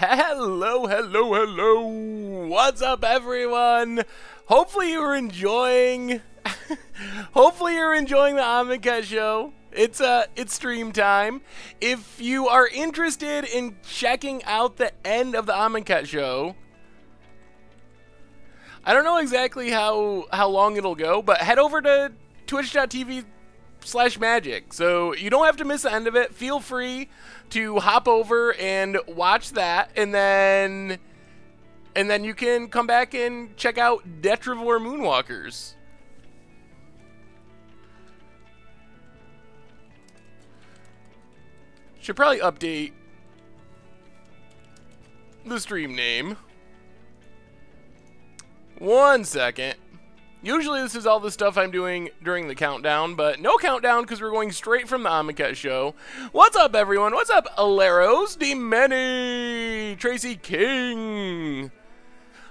Hello, hello, hello. What's up, everyone? Hopefully you're enjoying hopefully you're enjoying the Amonkhet show. It's stream time. If you are interested in checking out the end of the Amonkhet show, I don't know exactly how long it'll go, but head over to twitch.tv/magic. So you don't have to miss the end of it. Feel free to hop over and watch that, and then you can come back and check out Detritivore Moon Walkers. Should probably update the stream name. 1 second. Usually this is all the stuff I'm doing during the countdown, but no countdown because we're going straight from the Amonkhet show. What's up, everyone? What's up, Aleros, Demeni, Tracy King?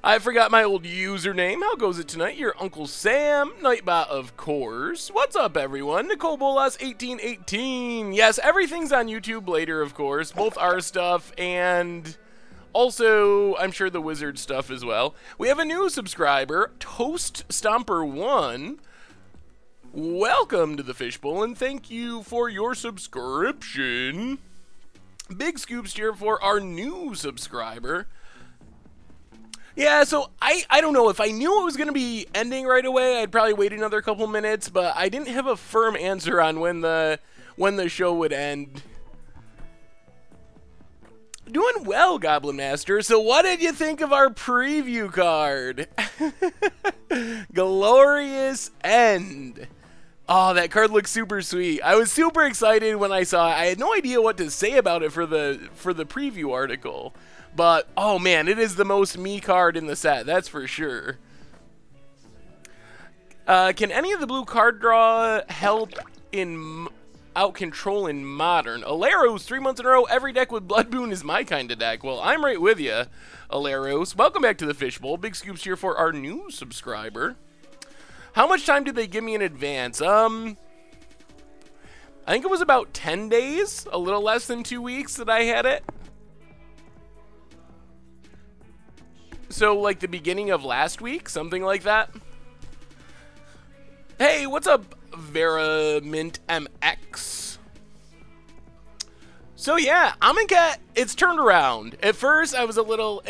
I forgot my old username. How goes it tonight? Your Uncle Sam, Nightbot, of course. What's up, everyone? Nicole Bolas 1818. Yes, everything's on YouTube later, of course. Both our stuff and also, I'm sure the Wizard stuff as well. We have a new subscriber, Toast Stomper 1. Welcome to the Fishbowl, and thank you for your subscription. Big scoops here for our new subscriber. Yeah, so I don't know. If I knew it was going to be ending right away, I'd probably wait another couple minutes, but I didn't have a firm answer on when the show would end. Doing well, Goblin Master. So what did you think of our preview card? Glorious End. Oh, that card looks super sweet. I was super excited when I saw it. I had no idea what to say about it for the preview article. But, oh man, it is the most me card in the set, that's for sure. Can any of the blue card draw help in out control in Modern? Aleros, 3 months in a row, every deck with Blood Boon is my kind of deck. Well, I'm right with you, Aleros. Welcome back to the Fishbowl. Big scoops here for our new subscriber. How much time did they give me in advance? I think it was about 10 days, a little less than 2 weeks that I had it. So, like the beginning of last week, something like that. Hey, what's up, Vera Mint MX? So yeah, Amonkhet, it's turned around. At first, I was a little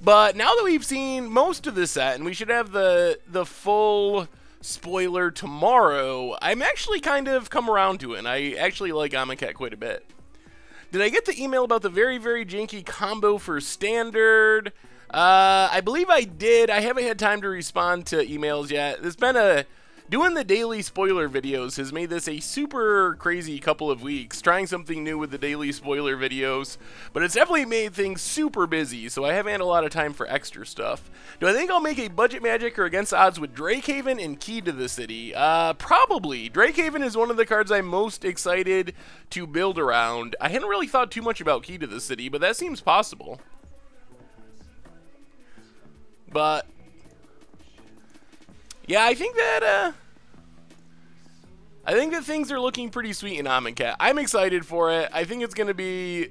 but now that we've seen most of the set, and we should have the full spoiler tomorrow, I'm actually kind of come around to it, and I actually like Amonkhet quite a bit. Did I get the email about the very, very janky combo for Standard? I believe I did. I haven't had time to respond to emails yet. It's been doing the daily spoiler videos has made this a super crazy couple of weeks, trying something new with the daily spoiler videos, but it's definitely made things super busy, so I haven't had a lot of time for extra stuff. Do I think I'll make a budget magic or against the odds with Drakehaven and Key to the City? Probably. Drakehaven is one of the cards I'm most excited to build around. I hadn't really thought too much about Key to the City, but that seems possible. But yeah, I think that things are looking pretty sweet in Amonkhet. I'm excited for it. I think it's gonna be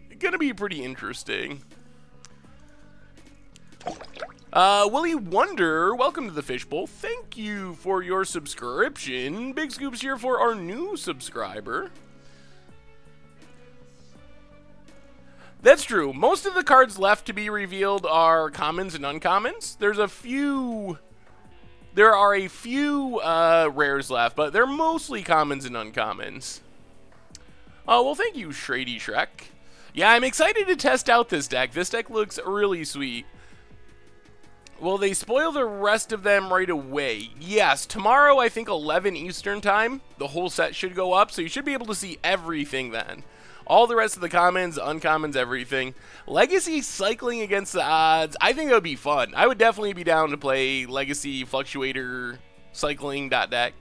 pretty interesting. Willie Wonder, welcome to the Fishbowl. Thank you for your subscription. Big scoops here for our new subscriber. That's true. Most of the cards left to be revealed are commons and uncommons. There are a few rares left, but they're mostly commons and uncommons. Oh, well, thank you, Shrady Shrek. Yeah, I'm excited to test out this deck. This deck looks really sweet. Will they spoil the rest of them right away? Yes, tomorrow, I think 11 Eastern time, the whole set should go up, so you should be able to see everything then. All the rest of the commons, uncommons, everything. Legacy cycling against the odds. I think that would be fun. I would definitely be down to play Legacy Fluctuator cycling deck.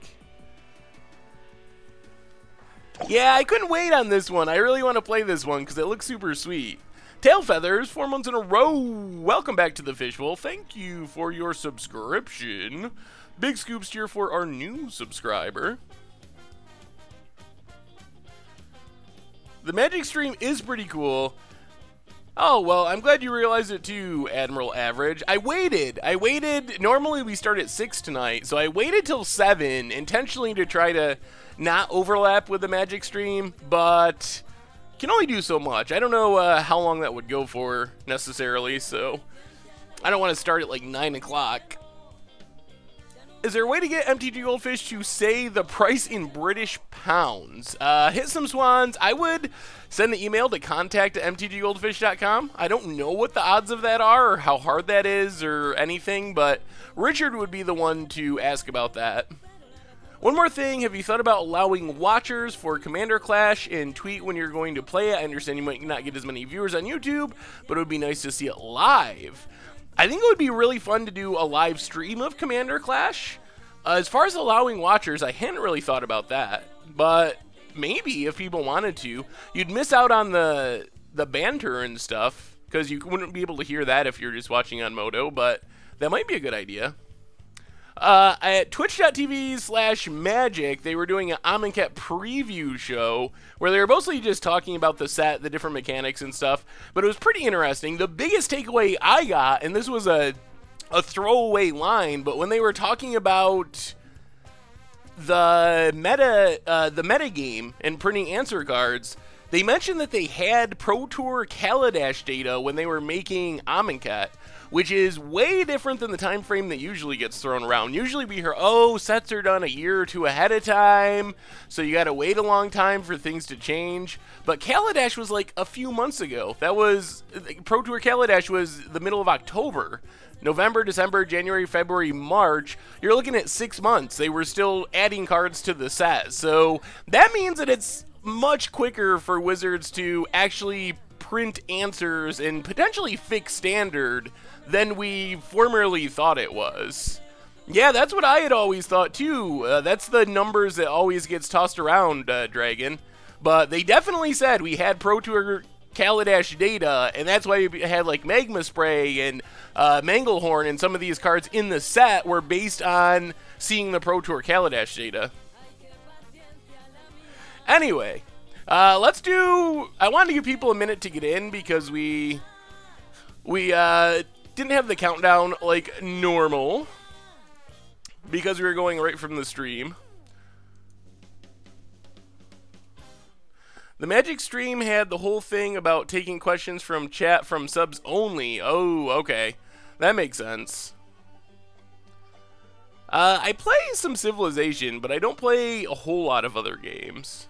Yeah, I couldn't wait on this one. I really want to play this one because it looks super sweet. Tail Feathers, 4 months in a row. Welcome back to the Fishbowl. Thank you for your subscription. Big scoops here for our new subscriber. The Magic stream is pretty cool. Oh, well, I'm glad you realized it too, Admiral Average. I waited. Normally we start at 6 tonight, so I waited till 7 intentionally to try to not overlap with the Magic stream, but can only do so much. I don't know how long that would go for necessarily, so I don't want to start at like 9 o'clock. Is there a way to get MTG Goldfish to say the price in British pounds? Hit some swans. I would send the email to contact@mtggoldfish.com. I don't know what the odds of that are or how hard that is or anything, but Richard would be the one to ask about that. One more thing, have you thought about allowing watchers for Commander Clash and tweet when you're going to play it? I understand you might not get as many viewers on YouTube, but it would be nice to see it live. I think it would be really fun to do a live stream of Commander Clash. As far as allowing watchers, I hadn't really thought about that, but maybe if people wanted to, you'd miss out on the banter and stuff, because you wouldn't be able to hear that if you're just watching on Moto, but that might be a good idea. At twitch.tv/magic, they were doing an Amonkhet preview show where they were mostly just talking about the set, the different mechanics and stuff, but it was pretty interesting. The biggest takeaway I got, and this was a throwaway line, but when they were talking about the meta game and printing answer cards, they mentioned that they had Pro Tour Kaladesh data when they were making Amonkhet, which is way different than the time frame that usually gets thrown around. Usually we hear, oh, sets are done a year or two ahead of time, so you gotta wait a long time for things to change. But Kaladesh was like a few months ago. That was, Pro Tour Kaladesh was the middle of October. November, December, January, February, March, you're looking at 6 months. They were still adding cards to the set. So that means that it's much quicker for Wizards to actually print answers and potentially fix standard than we formerly thought it was. Yeah, that's what I had always thought too. That's the numbers that always gets tossed around, Dragon. But they definitely said we had Pro Tour Kaladesh data, and that's why we had like Magma Spray and Manglehorn and some of these cards in the set were based on seeing the Pro Tour Kaladesh data. Anyway, let's do... I wanted to give people a minute to get in because we didn't have the countdown like normal because we were going right from the stream. The Magic stream had the whole thing about taking questions from chat from subs only. Oh, okay. That makes sense. I play some Civilization, but I don't play a whole lot of other games.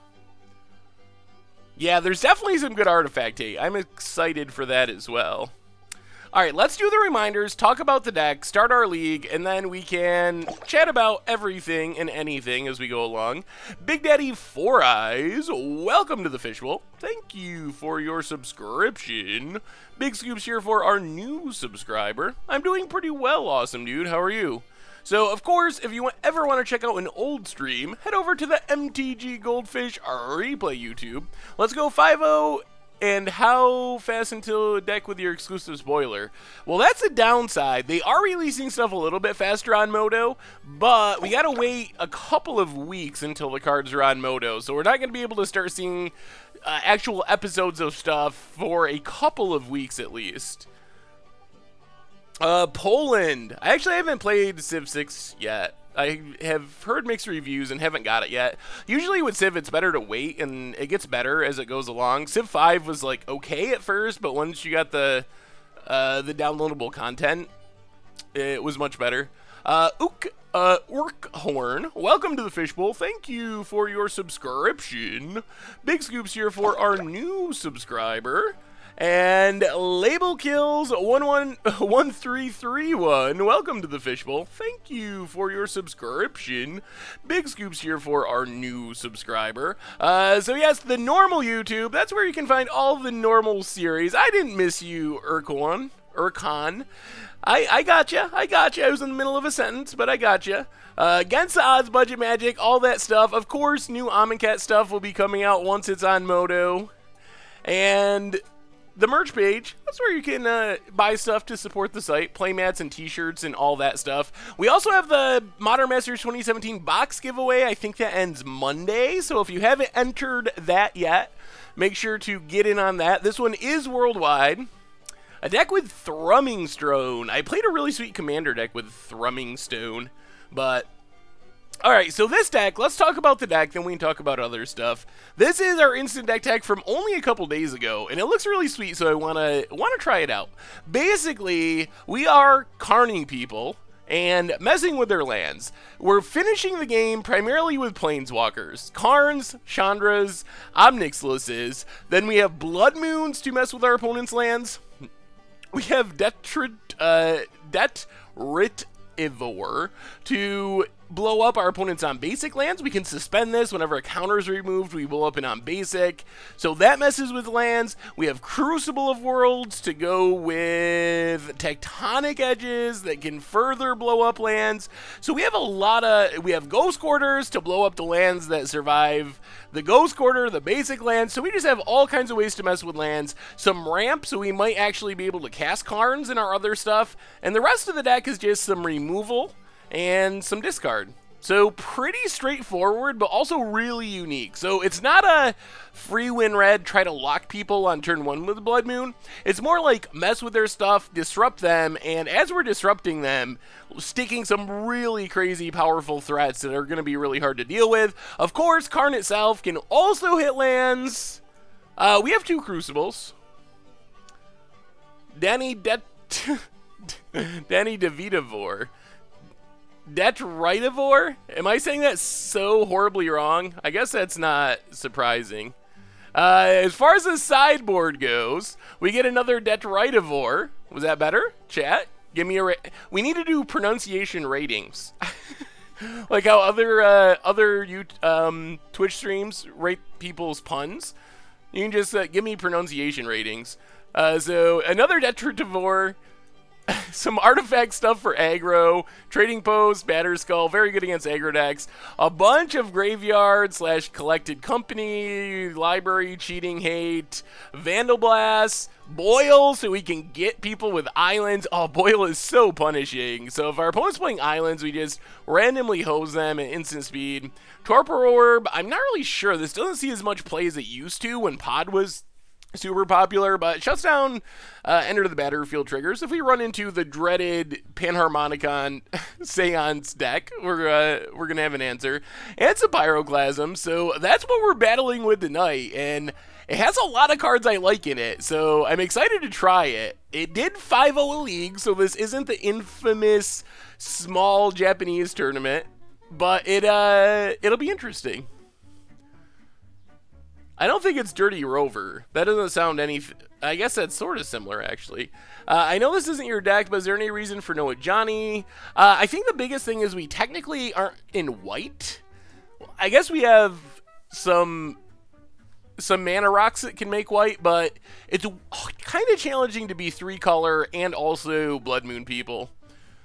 Yeah, there's definitely some good Artifact hate. I'm excited for that as well. Alright, let's do the reminders, talk about the deck, start our league, and then we can chat about everything and anything as we go along. Big Daddy Four Eyes, welcome to the Fishbowl. Thank you for your subscription. Big Scoops here for our new subscriber. I'm doing pretty well, awesome dude. How are you? So, of course, if you ever want to check out an old stream, head over to the MTG Goldfish Replay YouTube. Let's go 5-0. And how fast until a deck with your exclusive spoiler? Well, that's a downside. They are releasing stuff a little bit faster on Moto, but we gotta wait a couple of weeks until the cards are on Moto. So we're not gonna be able to start seeing actual episodes of stuff for a couple of weeks at least. Poland. I actually haven't played Civ 6 yet. I have heard mixed reviews and haven't got it yet. Usually with Civ, it's better to wait, and it gets better as it goes along. Civ 5 was, like, okay at first, but once you got the downloadable content, it was much better. Orkhorn, welcome to the Fishbowl. Thank you for your subscription. Big Scoops here for our new subscriber. And Label Kills 111331, welcome to the Fishbowl. Thank you for your subscription. Big Scoops here for our new subscriber. So yes, the normal YouTube, that's where you can find all the normal series. I didn't miss you, Urkon. I gotcha. I was in the middle of a sentence, but I gotcha. Against the Odds, Budget Magic, all that stuff. Of course, new Amonkhet stuff will be coming out once it's on Moto. And the merch page, that's where you can buy stuff to support the site, playmats and t-shirts and all that stuff. We also have the Modern Masters 2017 box giveaway. I think that ends Monday, so if you haven't entered that yet, make sure to get in on that. This one is worldwide. A deck with Thrumming Stone. I played a really sweet commander deck with Thrumming Stone, but... Alright, so this deck, let's talk about the deck, then we can talk about other stuff. This is our instant deck tag from only a couple days ago, and it looks really sweet, so I wanna try it out. Basically, we are carning people and messing with their lands. We're finishing the game primarily with Planeswalkers, Karns, Chandras, Omnixiluses. Then we have Blood Moons to mess with our opponent's lands. We have Detritivore to blow up our opponents on basic lands. We can suspend this whenever a counter is removed. We blow up it on basic. So that messes with lands. We have Crucible of Worlds to go with Tectonic Edges that can further blow up lands. So we have we have Ghost Quarters to blow up the lands that survive the Ghost Quarter, the basic lands. So we just have all kinds of ways to mess with lands. Some ramp, so we might actually be able to cast Karns and our other stuff. And the rest of the deck is just some removal and some discard. So pretty straightforward, but also really unique. So it's not a free win red, try to lock people on turn 1 with Blood Moon. It's more like mess with their stuff, disrupt them, and as we're disrupting them, sticking some really crazy powerful threats that are going to be really hard to deal with. Of course, Karn itself can also hit lands. We have 2 Crucibles. Detritivore. Detritivore? Am I saying that so horribly wrong? I guess that's not surprising. As far as the sideboard goes, we get another Detritivore. Was that better? Chat? Give me a we need to do pronunciation ratings. Like how other Twitch streams rate people's puns. You can just give me pronunciation ratings. So another Detritivore. Some artifact stuff for aggro, Trading Post, Batterskull, very good against aggro decks. A bunch of graveyard / collected company, library, cheating hate, Vandal Blast, Boil, so we can get people with islands. Oh, Boil is so punishing. So if our opponent's playing islands, we just randomly hose them at instant speed. Torpor Orb, I'm not really sure. This doesn't see as much play as it used to when Pod was super popular, but shuts down enter the battlefield triggers. If we run into the dreaded Panharmonicon Seance deck, we're gonna have an answer. And it's a Pyroclasm, so that's what we're battling with tonight, and it has a lot of cards I like in it, so I'm excited to try it. It did 5-0 a league, so this isn't the infamous small Japanese tournament, but it'll be interesting. I don't think it's Dirty Rover. That doesn't sound any... I guess that's sort of similar, actually. I know this isn't your deck, but is there any reason for Know It Johnny? I think the biggest thing is we technically aren't in white. I guess we have some mana rocks that can make white, but it's kind of challenging to be 3-color and also Blood Moon people.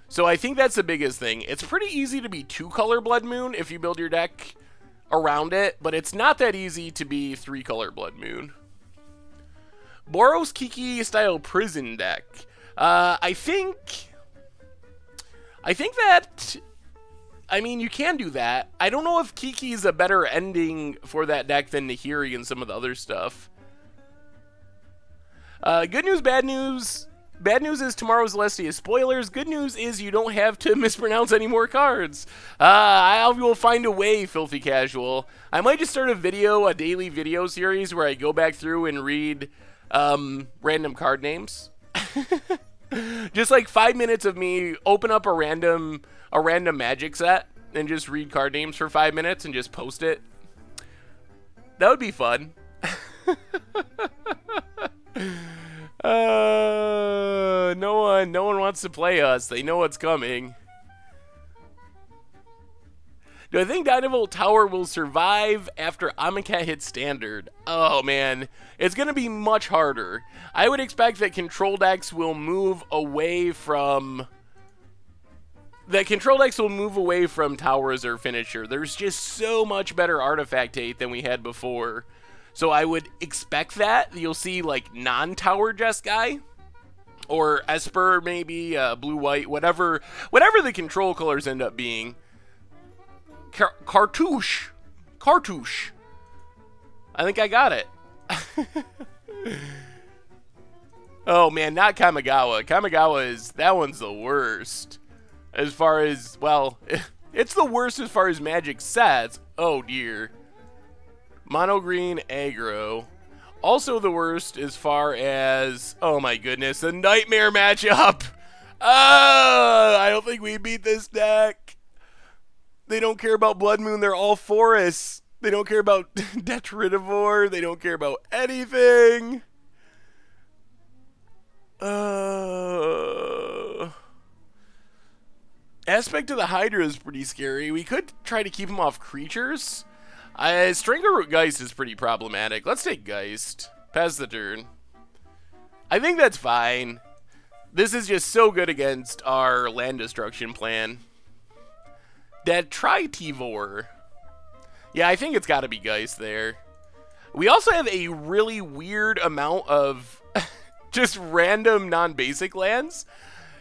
So I think that's the biggest thing. It's pretty easy to be 2-color Blood Moon if you build your deck around it, but it's not that easy to be 3-color Blood Moon. Boros Kiki style prison deck. I think that, I mean, you can do that. I don't know if Kiki is a better ending for that deck than Nahiri and some of the other stuff. Good news, bad news. Bad news is tomorrow's Celestia spoilers. Good news is you don't have to mispronounce any more cards. I will find a way, Filthy Casual. I might just start a daily video series where I go back through and read random card names. Just like 5 minutes of me open up a random Magic set and just read card names for 5 minutes and just post it. That would be fun. No one wants to play us. They know what's coming. Do I think Dynavolt Tower will survive after Amonkhet hits standard? Oh man, it's going to be much harder. I would expect that control decks will move away from... Tower as their finisher. There's just so much better artifact hate than we had before. So I would expect that. You'll see, like, non-Tower Jeskai. Or Esper, maybe, blue-white, whatever the control colors end up being. Cartouche. I think I got it. Oh man, not Kamigawa. Kamigawa is, that one's the worst. As far as, well, it's the worst as far as magic sets. Oh dear. Mono green aggro. Also the worst as far as, oh my goodness, the nightmare matchup. I don't think we beat this deck. They don't care about Blood Moon. They're all forests. They don't care about Detritivore. They don't care about anything. Aspect of the Hydra is pretty scary. We could try to keep him off creatures. Strangleroot Geist is pretty problematic. Let's take Geist. Pass the turn. I think that's fine. This is just so good against our land destruction plan. Detritivore. Yeah, I think it's got to be Geist there. We also have a really weird amount of just random non-basic lands,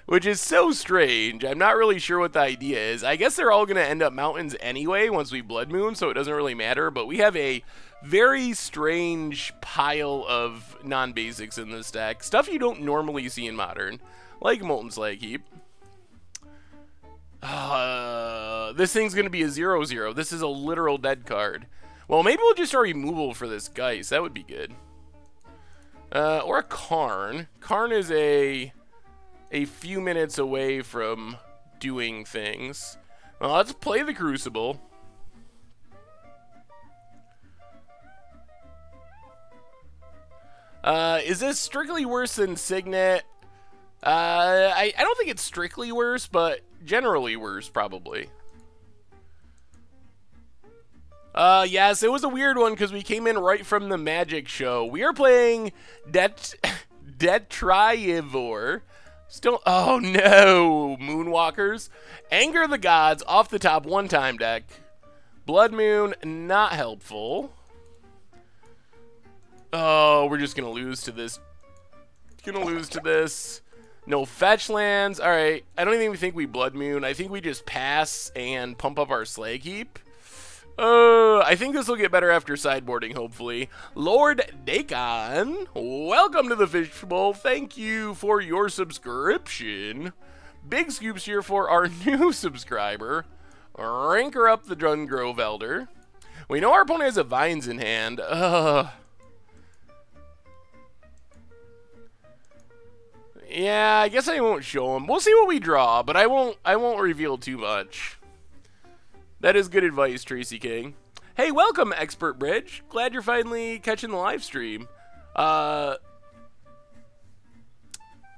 which is so strange. I'm not really sure what the idea is. I guess they're all going to end up mountains anyway once we Blood Moon, so it doesn't really matter. But we have a very strange pile of non-basics in this deck. Stuff you don't normally see in Modern, like Molten Slag Heap. This thing's going to be a 0/0. This is a literal dead card. Well, maybe we'll just start removal for this Geist. That would be good. Or a Karn. Karn is a few minutes away from doing things. Well, let's play the Crucible. Is this strictly worse than Signet? I don't think it's strictly worse, but generally worse, probably. Yes, it was a weird one because we came in right from the Magic show. We are playing Detritivore. Still, oh no, Moon Walkers. Anger the Gods off the top one-time deck. Blood Moon, not helpful. Oh, we're just going to lose to this. No fetch lands. All right, I don't even think we Blood Moon. I think we just pass and pump up our Slag Heap. I think this will get better after sideboarding, hopefully. Lord Dagon, welcome to the Fishbowl. Thank you for your subscription. Big scoops here for our new subscriber. Ranker up the Dungrove Elder. We know our opponent has a Vines in hand. Yeah, I guess I won't show him. We'll see what we draw, but I won't reveal too much. That is good advice, Tracy King. Hey, welcome, Expert Bridge. Glad you're finally catching the live stream.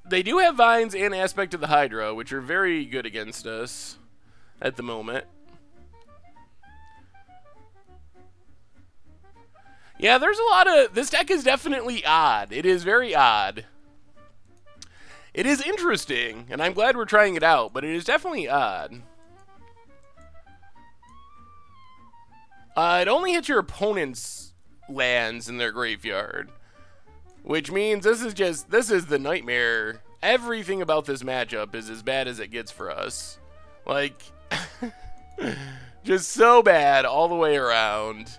They do have Vines and Aspect of the Hydra, which are very good against us at the moment. Yeah, there's a lot of... This deck is definitely odd. It is very odd. It is interesting, and I'm glad we're trying it out, but it is definitely odd. It only hits your opponent's lands in their graveyard, which means this is the nightmare. Everything about this matchup is as bad as it gets for us. Like, just so bad all the way around.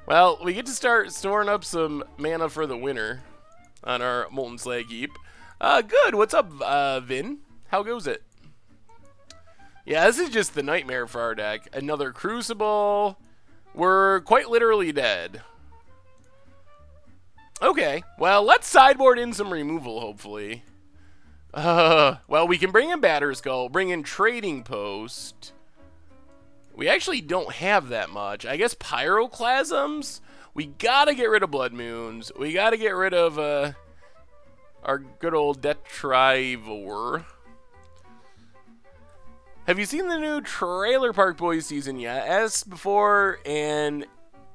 Well, we get to start storing up some mana for the winter on our Molten Slag Heap. Good. What's up, Vin? How goes it? Yeah, this is just the nightmare for our deck. Another Crucible. We're quite literally dead. Okay, well, let's sideboard in some removal, hopefully. Well, we can bring in Batterskull, bring in Trading Post. We actually don't have that much. I guess Pyroclasms? We gotta get rid of Blood Moons. We gotta get rid of, our good old Detritivore. Have you seen the new Trailer Park Boys season yet? As before, and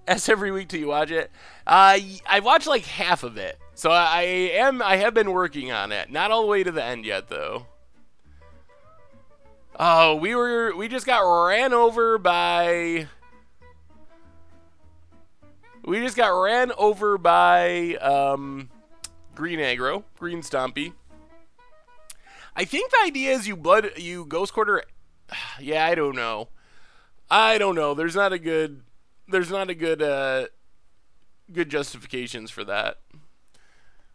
as every week till you watch it. I watched like half of it, so I have been working on it. Not all the way to the end yet, though. Oh, we just got ran over by. We just got ran over by green aggro, green stompy. I think the idea is you Ghost Quarter. Yeah, I don't know. There's not a good justifications for that.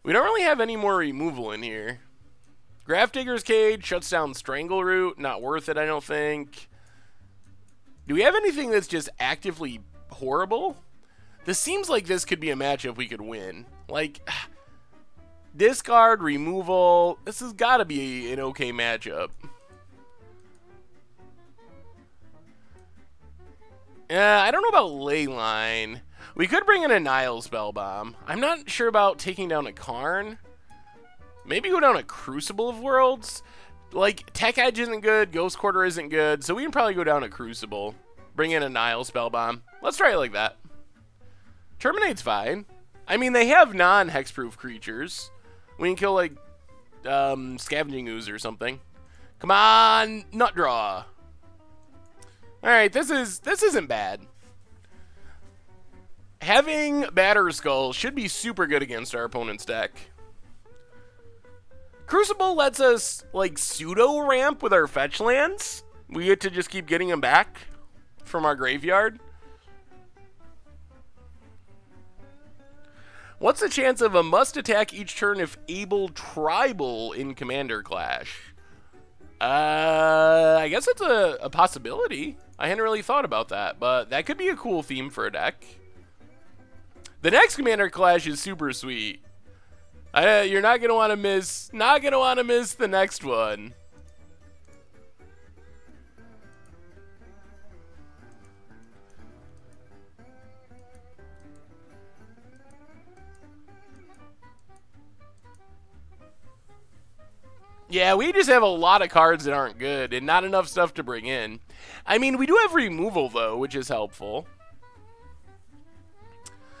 We don't really have any more removal in here. Grafdigger's Cage shuts down Strangleroot. Not worth it, I don't think. Do we have anything that's just actively horrible? This seems like this could be a matchup we could win. Like, discard, removal. This has got to be an okay matchup. I don't know about Leyline. We could bring in a Nile Spellbomb. I'm not sure about taking down a Karn. Maybe go down a Crucible of Worlds. Like, Tech Edge isn't good, Ghost Quarter isn't good, so we can probably go down a Crucible. Bring in a Nile Spellbomb. Let's try it like that. Terminate's fine. I mean, they have non-hexproof creatures. We can kill, like, Scavenging Ooze or something. Come on, Nut Draw. Alright, this isn't bad. Having Batterskull should be super good against our opponent's deck. Crucible lets us, like, pseudo-ramp with our fetch lands. We get to just keep getting them back from our graveyard. What's the chance of a must attack each turn if able tribal in Commander Clash? I guess it's a possibility. I hadn't really thought about that, but that could be a cool theme for a deck. The next Commander Clash is super sweet. You're not gonna want to miss. Not gonna want to miss the next one. Yeah, we just have a lot of cards that aren't good and not enough stuff to bring in. I mean, we do have removal, though, which is helpful.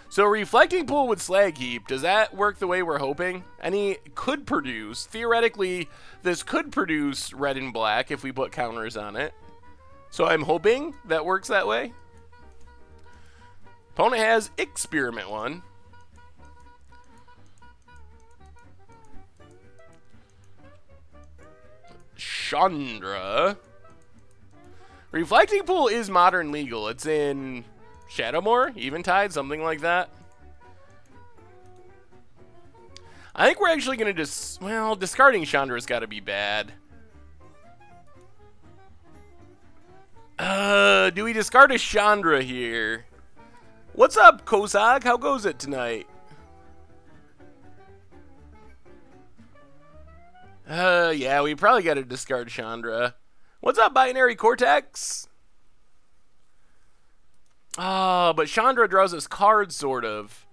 So, Reflecting Pool with Slag Heap, does that work the way we're hoping? And could produce, theoretically, this could produce red and black if we put counters on it. So, I'm hoping that works that way. Opponent has Experiment 1. Chandra. Reflecting Pool is modern legal. It's in Shadowmoor, Eventide, something like that. I think we're actually going to well, discarding Chandra's got to be bad. Do we discard a Chandra here? What's up, Kozak? How goes it tonight? Yeah, we probably got to discard Chandra. What's up, Binary Cortex? Oh, but Chandra draws us cards, sort of.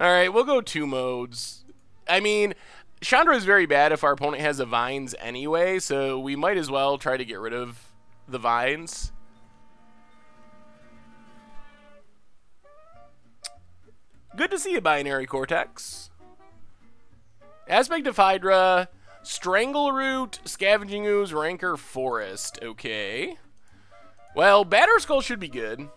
Alright, we'll go 2 modes. I mean, Chandra is very bad if our opponent has the Vines anyway, so we might as well try to get rid of the Vines. Good to see you, Binary Cortex. Aspect of Hydra... Strangleroot, Scavenging Ooze, Rancor, Forest. Okay. Well, Batterskull should be good.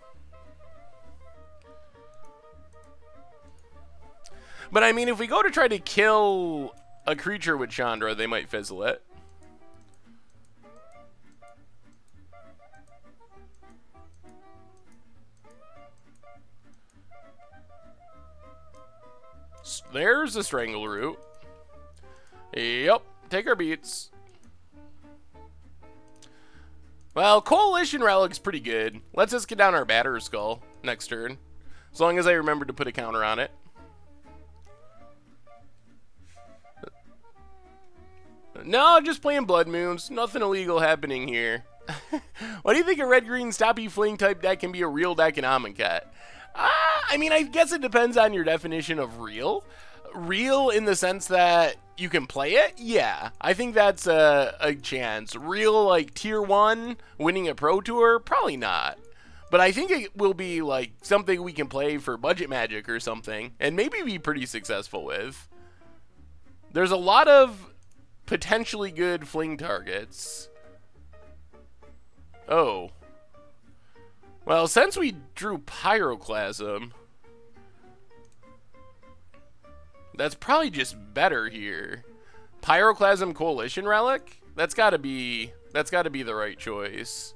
But I mean, if we go to try to kill a creature with Chandra, they might fizzle it. There's a Strangleroot. Yep. Take our beats. Well, Coalition Relic's pretty good. Let's just get down our Batterskull next turn. As long as I remember to put a counter on it. No, just playing Blood Moons. Nothing illegal happening here. Why do you think a red-green stoppy fling type deck can be a real deck in Amonkhet? I mean, I guess it depends on your definition of real. Real in the sense that you can play it? Yeah, I think that's a chance. Real, like, tier 1, winning a Pro Tour? Probably not. But I think it will be, like, something we can play for Budget Magic or something, and maybe be pretty successful with. There's a lot of potentially good fling targets. Oh. Well, since we drew Pyroclasm... that's probably just better here. Pyroclasm Coalition Relic? That's gotta be the right choice.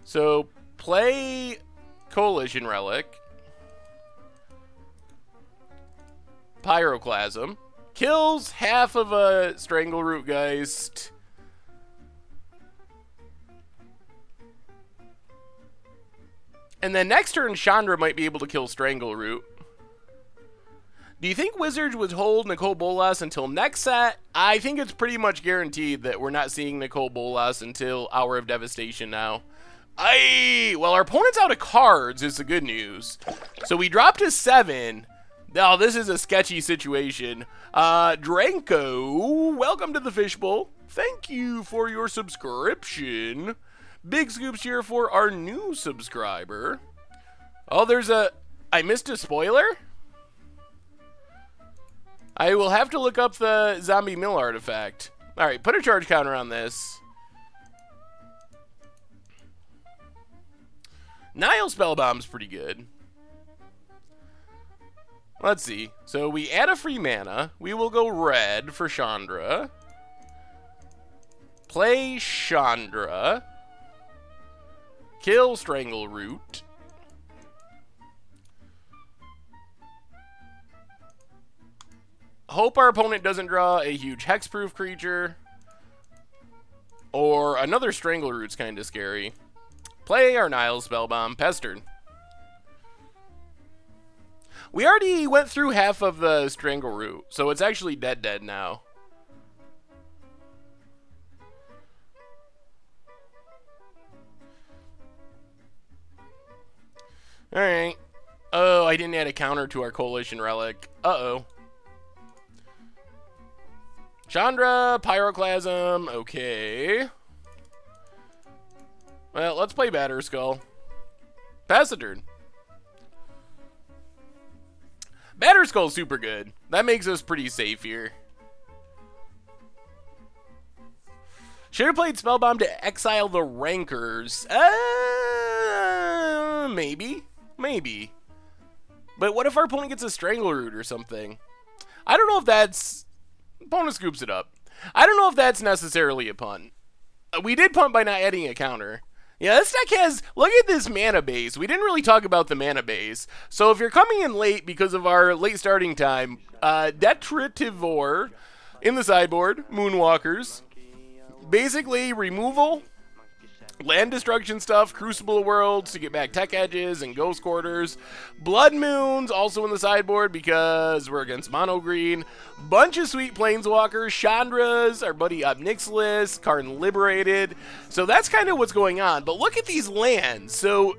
So play Coalition Relic. Pyroclasm. Kills half of a Strangleroot Geist. And then next turn, Chandra might be able to kill Strangleroot. Do you think Wizards would hold Nicol Bolas until next set? I think it's pretty much guaranteed that we're not seeing Nicol Bolas until Hour of Devastation now. Well, our opponent's out of cards is the good news. So we dropped to 7. Now, this is a sketchy situation. Dranko, welcome to the Fishbowl. Thank you for your subscription. Big scoops here for our new subscriber. Oh, I missed a spoiler? I will have to look up the Zombie Mill artifact. Alright, put a charge counter on this. Nile Spellbomb's pretty good. Let's see. So we add a free mana. We will go red for Chandra. Play Chandra. Kill Strangleroot. Hope our opponent doesn't draw a huge hexproof creature. Or another Strangleroot's kind of scary. Play our Nile Spellbomb. Pestered. We already went through half of the Strangleroot, so it's actually dead now. Alright. Oh, I didn't add a counter to our Coalition Relic. Uh-oh. Chandra, Pyroclasm, okay. Well, let's play Batterskull. Pass the turn. Batterskull's super good. That makes us pretty safe here. Should have played Spellbomb to exile the Rankers. Maybe. Maybe. But what if our opponent gets a Strangleroot or something? I don't know if that's... Opponent scoops it up. I don't know if that's necessarily a punt. We did punt by not adding a counter. Yeah, this deck has... Look at this mana base. We didn't really talk about the mana base. So if you're coming in late because of our late starting time, Detritivore in the sideboard, Moon Walkers. Basically, removal, land destruction stuff, Crucible Worlds to get back tech edges and ghost quarters. Blood Moons also in the sideboard because we're against mono green. Bunch of sweet planeswalkers, Chandras, our buddy Obnixilis, Karn Liberated. So that's kind of what's going on. But look at these lands. So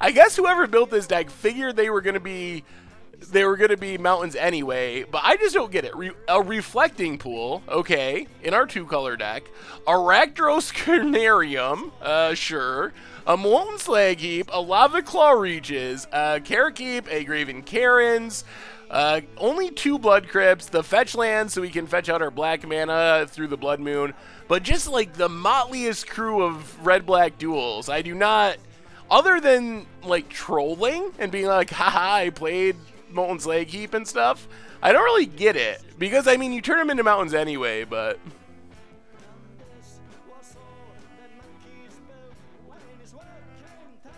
I guess whoever built this deck figured they were going to be mountains anyway, but I just don't get it. A Reflecting Pool, okay, in our 2-color deck. A Rakdos Carnarium, sure. A Molten Slag Heap, a Lava Claw Reaches, a Karakeep, a Graven Karens, only 2 Blood Crypts, the fetch land so we can fetch out our black mana through the Blood Moon, but just like the motliest crew of red-black duels. I do not, other than like trolling and being like, haha, I played Molten Slag Heap and stuff, I don't really get it, because I mean you turn them into mountains anyway, but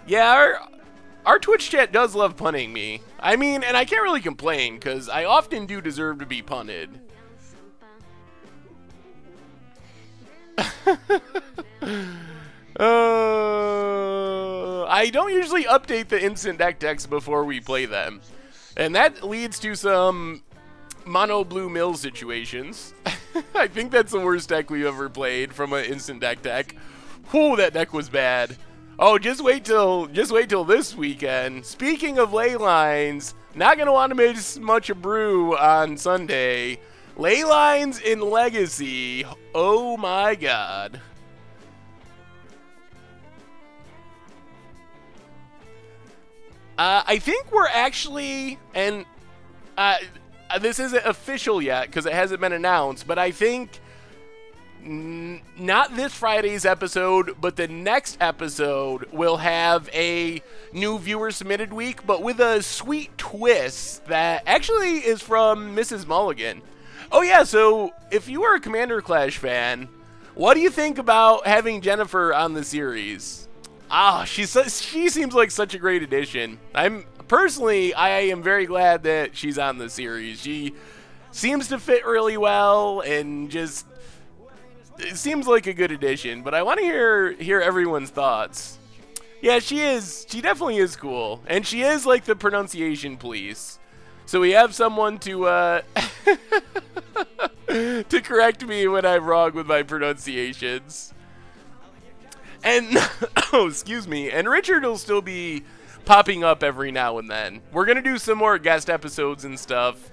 yeah, our Twitch chat does love punting me. I mean, and I can't really complain because I often do deserve to be punted. I don't usually update the instant deck decks before we play them. And that leads to some mono blue mill situations. I think that's the worst deck we've ever played from an instant deck. Whew, that deck was bad. Oh, just wait till this weekend. Speaking of ley lines, not gonna want to miss much a brew on Sunday. Ley lines in Legacy. Oh my god. I think we're actually, and this isn't official yet because it hasn't been announced, but I think not this Friday's episode, but the next episode will have a new viewer submitted week, but with a sweet twist that actually is from Mrs. Mulligan. Oh yeah, so if you are a Commander Clash fan, what do you think about having Jennifer on the series? Ah, she seems like such a great addition. I'm personally, I am very glad that she's on the series. She seems to fit really well and just it seems like a good addition. But I want to hear everyone's thoughts. Yeah, she is. She definitely is cool, and she is like the pronunciation police. So we have someone to to correct me when I'm wrong with my pronunciations. And oh, excuse me. And Richard will still be popping up every now and then. We're gonna do some more guest episodes and stuff.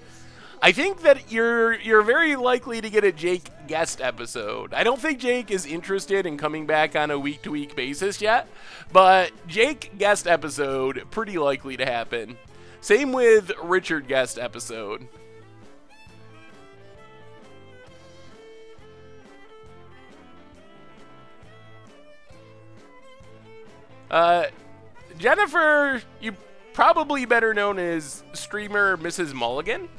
I think that you're very likely to get a Jake guest episode. I don't think Jake is interested in coming back on a week-to-week basis yet, but Jake guest episode pretty likely to happen. Same with Richard guest episode. Jennifer, you probably better known as streamer Mrs. Mulligan.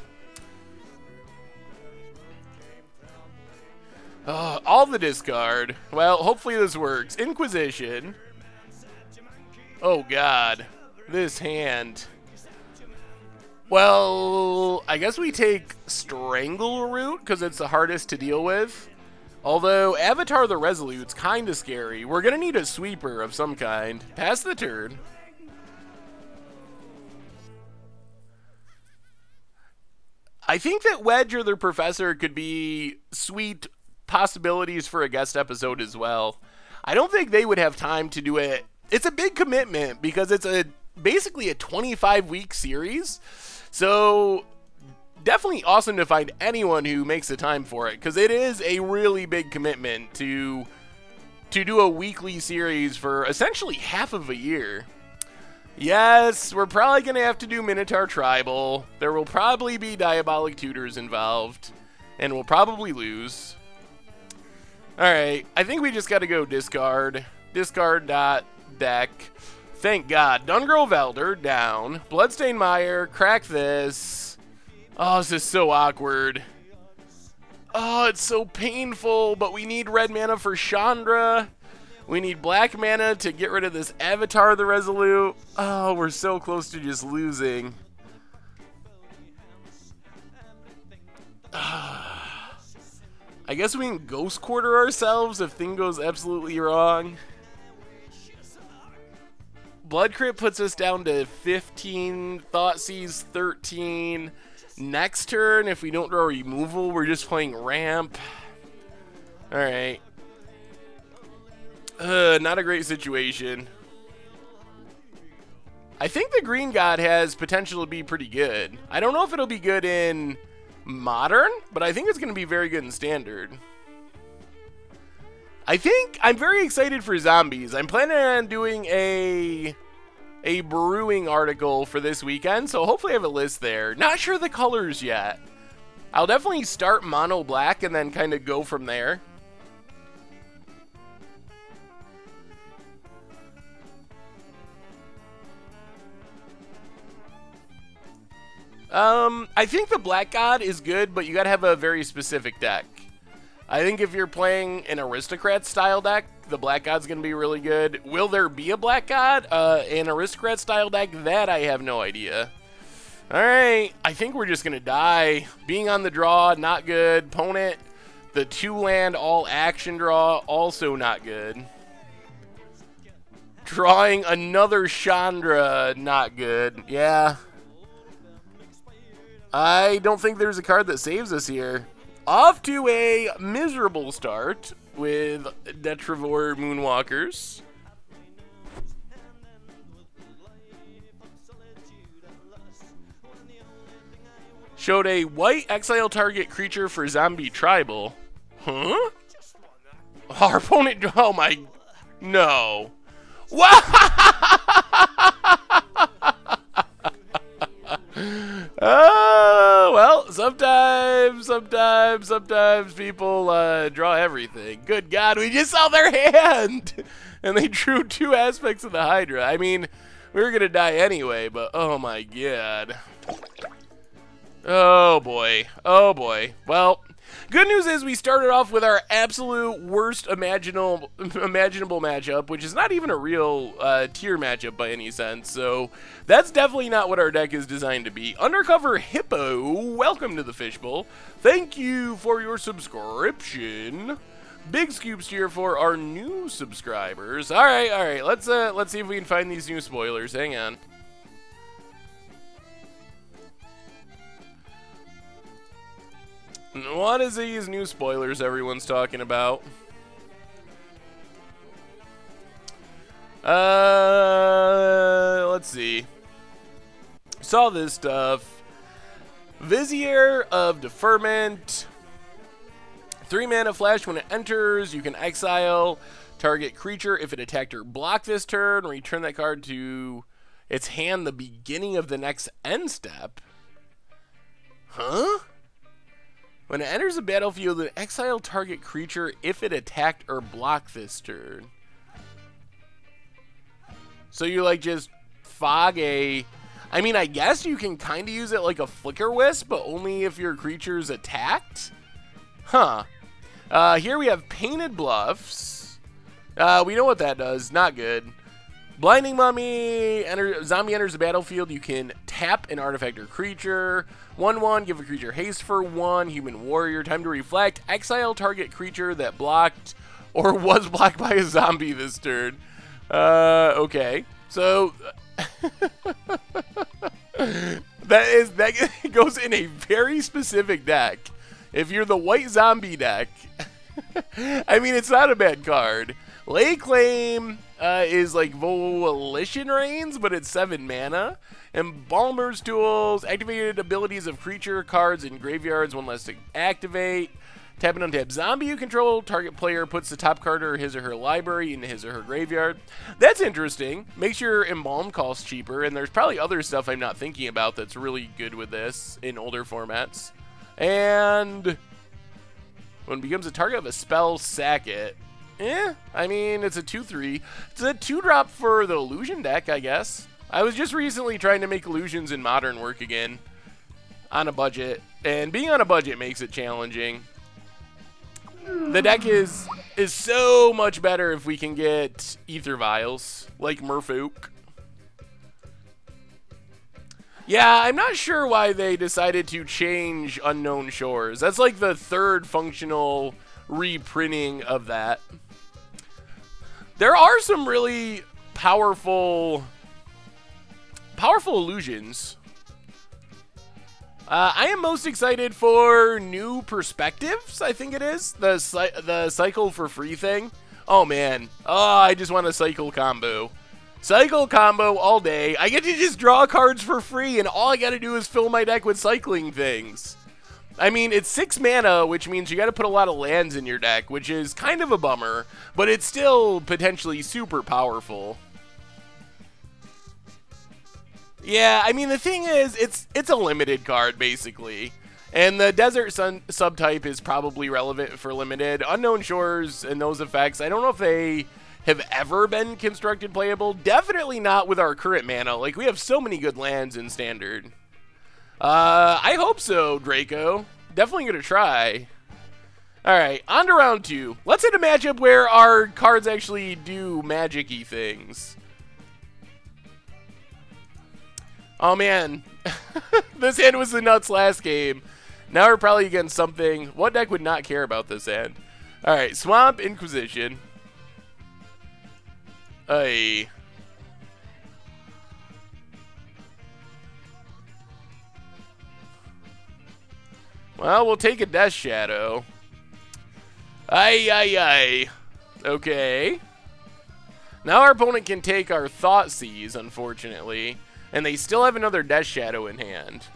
All the discard. Well, hopefully this works. Inquisition. Oh god, this hand. Well, I guess we take Strangle Root because it's the hardest to deal with. Although Avatar the Resolute's kind of scary. We're going to need a sweeper of some kind. Pass the turn. I think that Wedge or the Professor could be sweet possibilities for a guest episode as well. I don't think they would have time to do it. It's a big commitment because it's basically a 25-week series. So definitely awesome to find anyone who makes the time for it, because it is a really big commitment to do a weekly series for essentially half of a year. Yes, we're probably going to have to do Minotaur Tribal. There will probably be Diabolic Tutors involved, and we'll probably lose. Alright, I think we just got to go discard. Discard.deck. Thank God. Dungrove Elder, down. Bloodstained Mire, crack this. Oh, this is so awkward. Oh, it's so painful, but we need red mana for Chandra. We need black mana to get rid of this Avatar the Resolute. Oh, we're so close to just losing. I guess we can Ghost Quarter ourselves if thing goes absolutely wrong. Blood Crypt puts us down to 15. Thoughtseize 13. Next turn, if we don't draw removal, we're just playing ramp. Alright. Not a great situation. I think the Green God has potential to be pretty good. I don't know if it'll be good in Modern, but I think it's going to be very good in Standard. I think I'm very excited for zombies. I'm planning on doing a brewing article for this weekend, so hopefully I have a list there. Not sure the colors yet. I'll definitely start mono black and then kind of go from there. I think the Black God is good, but you gotta have a very specific deck. I think if you're playing an Aristocrat style deck, the Black God's gonna be really good. Will there be a Black God? An Aristocrat style deck? That I have no idea. Alright, I think we're just gonna die. Being on the draw, not good. Opponent, the 2-land all action draw, also not good. Drawing another Chandra, not good. Yeah. I don't think there's a card that saves us here. Off to a miserable start with Detritivore Moon Walkers. Showed a white exile target creature for zombie tribal. Huh? Our opponent, oh my, no. What? Oh, well, sometimes people draw everything. Good God, we just saw their hand! And they drew 2 aspects of the Hydra. I mean, we were going to die anyway, but oh my God. Oh boy. Oh boy. Well, Good news is we started off with our absolute worst imaginable matchup, which is not even a real tier matchup by any sense, so that's definitely not what our deck is designed to be. Undercover Hippo, welcome to the Fishbowl. Thank you for your subscription. Big scoops here for our new subscribers. All right, let's see if we can find these new spoilers. Hang on. What is these new spoilers everyone's talking about? Let's see. Saw this stuff. Vizier of Deferment. 3 mana flash. When it enters, you can exile target creature if it attacked or blocked this turn. Return that card to its hand the beginning of the next end step. Huh? When it enters the battlefield, then exile target creature if it attacked or blocked this turn. So you like just fog a... I mean, I guess you can kind of use it like a Flicker Wisp, but only if your creature's attacked? Huh. Here we have Painted Bluffs. We know what that does. Not good. Blinding Mummy. Zombie enters the battlefield. You can tap an artifact or creature. 1/1. Give a creature haste for 1. Human Warrior. Time to reflect. Exile target creature that blocked or was blocked by a zombie this turn. Okay. So that goes in a very specific deck. If you're the white zombie deck, I mean, it's not a bad card. Lay Claim is like Volition Reigns, but it's 7 mana. Embalmer's Tools, activated abilities of creature cards in graveyards, 1 less to activate. Tap and untap zombie you control. Target player puts the top card of his or her library into his or her graveyard. That's interesting. Makes your Embalm cost cheaper, and there's probably other stuff I'm not thinking about that's really good with this in older formats. And when it becomes a target of a spell, sack it. I mean, it's a 2/3. It's a 2-drop for the Illusion deck, I guess. I was just recently trying to make illusions in Modern work again on a budget, and being on a budget makes it challenging. The deck is so much better if we can get Ether Vials, like Merfolk. Yeah, I'm not sure why they decided to change Unknown Shores. That's like the 3rd functional reprinting of that. There are some really powerful illusions. I am most excited for New Perspectives, I think it is. The cycle for free thing. Oh, man. Oh, I just want a cycle combo. Cycle combo all day. I get to just draw cards for free, and all I got to do is fill my deck with cycling things. I mean, it's 6 mana, which means you got to put a lot of lands in your deck, which is kind of a bummer, but it's still potentially super powerful. Yeah, I mean, the thing is, it's a limited card, basically. And the Desert Sun subtype is probably relevant for limited. Unknown Shores and those effects, I don't know if they have ever been constructed playable. Definitely not with our current mana. Like, we have so many good lands in Standard. I hope so, Draco. Definitely gonna try. Alright, on to round 2. Let's hit a matchup where our cards actually do magic-y things. Oh, man. This hand was the nuts last game. Now we're probably against something. What deck would not care about this hand? Alright, Swamp Inquisition. Hey. Well, we'll take a Death Shadow. Aye. Okay. Now our opponent can take our Thoughtseize, unfortunately. And they still have another Death Shadow in hand.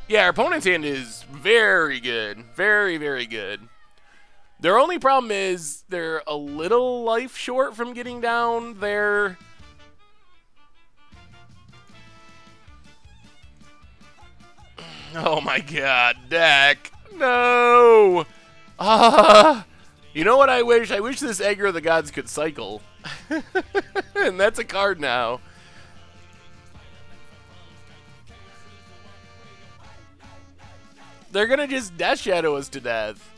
Yeah, our opponent's hand is very good. Very, very good. Their only problem is they're a little life short from getting down their... Oh my god, deck. No! You know what I wish? I wish this Aggro of the Gods could cycle. And that's a card now. They're gonna just Death Shadow us to death.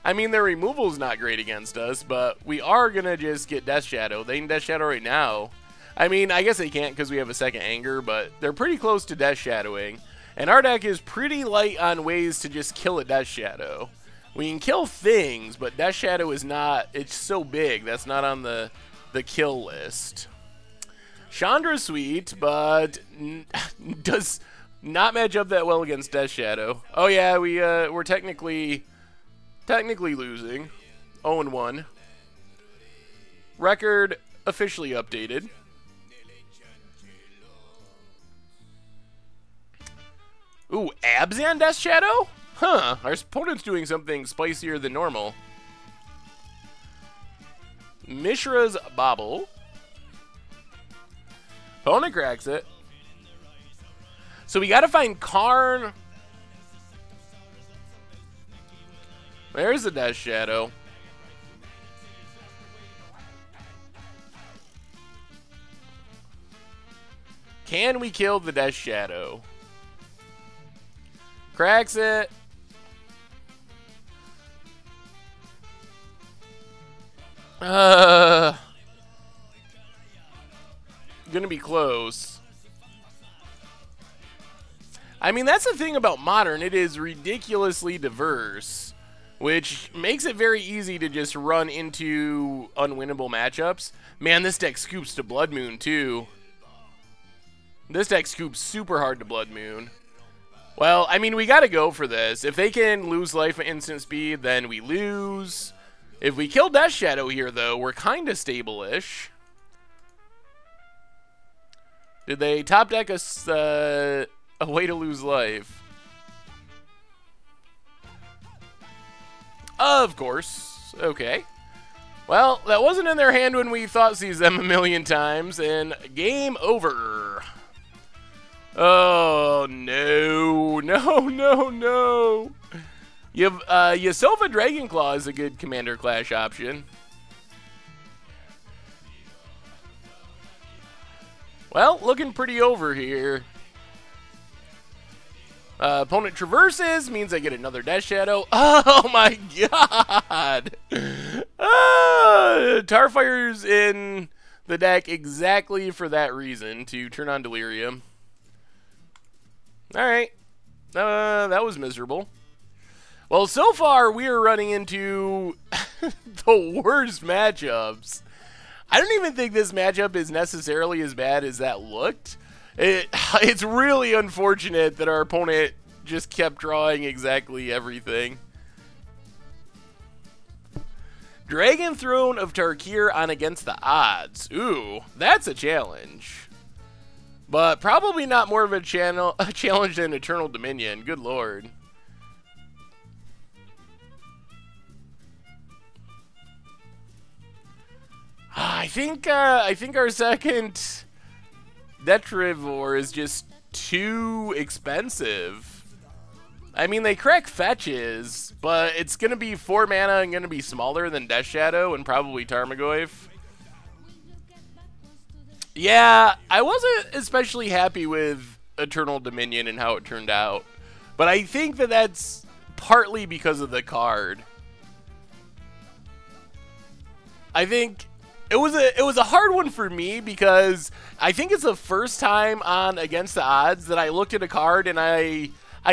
I mean, their removal's not great against us, but we are gonna just get Death Shadow. They can Death Shadow right now. I mean, I guess they can't because we have a second Anger, but they're pretty close to Death Shadowing. And our deck is pretty light on ways to just kill a Death Shadow. We can kill things, but Death Shadow is not, it's so big, that's not on the kill list. Chandra's sweet, but does not match up that well against Death Shadow. Oh yeah, we're technically losing. 0-1. Record officially updated. Ooh, Abzan Death Shadow? Huh, our opponent's doing something spicier than normal. Mishra's Bobble. Opponent cracks it. So we gotta find Karn. There's the Death Shadow. Can we kill the Death Shadow? Cracks it. Gonna be close. I mean, that's the thing about Modern. It is ridiculously diverse, which makes it very easy to just run into unwinnable matchups. Man, this deck scoops to Blood Moon, too. This deck scoops super hard to Blood Moon. Well, I mean, we gotta go for this. If they can lose life at instant speed, then we lose. If we kill Death Shadow here, though, we're kind of stable-ish. Did they top deck us a way to lose life? Of course. Okay. Well, that wasn't in their hand when we Thoughtseize them a million times, and game over. Oh, no. No, no, no. You have, Yasova Dragonclaw is a good Commander Clash option. Well, looking pretty over here. Opponent traverses, means I get another Death Shadow. Oh my god! Tarfire's in the deck exactly for that reason, to turn on Delirium. Alright. That was miserable. Well, so far, we are running into the worst matchups. I don't even think this matchup is necessarily as bad as that looked. It's really unfortunate that our opponent just kept drawing exactly everything. Dragon Throne of Tarkir on Against the Odds. Ooh, that's a challenge. But probably not more of a challenge than Eternal Dominion. Good lord. I think our second Detritivore is just too expensive. I mean, they crack fetches, but it's going to be 4 mana and going to be smaller than Death Shadow and probably Tarmogoyf. Yeah, I wasn't especially happy with Eternal Dominion and how it turned out. But I think that that's partly because of the card. I think it was a hard one for me because I think it's the first time on Against the Odds that I looked at a card and I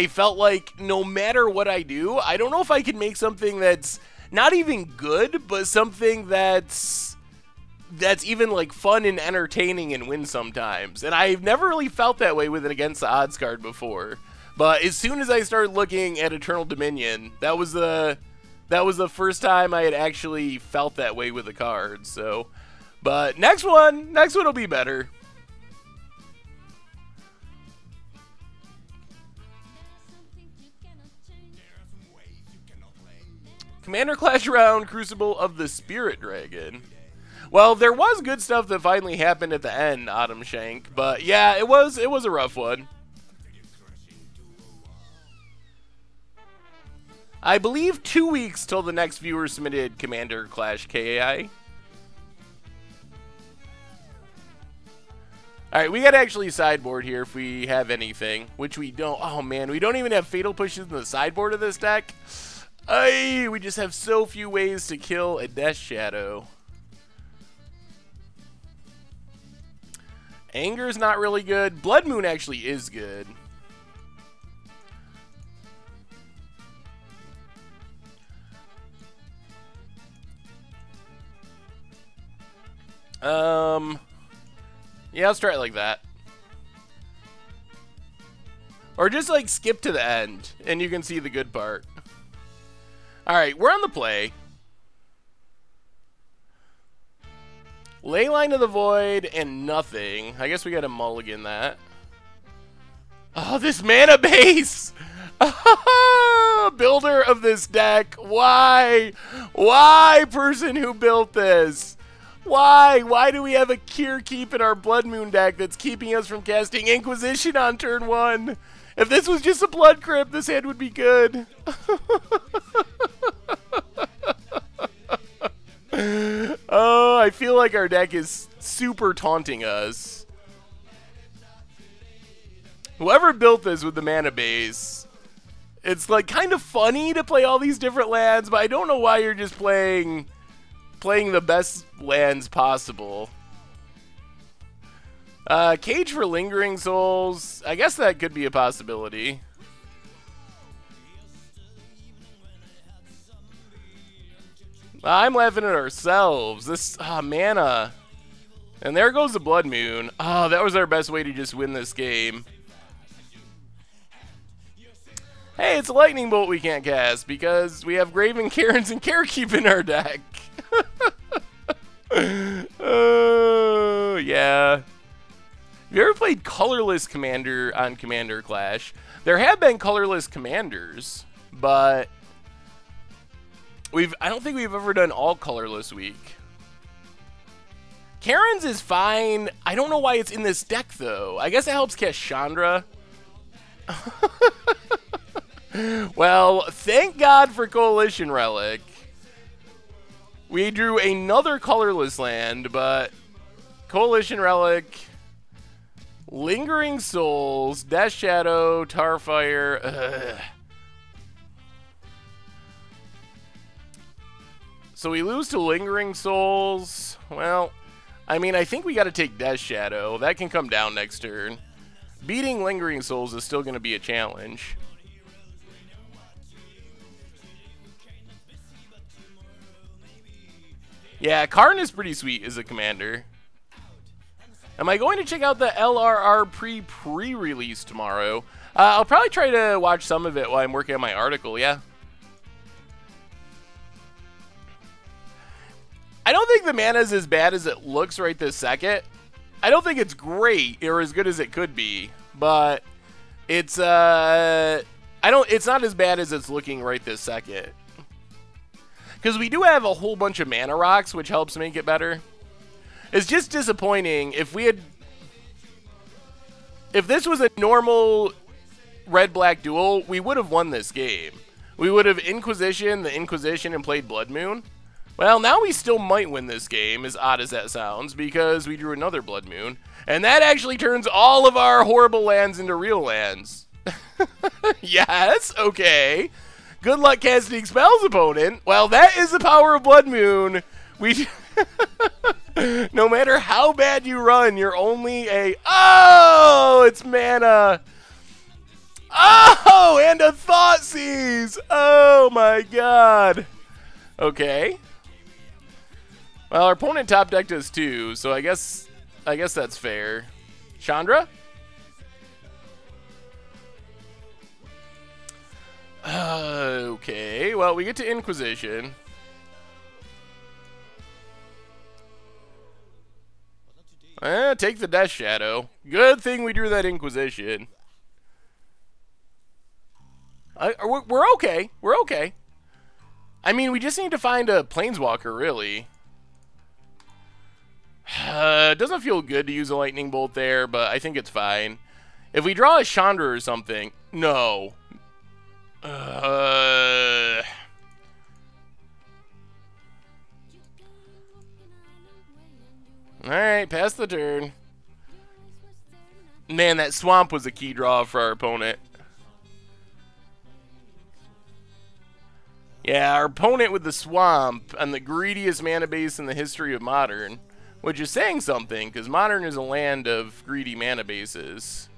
felt like no matter what I do, I don't know if I can make something that's not even good, but something that's even like fun and entertaining and win sometimes. And I've never really felt that way with an Against the Odds card before. But as soon as I started looking at Eternal Dominion, that was the first time I had actually felt that way with a card. So, but next one will be better. Commander Clash round, Crucible of the Spirit Dragon. Well, there was good stuff that finally happened at the end, Autumn Shank, but yeah, it was a rough one. I believe 2 weeks till the next viewer submitted Commander Clash KAI. Alright, we gotta actually sideboard here if we have anything, which we don't. Oh man, we don't even have Fatal Pushes in the sideboard of this deck. Ay, we just have so few ways to kill a Death Shadow. Anger's not really good. Blood Moon actually is good. Yeah, let's try it like that. Or just like skip to the end and you can see the good part. Alright, we're on the play. Leyline of the Void and nothing. I guess we gotta mulligan that. Oh, this mana base! Builder of this deck. Why? Why, person who built this? Why? Why do we have a Cure Keep in our Blood Moon deck that's keeping us from casting Inquisition on turn 1? If this was just a Blood Crypt, this hand would be good. Oh, I feel like our deck is super taunting us. Whoever built this with the mana base, it's like kind of funny to play all these different lands, but I don't know why you're just playing the best lands possible. Cage for Lingering Souls. I guess that could be a possibility. I'm laughing at ourselves. This mana. And there goes the Blood Moon. Oh, that was our best way to just win this game. Hey, it's a Lightning Bolt we can't cast because we have Graven Karens and Carekeep in our deck. Oh, yeah. Have you ever played colorless Commander on Commander Clash? There have been colorless commanders, but I don't think we've ever done all colorless week. Karen's is fine. I don't know why it's in this deck, though. I guess it helps cast Chandra. Well, thank God for Coalition Relic. We drew another colorless land, but Coalition Relic, Lingering Souls, Death Shadow, Tarfire. Ugh. So we lose to Lingering Souls. Well, I mean, I think we got to take Death Shadow. That can come down next turn. Beating Lingering Souls is still going to be a challenge. Yeah, Karn is pretty sweet as a commander. Am I going to check out the LRR pre-release tomorrow? I'll probably try to watch some of it while I'm working on my article, yeah. I don't think the mana is as bad as it looks right this second. I don't think it's great or as good as it could be, but it's it's not as bad as it's looking right this second. Because we do have a whole bunch of mana rocks, which helps make it better. It's just disappointing if this was a normal red-black duel, we would have won this game. We would have Inquisition, the Inquisition, and played Blood Moon. Well, now we still might win this game, as odd as that sounds, because we drew another Blood Moon. And that actually turns all of our horrible lands into real lands. Yes, okay. Good luck casting spells, opponent. Well, that is the power of Blood Moon. No matter how bad you run, you're only a... Oh, it's mana. Oh, and a Thoughtseize. Oh, my God. Okay. Well, our opponent top decked us too, so I guess that's fair. Chandra? Okay, well, we get to Inquisition. Take the Death Shadow. Good thing we drew that Inquisition. We're okay. We're okay. I mean, we just need to find a Planeswalker, really. It doesn't feel good to use a Lightning Bolt there, but I think it's fine. If we draw a Chandra or something... No. Alright, pass the turn. Man, that swamp was a key draw for our opponent. Yeah, our opponent with the swamp and the greediest mana base in the history of Modern, which is saying something, because Modern is a land of greedy mana bases.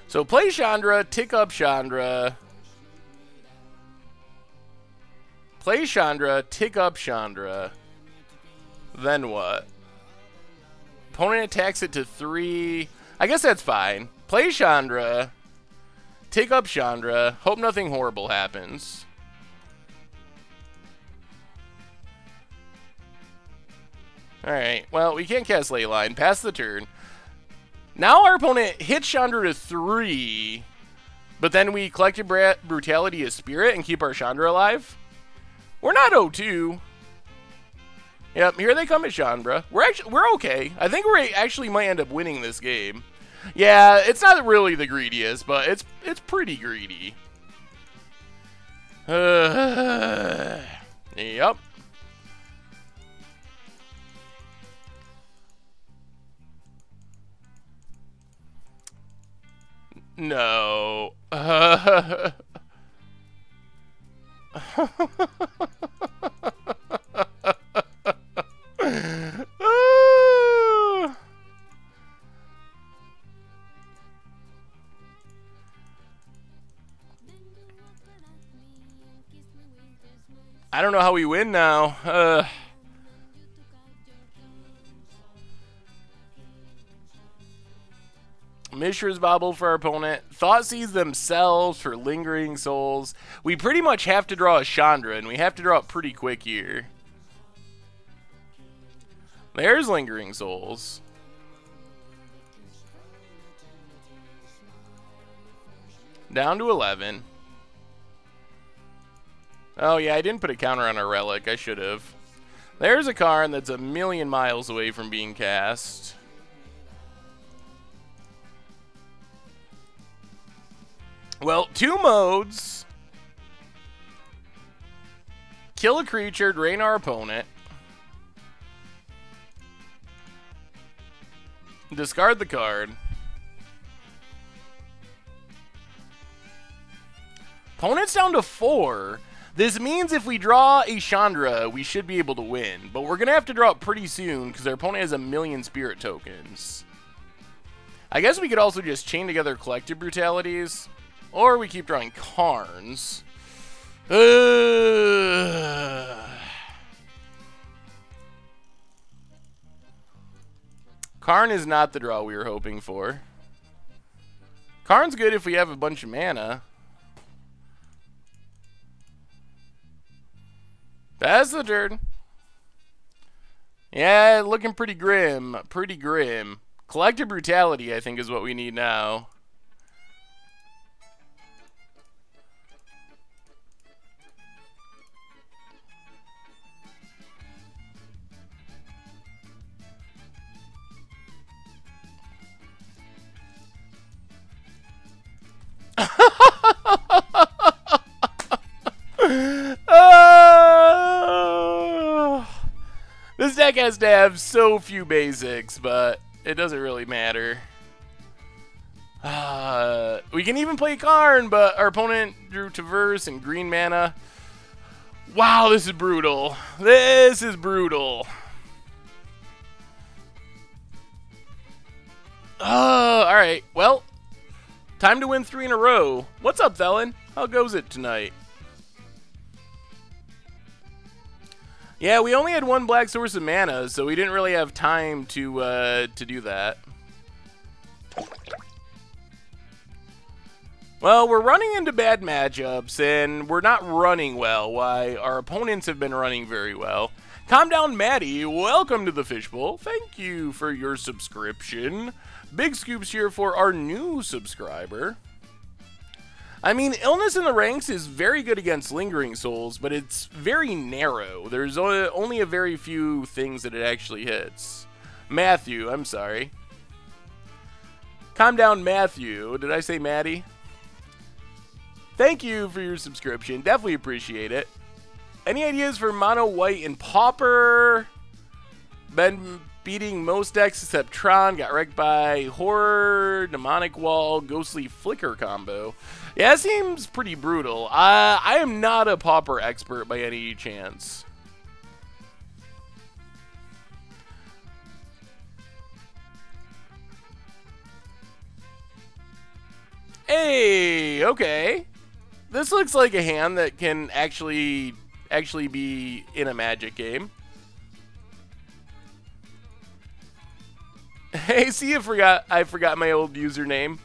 So play Chandra, tick up Chandra. Play Chandra, tick up Chandra. Then what? Opponent attacks it to 3. I guess that's fine. Play Chandra. Take up Chandra. Hope nothing horrible happens. Alright, well, we can't cast Leyline. Pass the turn. Now our opponent hits Chandra to 3, but then we collected Brutality as Spirit and keep our Chandra alive. We're not 0-2. Yep, here they come at Chandra. We're okay. I think we actually might end up winning this game. Yeah, it's not really the greediest, but it's pretty greedy. Yep. No. I don't know how we win now. Mishra's Bobble for our opponent. Thoughtseize themselves for Lingering Souls. We pretty much have to draw a Chandra, and we have to draw it pretty quick here. There's Lingering Souls. Down to 11. Oh yeah, I didn't put a counter on our relic. I should have. There's a Karn that's a million miles away from being cast. Well, 2 modes. Kill a creature, drain our opponent. Discard the card. Opponent's down to 4. This means if we draw a Chandra, we should be able to win. But we're going to have to draw it pretty soon because our opponent has a million spirit tokens. I guess we could also just chain together collective brutalities. Or we keep drawing Karns. Karn is not the draw we were hoping for. Karn's good if we have a bunch of mana. That's the turn. Yeah, looking pretty grim. Pretty grim. Collective Brutality, I think, is what we need now. This deck has to have so few basics, but it doesn't really matter. We can even play Karn, but our opponent drew Traverse and green mana. Wow, this is brutal. This is brutal. Alright, well, time to win 3 in a row. What's up, Thelen? How goes it tonight? Yeah, we only had 1 black source of mana, so we didn't really have time to do that. Well, we're running into bad matchups, and we're not running well, while our opponents have been running very well. Calm down, Maddie. Welcome to the Fishbowl. Thank you for your subscription. Big scoops here for our new subscriber. I mean, Illness in the Ranks is very good against Lingering Souls, but it's very narrow. There's only a very few things that it actually hits. Matthew, I'm sorry. Calm down, Matthew. Did I say Maddie? Thank you for your subscription. Definitely appreciate it. Any ideas for Mono White and Pauper? Been beating most decks except Tron. Got wrecked by Horror, Mnemonic Wall, Ghostly Flicker combo. Yeah, that seems pretty brutal. I am not a Pauper expert by any chance. Hey, okay. This looks like a hand that can actually be in a Magic game. Hey, see, I forgot my old username.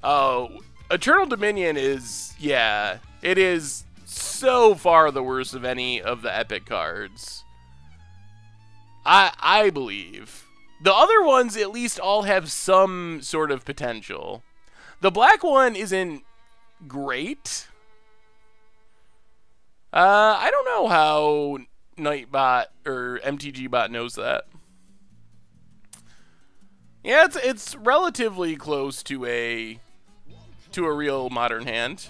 Oh, Eternal Dominion is, yeah, it is so far the worst of any of the epic cards. I believe. The other ones at least all have some sort of potential. The black one isn't great. I don't know how Nightbot or MTGBot knows that. Yeah, it's relatively close to a real modern hand.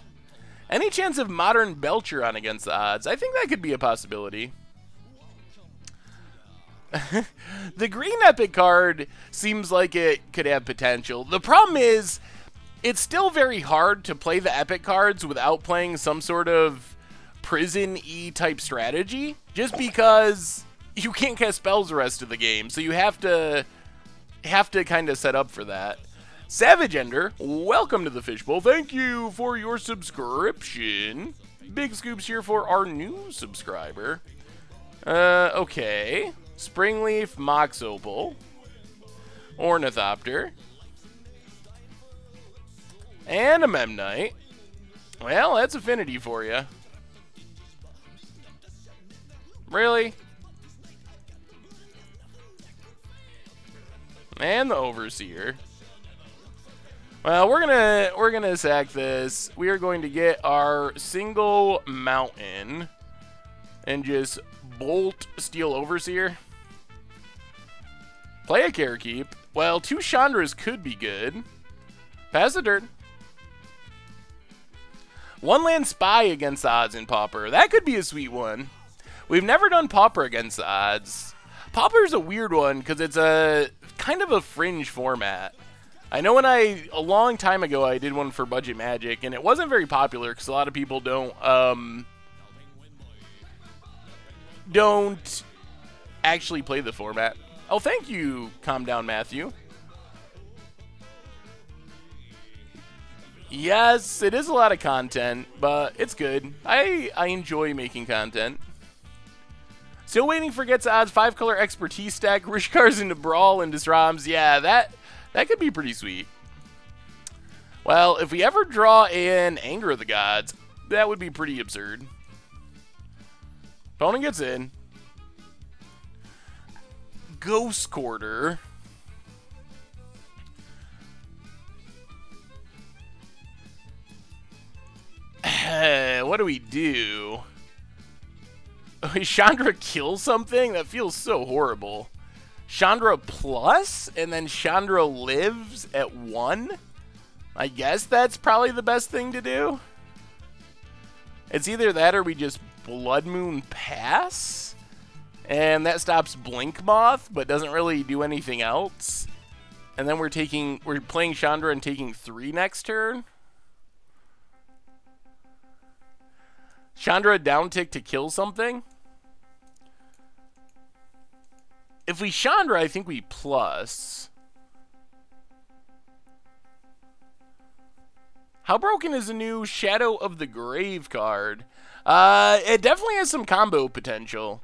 Any chance of modern Belcheron against the odds? I think that could be a possibility. The green epic card seems like it could have potential. The problem is, it's still very hard to play the epic cards without playing some sort of prison-y type strategy, just because you can't cast spells the rest of the game, so you have to kind of set up for that. Savage Ender, welcome to the Fishbowl. Thank you for your subscription. Big scoops here for our new subscriber. Okay. Springleaf, Mox Opal, Ornithopter, and a Memnite. Well, that's Affinity for you. Really? And the Overseer. Well, we're gonna sack this. We are going to get our single mountain and just bolt Steel Overseer. Play a Care Keep. Well, 2 Chandras could be good. Pass the turn. 1 land Spy against the odds in Pauper. That could be a sweet one. We've never done Pauper against the odds. Pauper's a weird one because it's a kind of a fringe format. I know a long time ago I did one for Budget Magic, and it wasn't very popular because a lot of people don't actually play the format. Oh, thank you, Calm Down Matthew. Yes, it is a lot of content, but it's good. I enjoy making content. Still waiting for Gets Odds 5-color expertise stack, Rishkars into Brawl and Disrobs. Yeah, that could be pretty sweet. Well, if we ever draw in Anger of the Gods, that would be pretty absurd. Opponent gets in. Ghost Quarter. What do we do? Chandra kills something? That feels so horrible. Chandra plus, and then Chandra lives at 1? I guess that's probably the best thing to do. It's either that or we just Blood Moon pass. And that stops Blink Moth, but doesn't really do anything else. And then we're playing Chandra and taking 3 next turn. Chandra downtick to kill something. If we Chandra, I think we plus. How broken is the new Shadow of the Grave card? It definitely has some combo potential.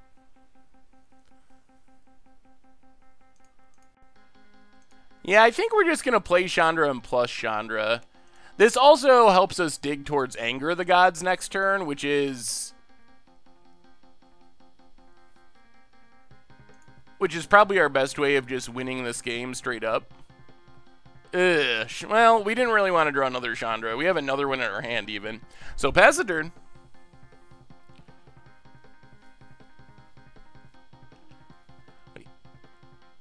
Yeah, I think we're just going to play Chandra and plus Chandra. This also helps us dig towards Anger of the Gods next turn, which is probably our best way of just winning this game straight up. Ugh. Well, we didn't really want to draw another Chandra. We have another one in our hand even. So pass the turn.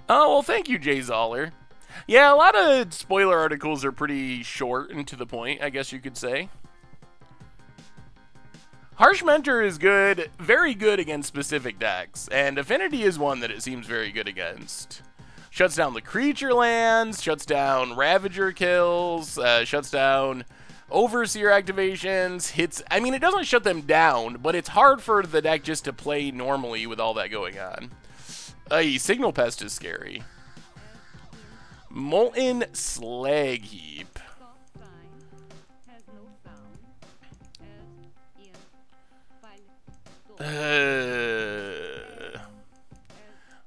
Oh, well, thank you, Jay Zoller. Yeah, a lot of spoiler articles are pretty short and to the point, I guess you could say. Harsh Mentor is good, very good against specific decks, and Affinity is one that it seems very good against. Shuts down the creature lands, shuts down Ravager kills, shuts down Overseer activations, hits... I mean, it doesn't shut them down, but it's hard for the deck just to play normally with all that going on. Signal Pest is scary. Molten Slag Heap.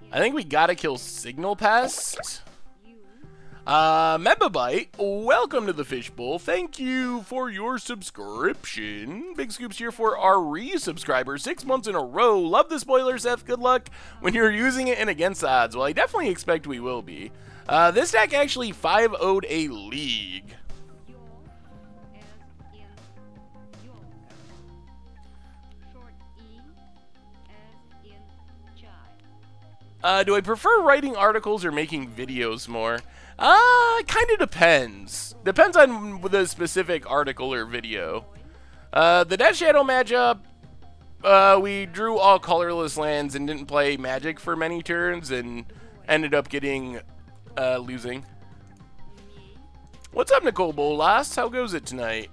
I think we gotta kill Signal Pest. Mebabite, welcome to the Fishbowl. Thank you for your subscription. Big scoops here for our re-subscribers. 6 months in a row. Love the spoiler, Seth. Good luck when you're using it in against odds. Well, I definitely expect we will be. This deck actually 5-0'd a league. Do I prefer writing articles or making videos more? Kind of depends. Depends on the specific article or video. The Death Shadow matchup, we drew all colorless lands and didn't play Magic for many turns and ended up getting, losing. What's up, Nicole Bolas? How goes it tonight?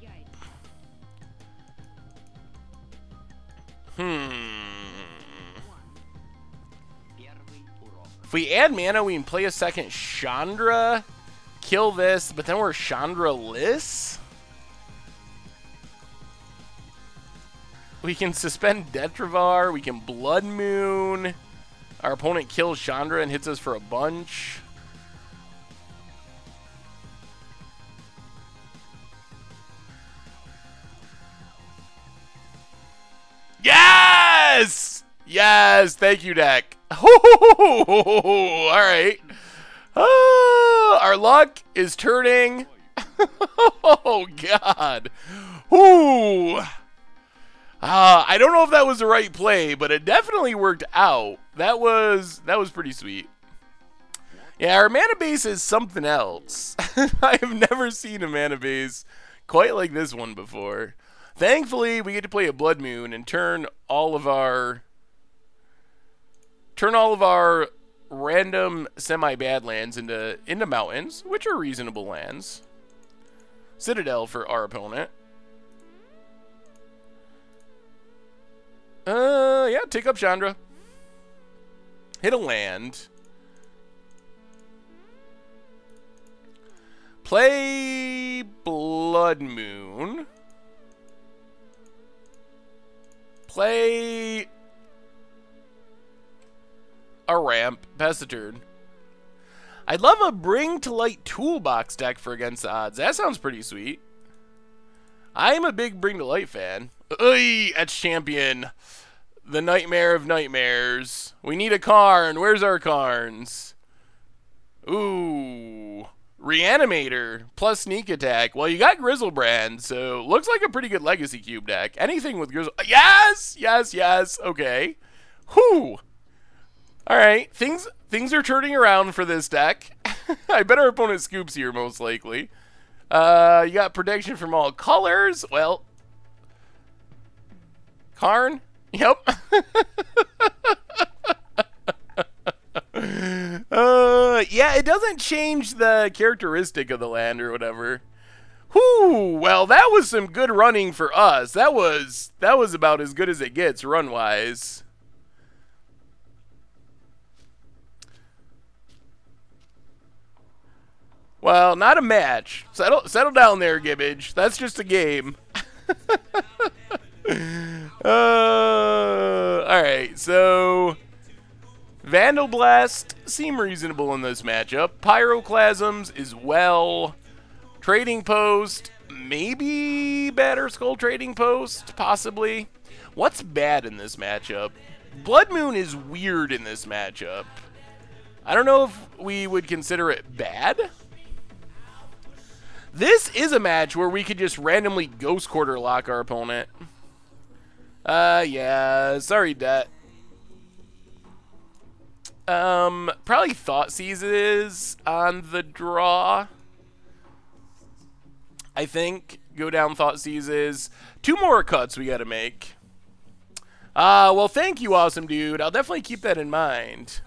If we add mana, we can play a second Chandra, kill this, but then we're Chandra-less? We can suspend Detritivore, we can Blood Moon. Our opponent kills Chandra and hits us for a bunch. Yes! Yes! Thank you, deck. All right. Our luck is turning. Oh, God. Ooh. I don't know if that was the right play, but it definitely worked out. That was pretty sweet. Yeah, our mana base is something else. I have never seen a mana base quite like this one before. Thankfully, we get to play a Blood Moon and turn all of our random semi-bad lands into mountains, which are reasonable lands. Citadel for our opponent. Yeah, take up Chandra. Hit a land. Play Blood Moon. Play a ramp, pass the turn. I'd love a Bring to Light toolbox deck for against the odds. That sounds pretty sweet. I am a big Bring to Light fan. Oi, that's champion. The nightmare of nightmares. We need a Karn. Where's our Karns? Ooh. Reanimator plus sneak attack. Well, you got Grizzlebrand, so looks like a pretty good Legacy Cube deck. Anything with Grizzle... Yes! Yes, yes. Okay. Whew. Alright, things are turning around for this deck. I bet our opponent scoops here, most likely. You got protection from all colors. Well, Karn? Yep. Yeah, it doesn't change the characteristic of the land or whatever. Whew, well, that was some good running for us. That was about as good as it gets run-wise. Well, not a match. Settle down there, Gibbage. That's just a game. Alright, so Vandal Blast seem reasonable in this matchup. Pyroclasms as well. Trading Post, maybe Batterskull Trading Post, possibly. What's bad in this matchup? Blood Moon is weird in this matchup. I don't know if we would consider it bad. This is a match where we could just randomly Ghost Quarter lock our opponent. Yeah, sorry, Det. Probably Thoughtseize is on the draw. I think. Go down Thoughtseizes. 2 more cuts we gotta make. Well, thank you, awesome dude. I'll definitely keep that in mind.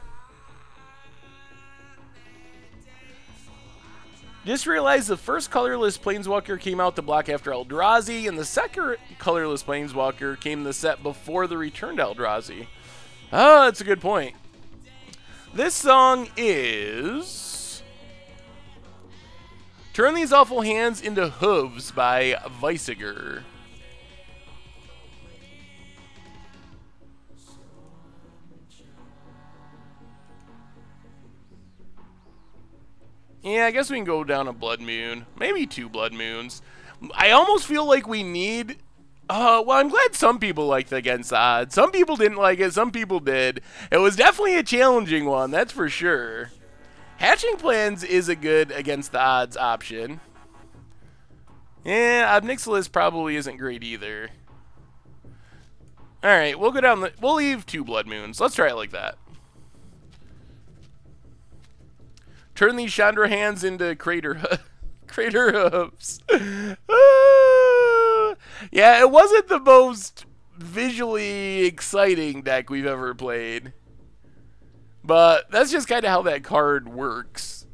Just realized the first colorless Planeswalker came out to block after Eldrazi, and the second colorless Planeswalker came the set before the returned Eldrazi. Oh, that's a good point. This song is Turn These Awful Hands into Hooves by Weisiger. Yeah, I guess we can go down a Blood Moon. Maybe 2 Blood Moons. I almost feel like we need... well, I'm glad some people liked Against the Odds. Some people didn't like it, some people did. It was definitely a challenging one, that's for sure. Hatching Plans is a good Against the Odds option. Yeah, Obnixilis probably isn't great either. Alright, we'll go down we'll leave 2 Blood Moons. Let's try it like that. Turn these Chandra hands into crater hooves. Yeah, it wasn't the most visually exciting deck we've ever played. But that's just kind of how that card works.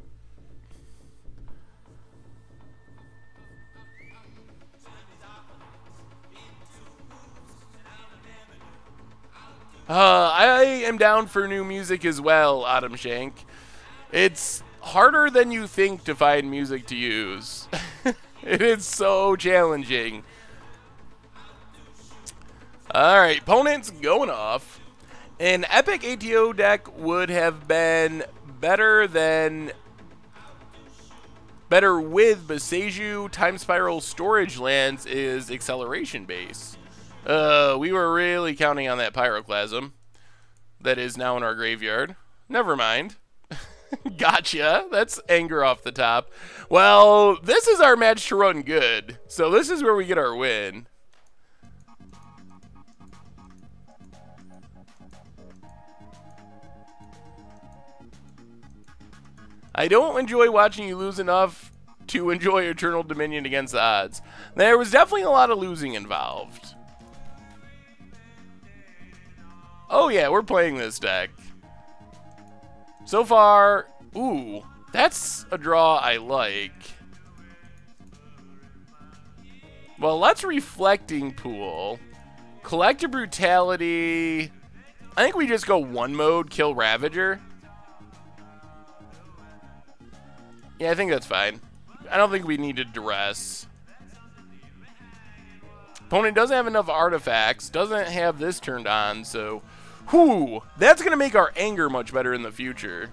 I am down for new music as well, Autumn Shank. It's harder than you think to find music to use. It is so challenging. Alright, opponent's going off. An epic ATO deck would have been better with Boseiju. Time Spiral Storage Lands is acceleration base. We were really counting on that Pyroclasm that is now in our graveyard. Never mind. Gotcha. That's anger off the top. Well, this is our match to run good. So this is where we get our win. I don't enjoy watching you lose enough to enjoy Eternal Dominion Against the Odds. There was definitely a lot of losing involved. Oh yeah, we're playing this deck. So far, ooh, that's a draw I like. Well, let's Reflecting Pool. Collective Brutality. I think we just go 1 mode, kill Ravager. Yeah, I think that's fine. I don't think we need to duress. Opponent doesn't have enough artifacts, doesn't have this turned on, so... Whew, that's going to make our anger much better in the future.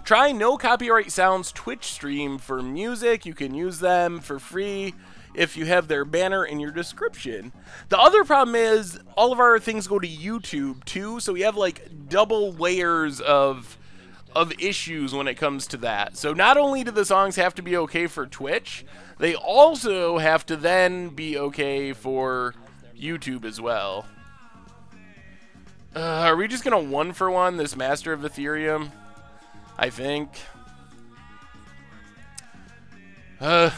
Try No Copyright Sounds Twitch stream for music. You can use them for free if you have their banner in your description. The other problem is all of our things go to YouTube too, so we have like double layers of issues when it comes to that. So not only do the songs have to be okay for Twitch, they also have to then be okay for YouTube as well. Are we just going to 1-for-1 this Master of Ethereum? I think. The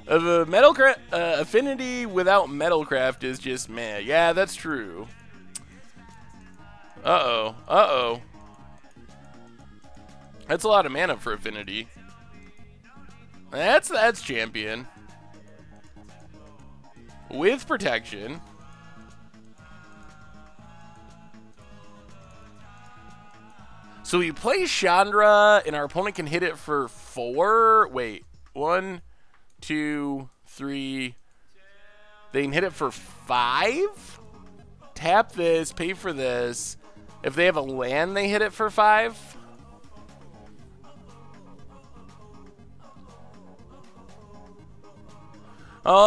Metalcraft Affinity without Metalcraft is just meh. Yeah, that's true. Uh-oh. Uh-oh. That's a lot of mana for Affinity. That's champion. With protection. So we play Chandra, and our opponent can hit it for 4. Wait, 1, 2, 3. They can hit it for 5? Tap this, pay for this. If they have a land, they hit it for 5?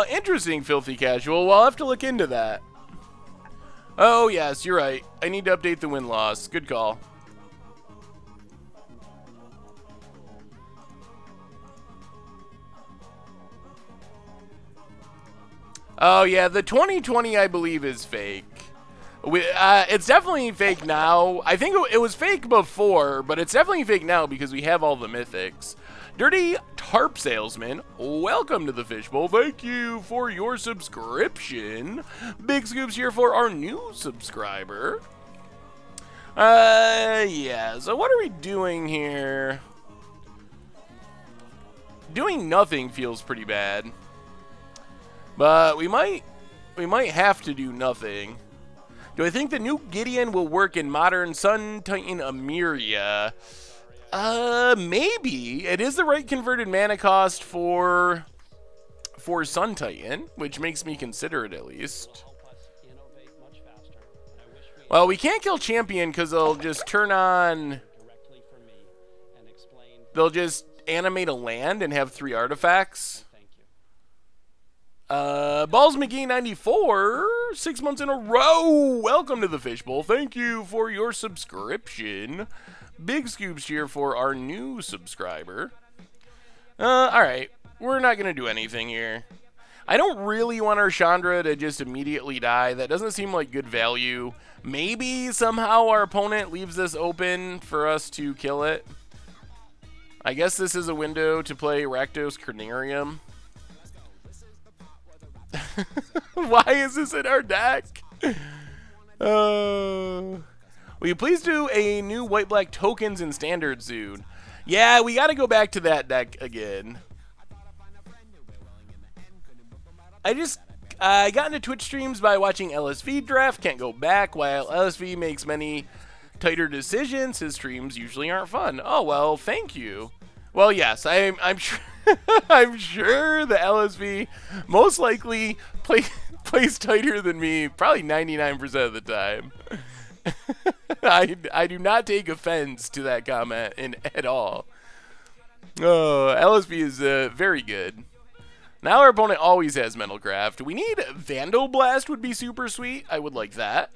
Interesting, Filthy Casual. Well, I'll have to look into that. Oh, yes, you're right. I need to update the win-loss. Good call. Oh, yeah, the 2020, I believe, is fake. It's definitely fake now. I think it was fake before, but it's definitely fake now because we have all the mythics. Dirty Tarp Salesman, welcome to the Fishbowl. Thank you for your subscription. Big scoops here for our new subscriber. Yeah, so what are we doing here? Doing nothing feels pretty bad. But we might have to do nothing. Do I think the new Gideon will work in modern Sun Titan Emiria? Maybe. It is the right converted mana cost for Sun Titan, which makes me consider it at least. Well, we can't kill Champion because they'll just turn on... They'll just animate a land and have 3 artifacts. Balls McGee 94, 6 months in a row. Welcome to the Fishbowl. Thank you for your subscription. Big scoops here for our new subscriber. Alright. We're not going to do anything here. I don't really want our Chandra to just immediately die. That doesn't seem like good value. Maybe somehow our opponent leaves this open for us to kill it. I guess this is a window to play Rakdos Carnarium. Why is this in our deck? Will you please do a new white-black tokens in Standard soon? Yeah, we got to go back to that deck again. I got into Twitch streams by watching LSV draft. Can't go back. While LSV makes many tighter decisions, his streams usually aren't fun. Oh, well, thank you. Well, yes, I'm sure... I'm sure the LSV most likely plays tighter than me, probably 99% of the time. I do not take offense to that comment at all. Oh, LSV is very good. Now our opponent always has Mental Craft. We need Vandal Blast would be super sweet. I would like that.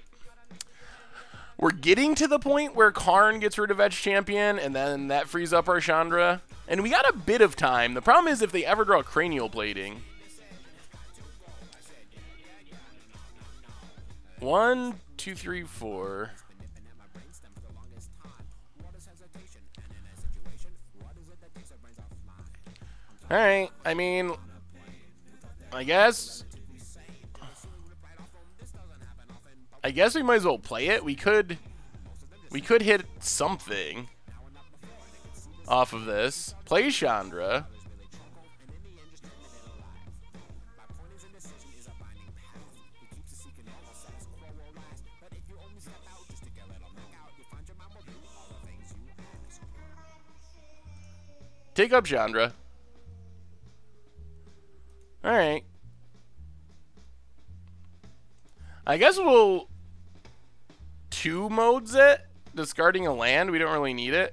We're getting to the point where Karn gets rid of Etch Champion, and then that frees up our Chandra. And we got a bit of time. The problem is if they ever draw Cranial Plating. 1, 2, 3, 4. Alright, I mean, I guess we might as well play it. We could hit something off of this. Play Chandra. Take up Chandra. Alright. I guess we'll 2 modes it. Discarding a land. We don't really need it.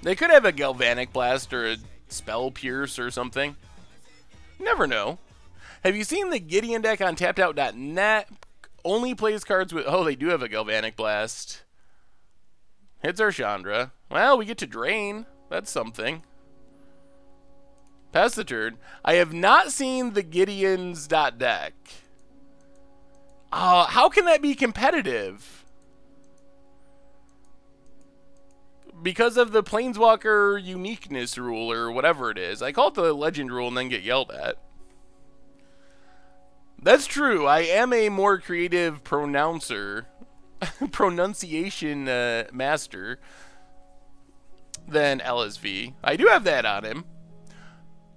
They could have a Galvanic Blast or a Spell Pierce or something. Never know. Have you seen the Gideon deck on tappedout.net? Only plays cards with... Oh, they do have a Galvanic Blast. Hits our Chandra. Well, we get to drain. That's something. Pass the turn. I have not seen the Gideon's deck. How can that be competitive? Because of the Planeswalker uniqueness rule or whatever it is. I call it the legend rule and then get yelled at. That's true. I am a more creative pronouncer. Pronunciation master than LSV. I do have that on him.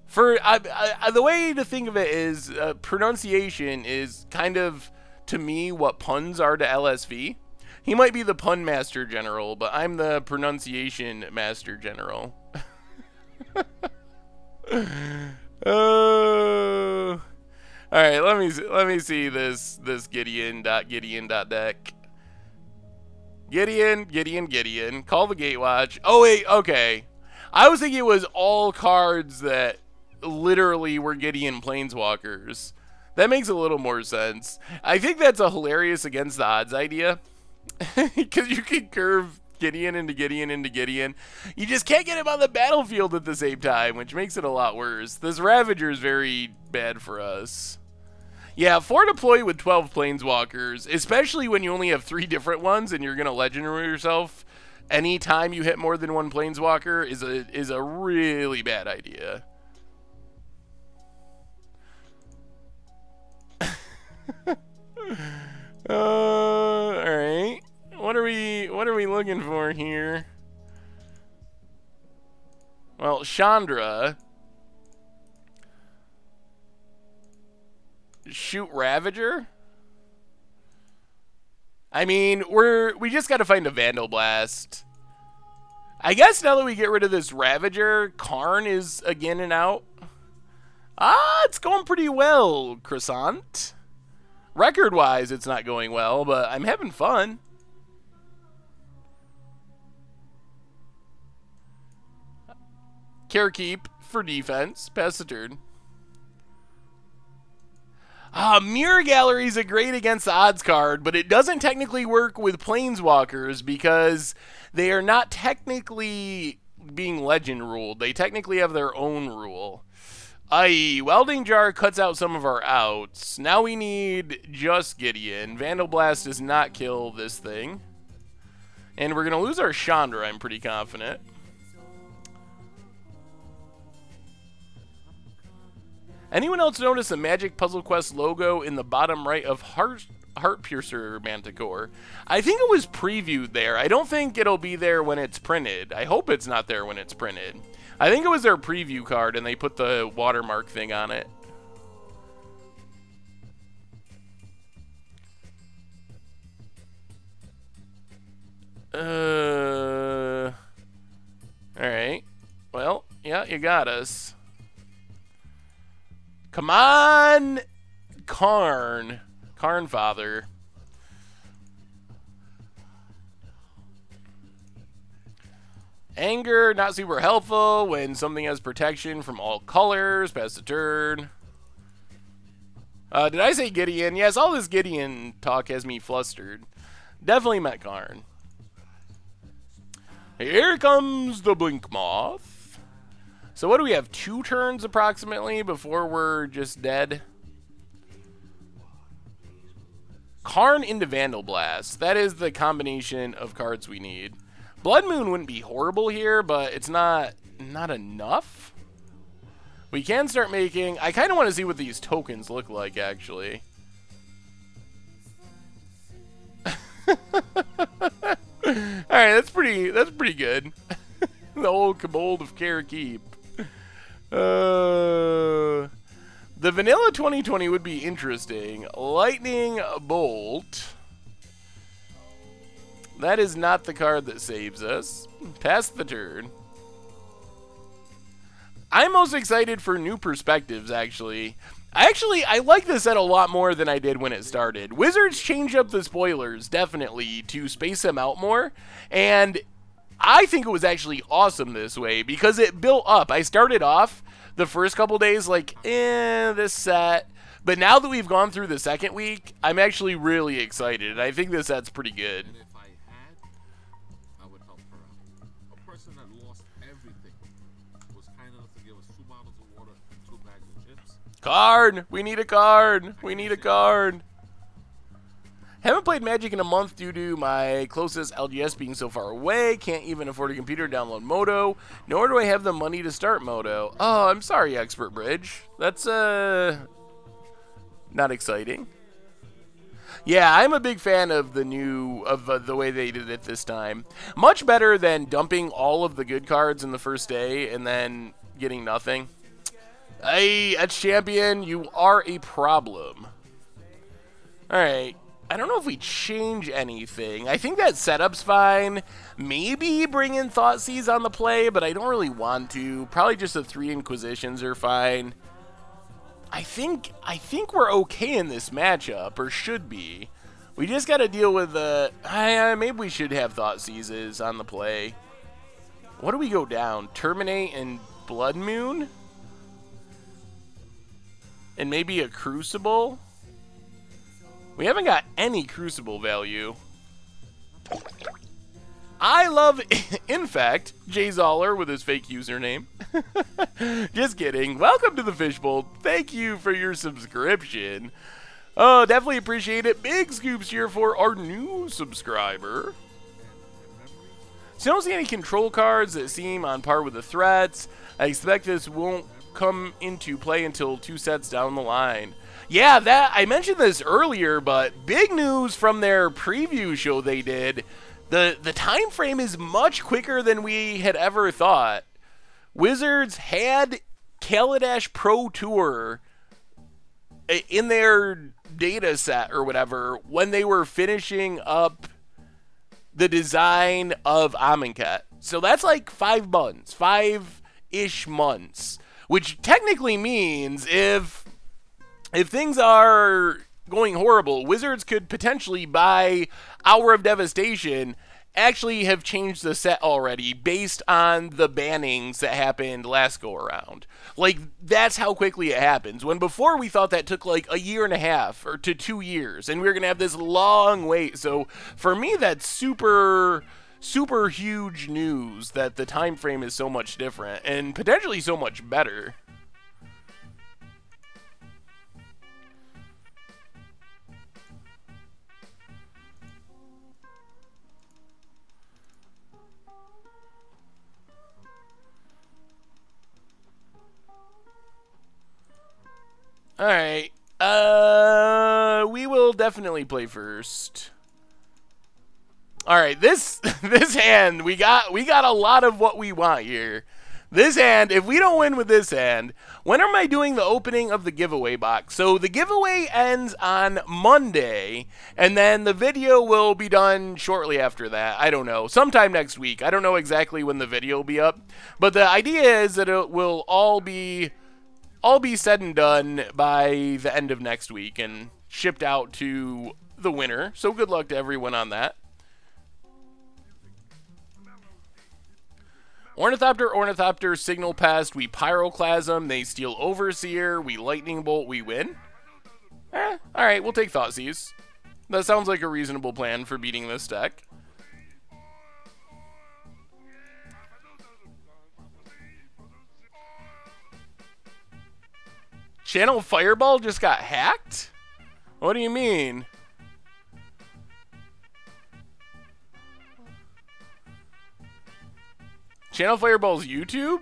For the way to think of it is pronunciation is kind of, to me, what puns are to LSV. He might be the pun master general, but I'm the pronunciation master general. All right, let me see this Gideon.deck. Gideon. Call the Gatewatch. Oh wait, okay. I was thinking it was all cards that literally were Gideon Planeswalkers. That makes a little more sense. I think that's a hilarious against the odds idea. Because you can curve Gideon into Gideon into Gideon. You just can't get him on the battlefield at the same time, which makes it a lot worse. This Ravager is very bad for us. Yeah, 4 deploy with 12 planeswalkers, especially when you only have 3 different ones and you're going to legendary yourself anytime you hit more than 1 planeswalker is a really bad idea. Alright. What are we looking for here? Well, Chandra. Shoot Ravager? I mean, we just gotta find a Vandal Blast. I guess now that we get rid of this Ravager, Karn is again and out. Ah, it's going pretty well, Croissant. Record-wise, it's not going well, but I'm having fun. Carekeep for defense. Pass the turn. Mirror Gallery is a great against the odds card, but it doesn't technically work with Planeswalkers because they are not technically being legend ruled. They technically have their own rule. I.e., Welding Jar cuts out some of our outs. Now we need just Gideon. Vandal Blast does not kill this thing. And we're going to lose our Chandra, I'm pretty confident. Anyone else notice the Magic Puzzle Quest logo in the bottom right of Heartpiercer Manticore? I think it was previewed there. I don't think it'll be there when it's printed. I hope it's not there when it's printed. I think it was their preview card and they put the watermark thing on it. Alright. Well, yeah, you got us. Come on, Karn Father. Anger, not super helpful when something has protection from all colors. Pass the turn. Did I say Gideon? Yes, all this Gideon talk has me flustered. Definitely met Karn. Here comes the Blink Moth. So what do we have, 2 turns approximately before we're just dead? Karn into Vandal Blast. That is the combination of cards we need. Blood Moon wouldn't be horrible here, but it's not enough. We can start making... I kind of want to see what these tokens look like, actually. Alright, that's pretty good. The old Kobold of Carekeep. The Vanilla 2020 would be interesting. Lightning Bolt. That is not the card that saves us. Pass the turn. I'm most excited for new perspectives, actually. I like this set a lot more than I did when it started. Wizards changed up the spoilers, definitely, to space them out more. And I think it was actually awesome this way because it built up. I started off the first couple days like, this set. But now that we've gone through the second week, I'm actually really excited. I think this set's pretty good. And if I had, I would help her out. A person that lost everything was kind enough to give us 2 bottles of water and 2 bags of chips. Card! We need a card! We need a card! Haven't played Magic in a month due to my closest LGS being so far away. Can't even afford a computer to download Moto. Nor do I have the money to start Moto. Oh, I'm sorry, Expert Bridge. That's, not exciting. Yeah, I'm a big fan of the way they did it this time. Much better than dumping all of the good cards in the first day and then getting nothing. Hey, Edge Champion, you are a problem. Alright. I don't know if we change anything. I think that setup's fine. Maybe bring in Thoughtseize on the play, but I don't really want to. Probably just the 3 Inquisitions are fine. I think we're okay in this matchup, or should be. We just got to deal with the... maybe we should have Thoughtseizes on the play. What do we go down? Terminate and Blood Moon? And maybe a Crucible? We haven't got any Crucible value. I love, in fact, Jay Zoller with his fake username. Just kidding. Welcome to the Fishbowl. Thank you for your subscription. Oh, definitely appreciate it. Big scoops here for our new subscriber. So I don't see any control cards that seem on par with the threats. I expect this won't come into play until 2 sets down the line. Yeah, that I mentioned this earlier, but big news from their preview show they did. The time frame is much quicker than we had ever thought. Wizards had Kaladesh Pro Tour in their data set or whatever when they were finishing up the design of Amonkhet. So that's like 5 months, 5-ish months, which technically means if things are going horrible, Wizards could potentially, by Hour of Devastation, actually have changed the set already based on the bannings that happened last go around. Like, that's how quickly it happens. When before we thought that took like a year and a half or to 2 years, and we were going to have this long wait. So for me, that's super huge news that the time frame is so much different and potentially so much better. Alright, we will definitely play first. Alright, this hand, we got a lot of what we want here. This hand, if we don't win with this hand, when am I doing the opening of the giveaway box? So the giveaway ends on Monday, and then the video will be done shortly after that. I don't know, sometime next week. I don't know exactly when the video will be up, but the idea is that it will all be said and done by the end of next week and shipped out to the winner. So good luck to everyone on that. Ornithopter, Signal Pest, we Pyroclasm, they steal Overseer, we Lightning Bolt, we win. Alright, we'll take Thoughtseize. That sounds like a reasonable plan for beating this deck. Channel Fireball just got hacked? What do you mean? Channel Fireball's YouTube?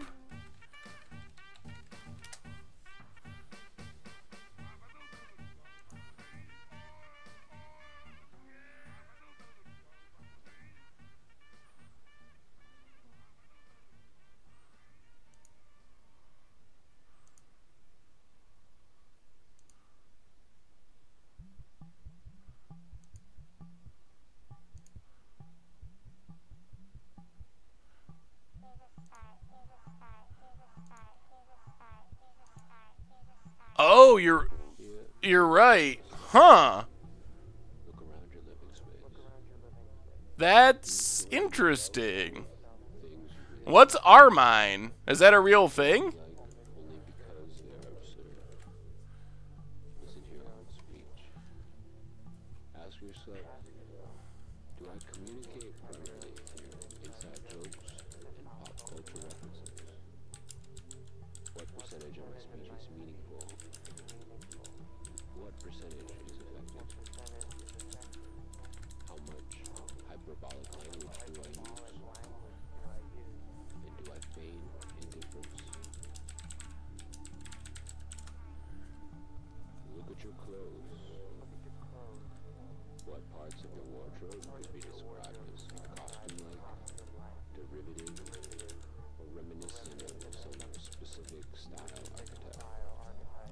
Oh, you're right. Huh. That's interesting. What's Armine? Is that a real thing?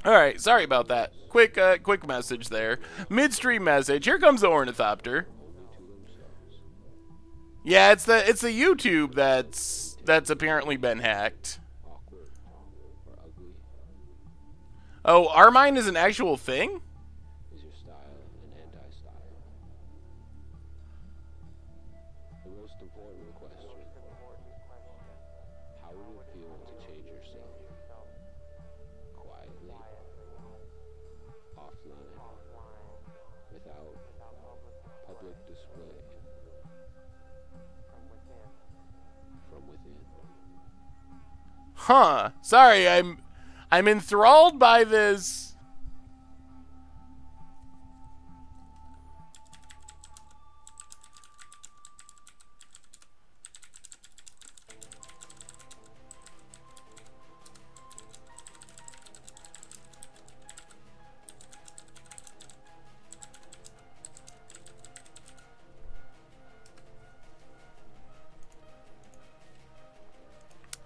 Alright, sorry about that. Quick message there. Midstream message. Here comes the Ornithopter. Yeah, it's the YouTube that's apparently been hacked. Oh, Armine is an actual thing? Huh. Sorry, I'm enthralled by this.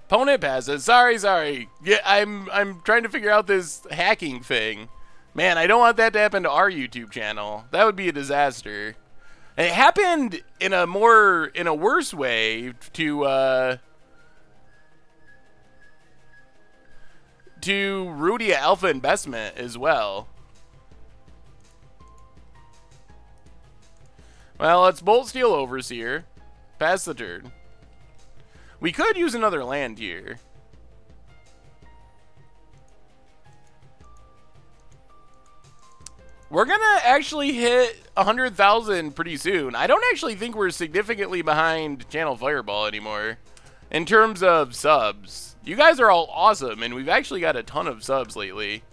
Opponent passes. Sorry. Yeah, I'm trying to figure out this hacking thing. Man, I don't want that to happen to our YouTube channel. That would be a disaster. And it happened in a worse way to Rudy at Alpha Investment as well. Well, let's Bolt Steel Overseer. Pass the turn. We could use another land here. We're gonna actually hit 100,000 pretty soon. I don't actually think we're significantly behind Channel Fireball anymore in terms of subs. You guys are all awesome, and we've actually got a ton of subs lately.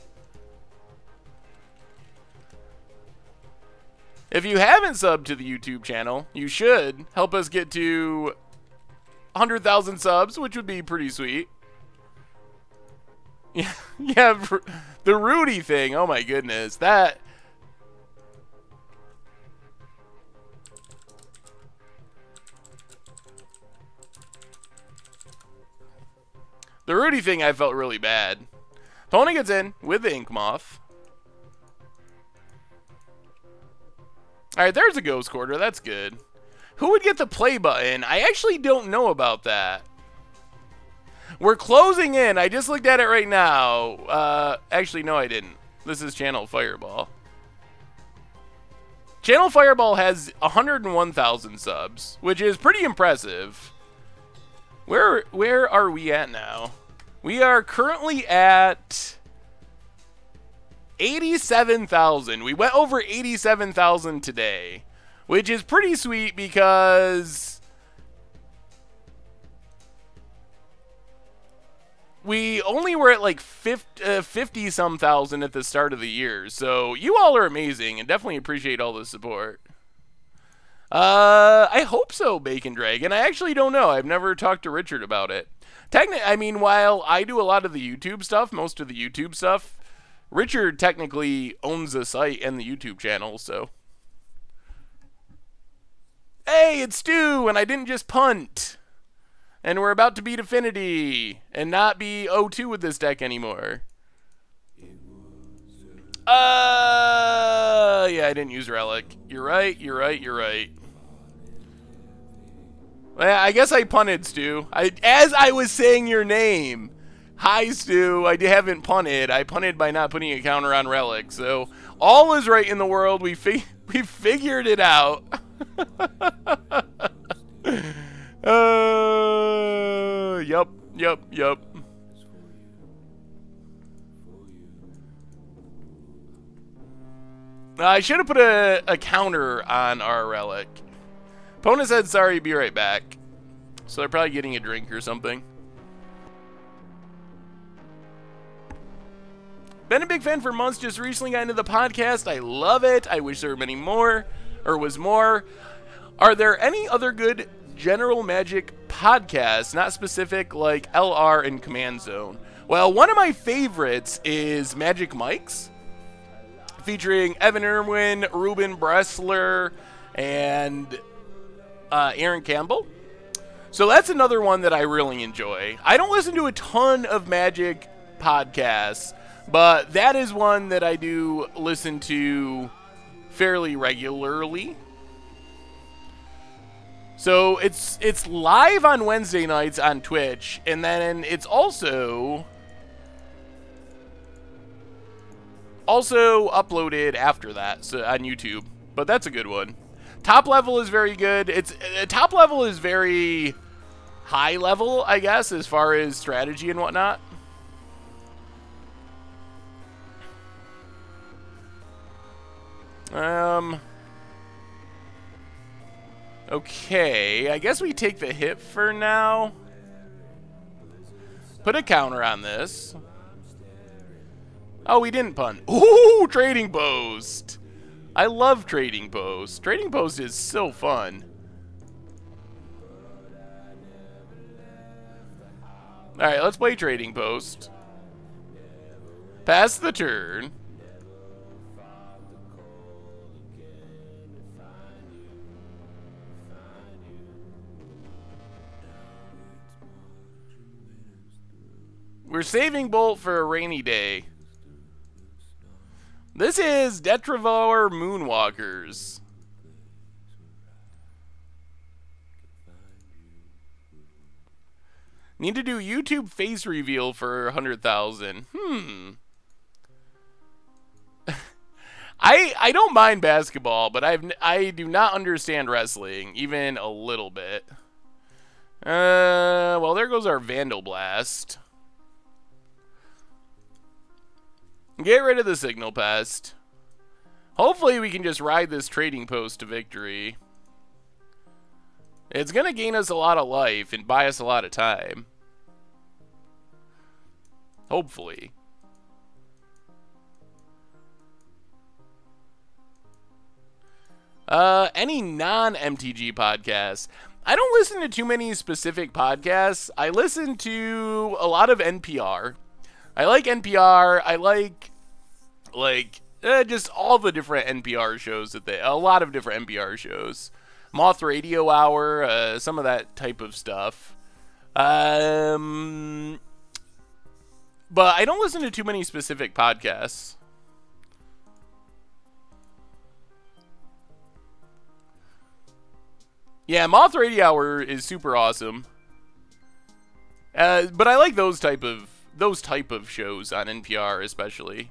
If you haven't subbed to the YouTube channel, you should help us get to 100,000 subs, which would be pretty sweet. Yeah, the Rudy thing. Oh my goodness, that. The Rudy thing, I felt really bad. Opponent gets in with the Ink Moth. Alright, there's a Ghost Quarter. That's good. Who would get the play button? I actually don't know about that. We're closing in. I just looked at it right now. Actually, no, I didn't. This is Channel Fireball. Channel Fireball has 101,000 subs, which is pretty impressive. Where are we at now? We are currently at 87,000. We went over 87,000 today, which is pretty sweet because we only were at like 50 some thousand at the start of the year. So you all are amazing and definitely appreciate all the support. I hope so, Bacon Dragon. I actually don't know. I've never talked to Richard about it. I mean, while I do a lot of the YouTube stuff, most of the YouTube stuff, Richard technically owns the site and the YouTube channel, so. Hey, it's Stu, and I didn't just punt. And we're about to beat Affinity, and not be 0-2 with this deck anymore. Yeah, I didn't use Relic. You're right. Well, I guess I punted, Stu. As I was saying your name. Hi, Stu. I haven't punted. I punted by not putting a counter on Relic. So, all is right in the world. We figured it out. Yup. I should have put a counter on our Relic. Opponent said, sorry, be right back. So they're probably getting a drink or something. Been a big fan for months, just recently got into the podcast. I love it. I wish there were many more, or was more. Are there any other good general Magic podcasts, not specific, like LR and Command Zone? Well, one of my favorites is Magic Mike's, featuring Evan Irwin, Ruben Bressler, and Aaron Campbell. So that's another one that I really enjoy. I don't listen to a ton of Magic podcasts, but that is one that I do listen to fairly regularly. So it's live on Wednesday nights on Twitch, and then it's also uploaded after that, so on YouTube. But that's a good one. Top level is very good. Top level is very high level, I guess, as far as strategy and whatnot. Okay, I guess we take the hit for now. Put a counter on this. Oh, we didn't punt. Ooh, Trading Post. I love Trading Post. Trading Post is so fun. Alright, let's play Trading Post. Pass the turn. We're saving Bolt for a rainy day. This is Detritivore Moon Walkers. Need to do YouTube face reveal for 100,000. I don't mind basketball, but I do not understand wrestling, even a little bit. Well, there goes our Vandal Blast. Get rid of the Signal Pest. Hopefully we can just ride this trading post to victory. It's going to gain us a lot of life and buy us a lot of time. Hopefully. Any non-MTG podcasts? I don't listen to too many specific podcasts. I listen to a lot of NPR. I like NPR. I like just all the different NPR shows a lot of different NPR shows. Moth Radio Hour, some of that type of stuff. But I don't listen to too many specific podcasts. Yeah, Moth Radio Hour is super awesome. But I like those type of shows on NPR especially.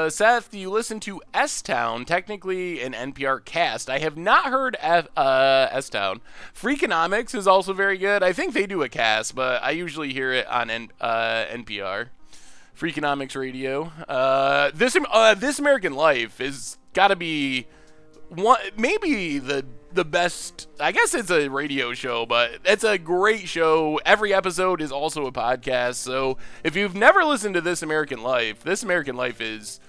Seth, you listen to S-Town, technically an NPR cast. I have not heard S-Town. Freakonomics is also very good. I think they do a cast, but I usually hear it on NPR. Freakonomics Radio. This American Life is got to be maybe the best. I guess it's a radio show, but it's a great show. Every episode is also a podcast. So if you've never listened to This American Life is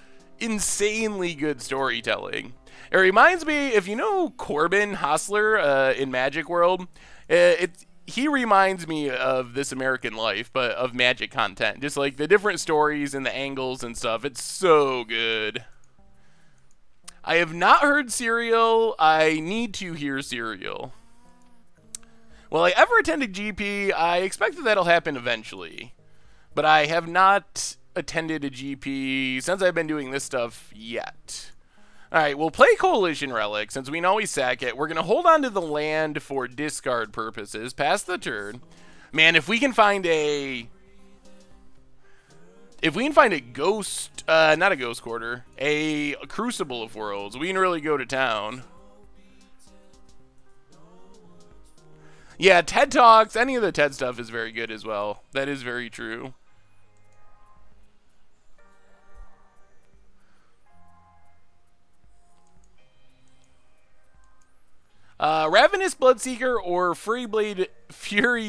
insanely good storytelling. It reminds me, if you know Corbin Hostler in Magic World, he reminds me of This American Life, but of Magic content. Just like the different stories and the angles and stuff. It's so good. I have not heard Serial. I need to hear Serial. Will I ever attend a GP? I expect that that'll happen eventually. But I have not attended a GP since I've been doing this stuff yet. Alright, we'll play Coalition Relic since we know we sack it. We're going to hold on to the land for discard purposes. Pass the turn. Man, if we can find a ghost, not a ghost quarter, a Crucible of Worlds, we can really go to town. Yeah, TED Talks, any of the TED stuff is very good as well. That is very true. Ravenous Bloodseeker or Fury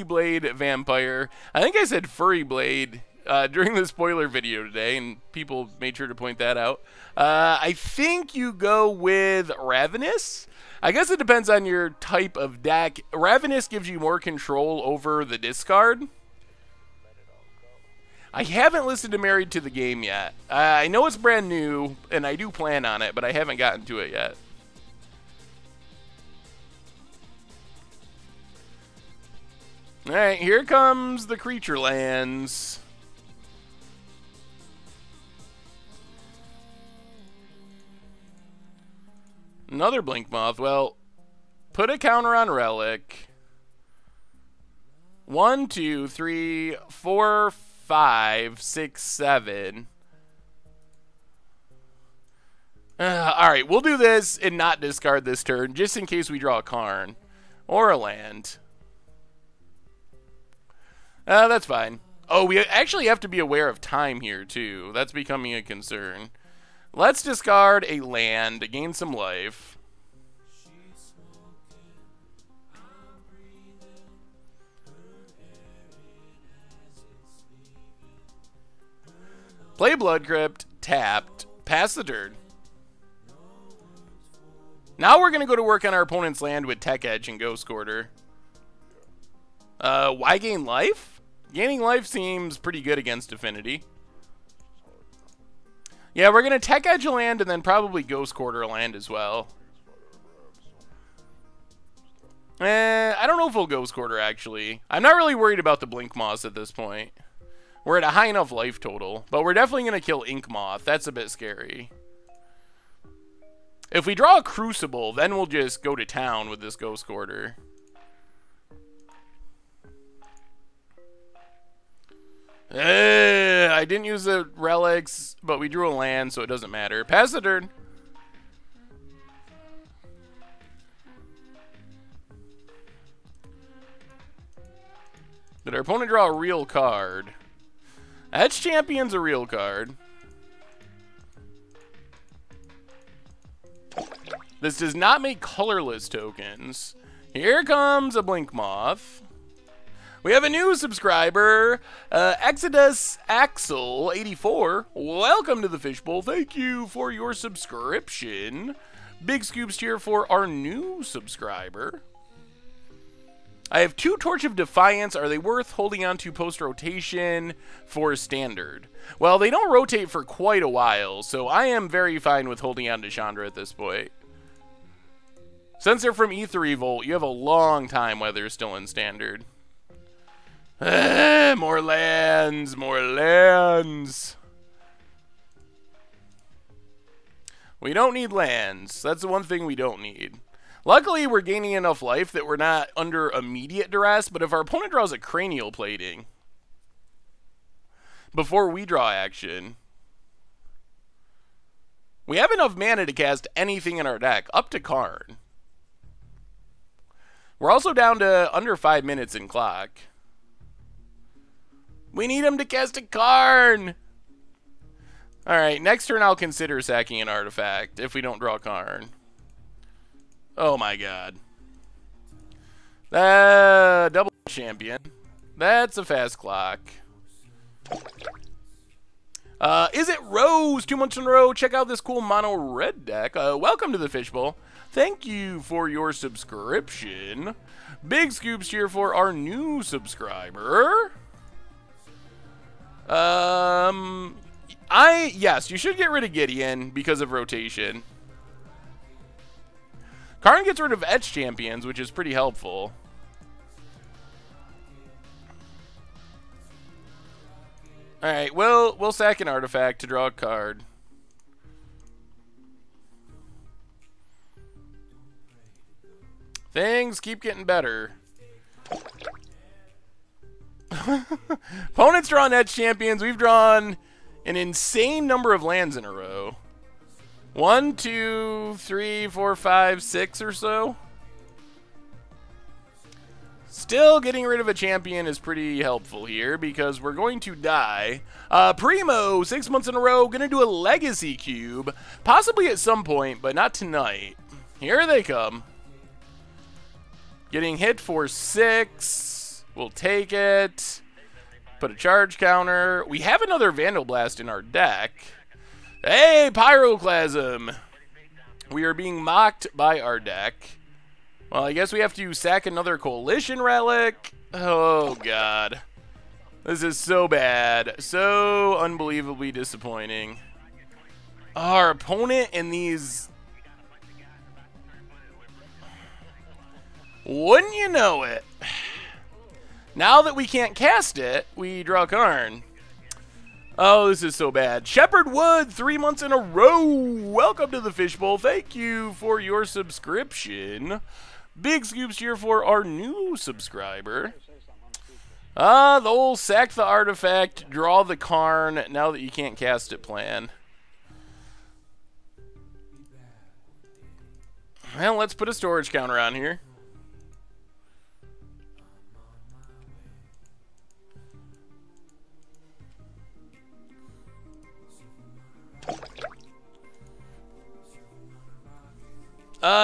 Blade Vampire. I think I said Furry Blade during the spoiler video today, and people made sure to point that out. I think you go with Ravenous. I guess it depends on your type of deck. Ravenous gives you more control over the discard. I haven't listened to Married to the Game yet. I know it's brand new, and I do plan on it, but I haven't gotten to it yet. Alright, here comes the creature lands. Another Blink Moth. Well, put a counter on Relic. 1, 2, 3, 4, 5, 6, 7. Alright, we'll do this and not discard this turn, just in case we draw a Karn. Or a land. That's fine. Oh, we actually have to be aware of time here, too. That's becoming a concern. Let's discard a land to gain some life. Play Blood Crypt, tapped, pass the turn. Now we're going to go to work on our opponent's land with Tech Edge and Ghost Quarter. Why gain life? Gaining life seems pretty good against Affinity. Yeah, we're going to Tech Edge a land and then probably Ghost Quarter a land as well. I don't know if we'll Ghost Quarter, actually. I'm not really worried about the Blink Moss at this point. We're at a high enough life total, but we're definitely going to kill Ink Moth. That's a bit scary. If we draw a Crucible, then we'll just go to town with this Ghost Quarter. I didn't use the relics, but we drew a land, so it doesn't matter. Pass the turn. Did our opponent draw a real card? Edge Champion's a real card. This does not make colorless tokens. Here comes a Blink Moth. We have a new subscriber, Exodus Axel 84. Welcome to the Fishbowl. Thank you for your subscription. Big scoops here for our new subscriber. I have 2 Torch of Defiance. Are they worth holding on to post-rotation for standard? Well, they don't rotate for quite a while, so I am very fine with holding on to Chandra at this point. Since they're from Ether Revolt, you have a long time while they're still in standard. More lands, more lands. We don't need lands. That's the one thing we don't need. Luckily, we're gaining enough life that we're not under immediate duress, but if our opponent draws a Cranial Plating before we draw action, we have enough mana to cast anything in our deck, up to Karn. We're also down to under 5 minutes in clock. We need him to cast a Karn! Alright, next turn I'll consider sacking an artifact if we don't draw Karn. Oh my god. Double champion. That's a fast clock. Is it Rose? 2 months in a row. Check out this cool mono red deck. Welcome to the Fishbowl. Thank you for your subscription. Big scoops here for our new subscriber. Yes, you should get rid of Gideon because of rotation. Karn gets rid of Etch Champions, which is pretty helpful. Alright, we'll sack an artifact to draw a card. Things keep getting better. Opponents drawn Etch Champions. We've drawn an insane number of lands in a row. 1, 2, 3, 4, 5, 6 or so. Still getting rid of a champion is pretty helpful here because we're going to die. Primo, 6 months in a row, gonna do a Legacy Cube. Possibly at some point, but not tonight. Here they come. Getting hit for 6. We'll take it. Put a charge counter. We have another Vandal Blast in our deck. Hey, Pyroclasm! We are being mocked by our deck. Well, I guess we have to sack another Coalition Relic. Oh, God. This is so bad. So unbelievably disappointing. Our opponent in these... Wouldn't you know it? Now that we can't cast it, we draw Karn. Oh, this is so bad. Shepherd Wood, 3 months in a row. Welcome to the Fishbowl. Thank you for your subscription. Big scoops here for our new subscriber. The whole sack the artifact, draw the Karn, now that you can't cast it plan. Well, let's put a storage counter on here.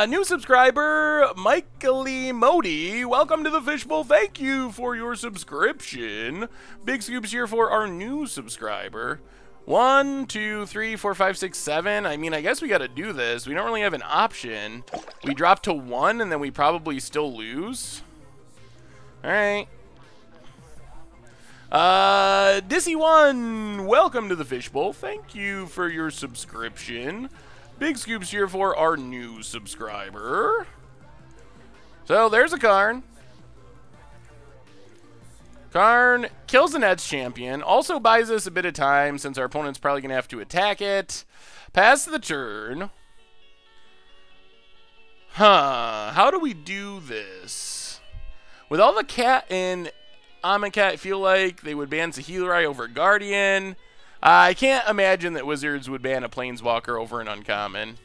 New subscriber, Michaely Modi. Welcome to the Fishbowl. Thank you for your subscription. Big scoops here for our new subscriber. 1, 2, 3, 4, 5, 6, 7. I mean, I guess we got to do this. We don't really have an option. We drop to 1 and then we probably still lose. All right. Dissy1, welcome to the Fishbowl. Thank you for your subscription. Big scoops here for our new subscriber. So there's a Karn. Karn kills the Nets champion. Also buys us a bit of time since our opponent's probably going to have to attack it. Pass the turn. How do we do this? With all the cat in Amonkhet, I feel like they would ban Saheerai over Guardian. I can't imagine that Wizards would ban a Planeswalker over an Uncommon.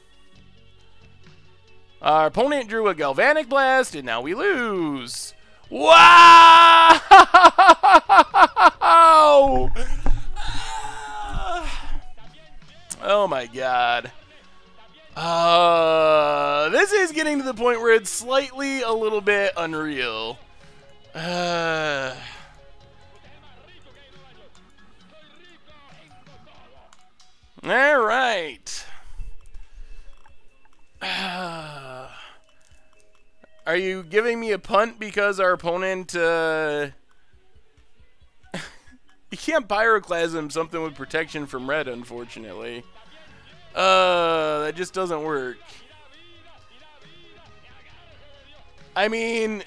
Our opponent drew a Galvanic Blast, and now we lose. Wow! Oh my god. This is getting to the point where it's slightly a little bit unreal. Alright. Are you giving me a punt because our opponent, you can't Pyroclasm something with protection from red, unfortunately. That just doesn't work. I mean,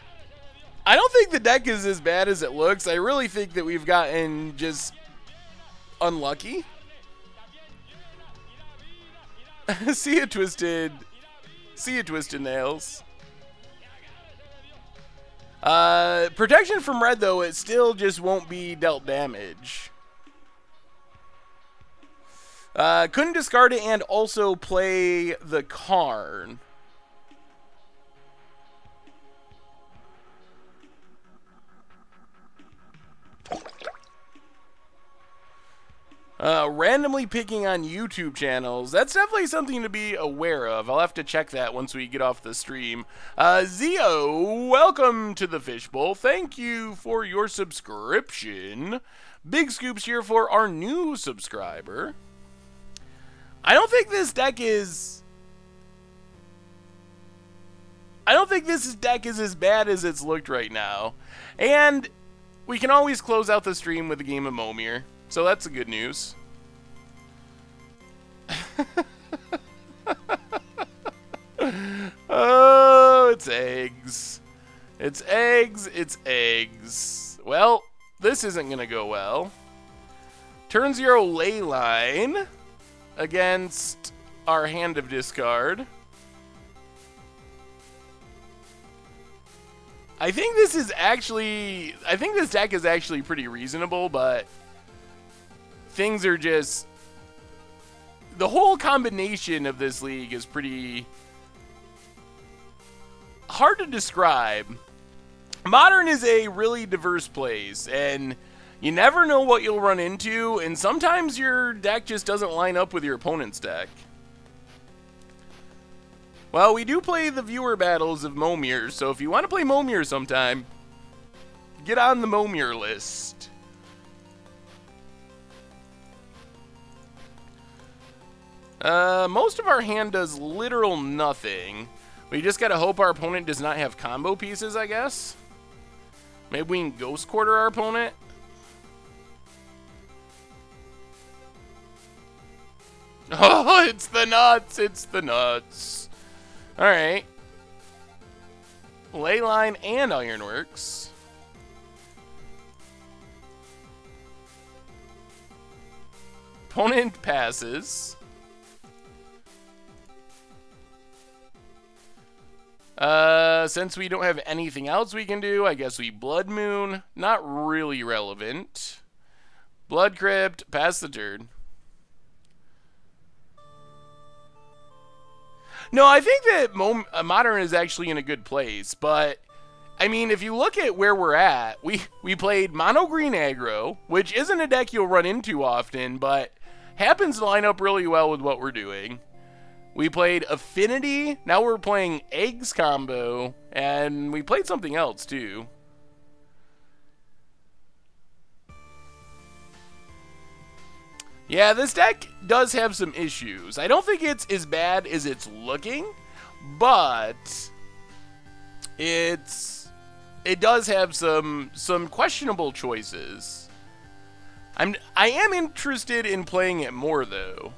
I don't think the deck is as bad as it looks. I really think that we've gotten just unlucky. See you, Twisted Nails. Protection from red, though, it still just won't be dealt damage. Couldn't discard it and also play the Karn. Randomly picking on YouTube channels. That's definitely something to be aware of. I'll have to check that once we get off the stream. Zio, welcome to the Fishbowl. Thank you for your subscription. Big scoops here for our new subscriber. I don't think this deck is as bad as it's looked right now. And we can always close out the stream with a game of Momir. So that's the good news. Oh, it's eggs. It's eggs. It's eggs. Well, this isn't going to go well. Turn 0 Leyline against our Hand of Discard. I think this deck is actually pretty reasonable, but things are just... The whole combination of this league is pretty hard to describe. Modern is a really diverse place, and you never know what you'll run into, and sometimes your deck just doesn't line up with your opponent's deck. Well, we do play the viewer battles of Momir, so if you want to play Momir sometime, get on the Momir list. Most of our hand does literal nothing. We just gotta hope our opponent does not have combo pieces, I guess. Maybe we can Ghost Quarter our opponent. Oh, it's the nuts! It's the nuts. Alright. Leyline and Ironworks. Opponent passes. Since we don't have anything else we can do, I guess we Blood Moon. Not really relevant. Blood Crypt, pass the turn. No, I think that Modern is actually in a good place, but I mean, if you look at where we're at, we played Mono Green Aggro, which isn't a deck you'll run into often, but happens to line up really well with what we're doing. We played Affinity, now we're playing Eggs combo, and we played something else too. Yeah, this deck does have some issues. I don't think it's as bad as it's looking, but it does have some questionable choices. I am interested in playing it more though.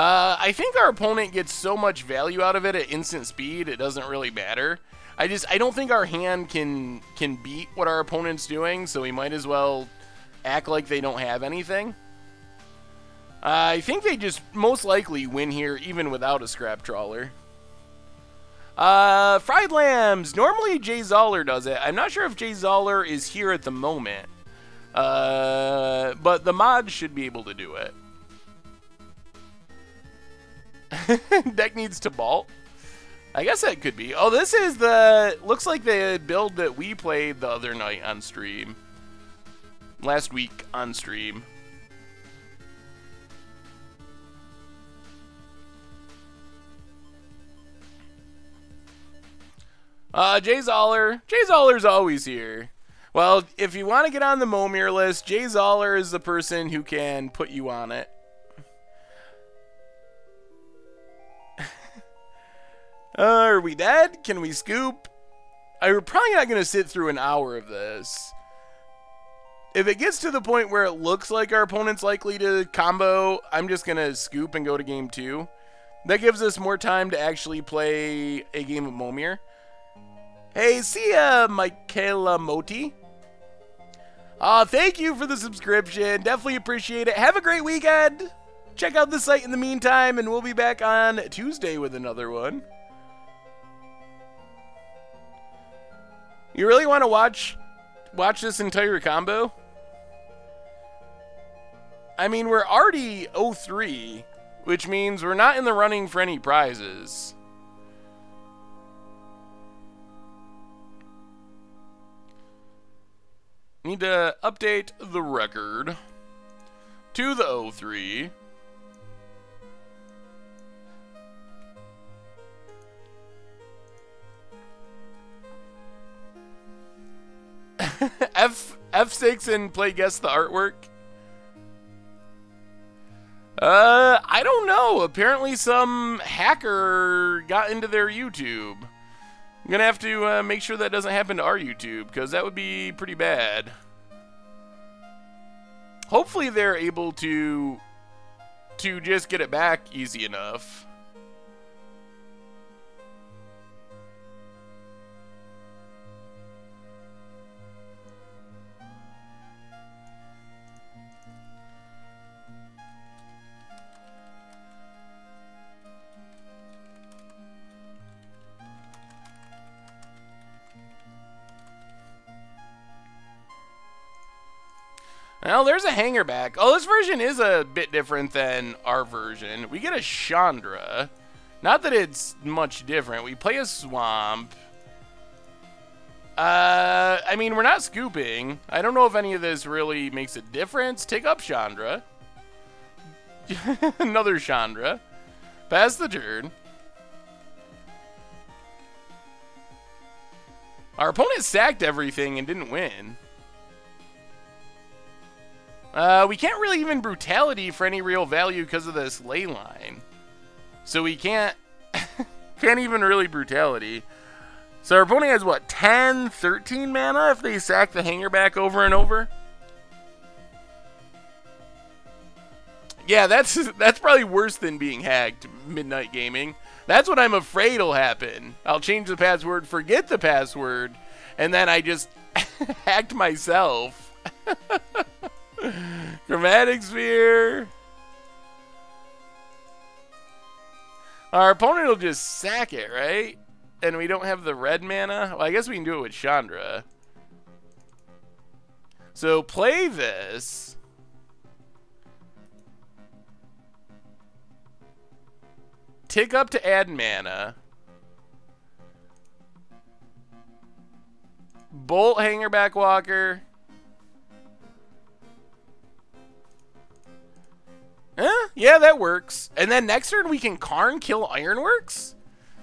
I think our opponent gets so much value out of it at instant speed, it doesn't really matter. I don't think our hand can beat what our opponent's doing, so we might as well act like they don't have anything. I think they just most likely win here even without a scrap trawler. Fried lambs. Normally Jay Zoller does it. I'm not sure if Jay Zoller is here at the moment. But the mod should be able to do it. Deck needs to vault. I guess that could be. Oh, this is the... Looks like the build that we played the other night on stream. Last week on stream. Jay Zoller. Jay Zoller's always here. Well, if you want to get on the Momir list, Jay Zoller is the person who can put you on it. Are we dead? Can we scoop? We're probably not going to sit through an hour of this. If it gets to the point where it looks like our opponent's likely to combo, I'm just going to scoop and go to game 2. That gives us more time to actually play a game of Momir. Hey, see ya, Michaela Moti. Thank you for the subscription. Definitely appreciate it. Have a great weekend. Check out the site in the meantime, and we'll be back on Tuesday with another one. You really want to watch this entire combo? I mean, we're already 0-3, which means we're not in the running for any prizes. Need to update the record to the 0-3. F6 and play guess the artwork. I don't know. Apparently some hacker got into their YouTube. I'm gonna have to make sure that doesn't happen to our YouTube, because that would be pretty bad. Hopefully they're able to just get it back easy enough. Well, there's a hanger back. Oh, this version is a bit different than our version. We get a Chandra. Not that it's much different. We play a Swamp. I mean, we're not scooping. I don't know if any of this really makes a difference. Take up Chandra. Another Chandra. Pass the turn. Our opponent sacked everything and didn't win. We can't really even Brutality for any real value because of this ley line. So we can't even really Brutality. So our opponent has, what, 10, 13 mana if they sack the hanger back over and over? Yeah, that's probably worse than being hacked, Midnight Gaming. That's what I'm afraid will happen. I'll change the password, forget the password, and then I just hacked myself. Chromatic Sphere. Our opponent will just sack it, right? And we don't have the red mana? Well, I guess we can do it with Chandra. So play this. Tick up to add mana. Bolt Hangerback Walker. Yeah, that works. And then next turn we can Karn kill Ironworks?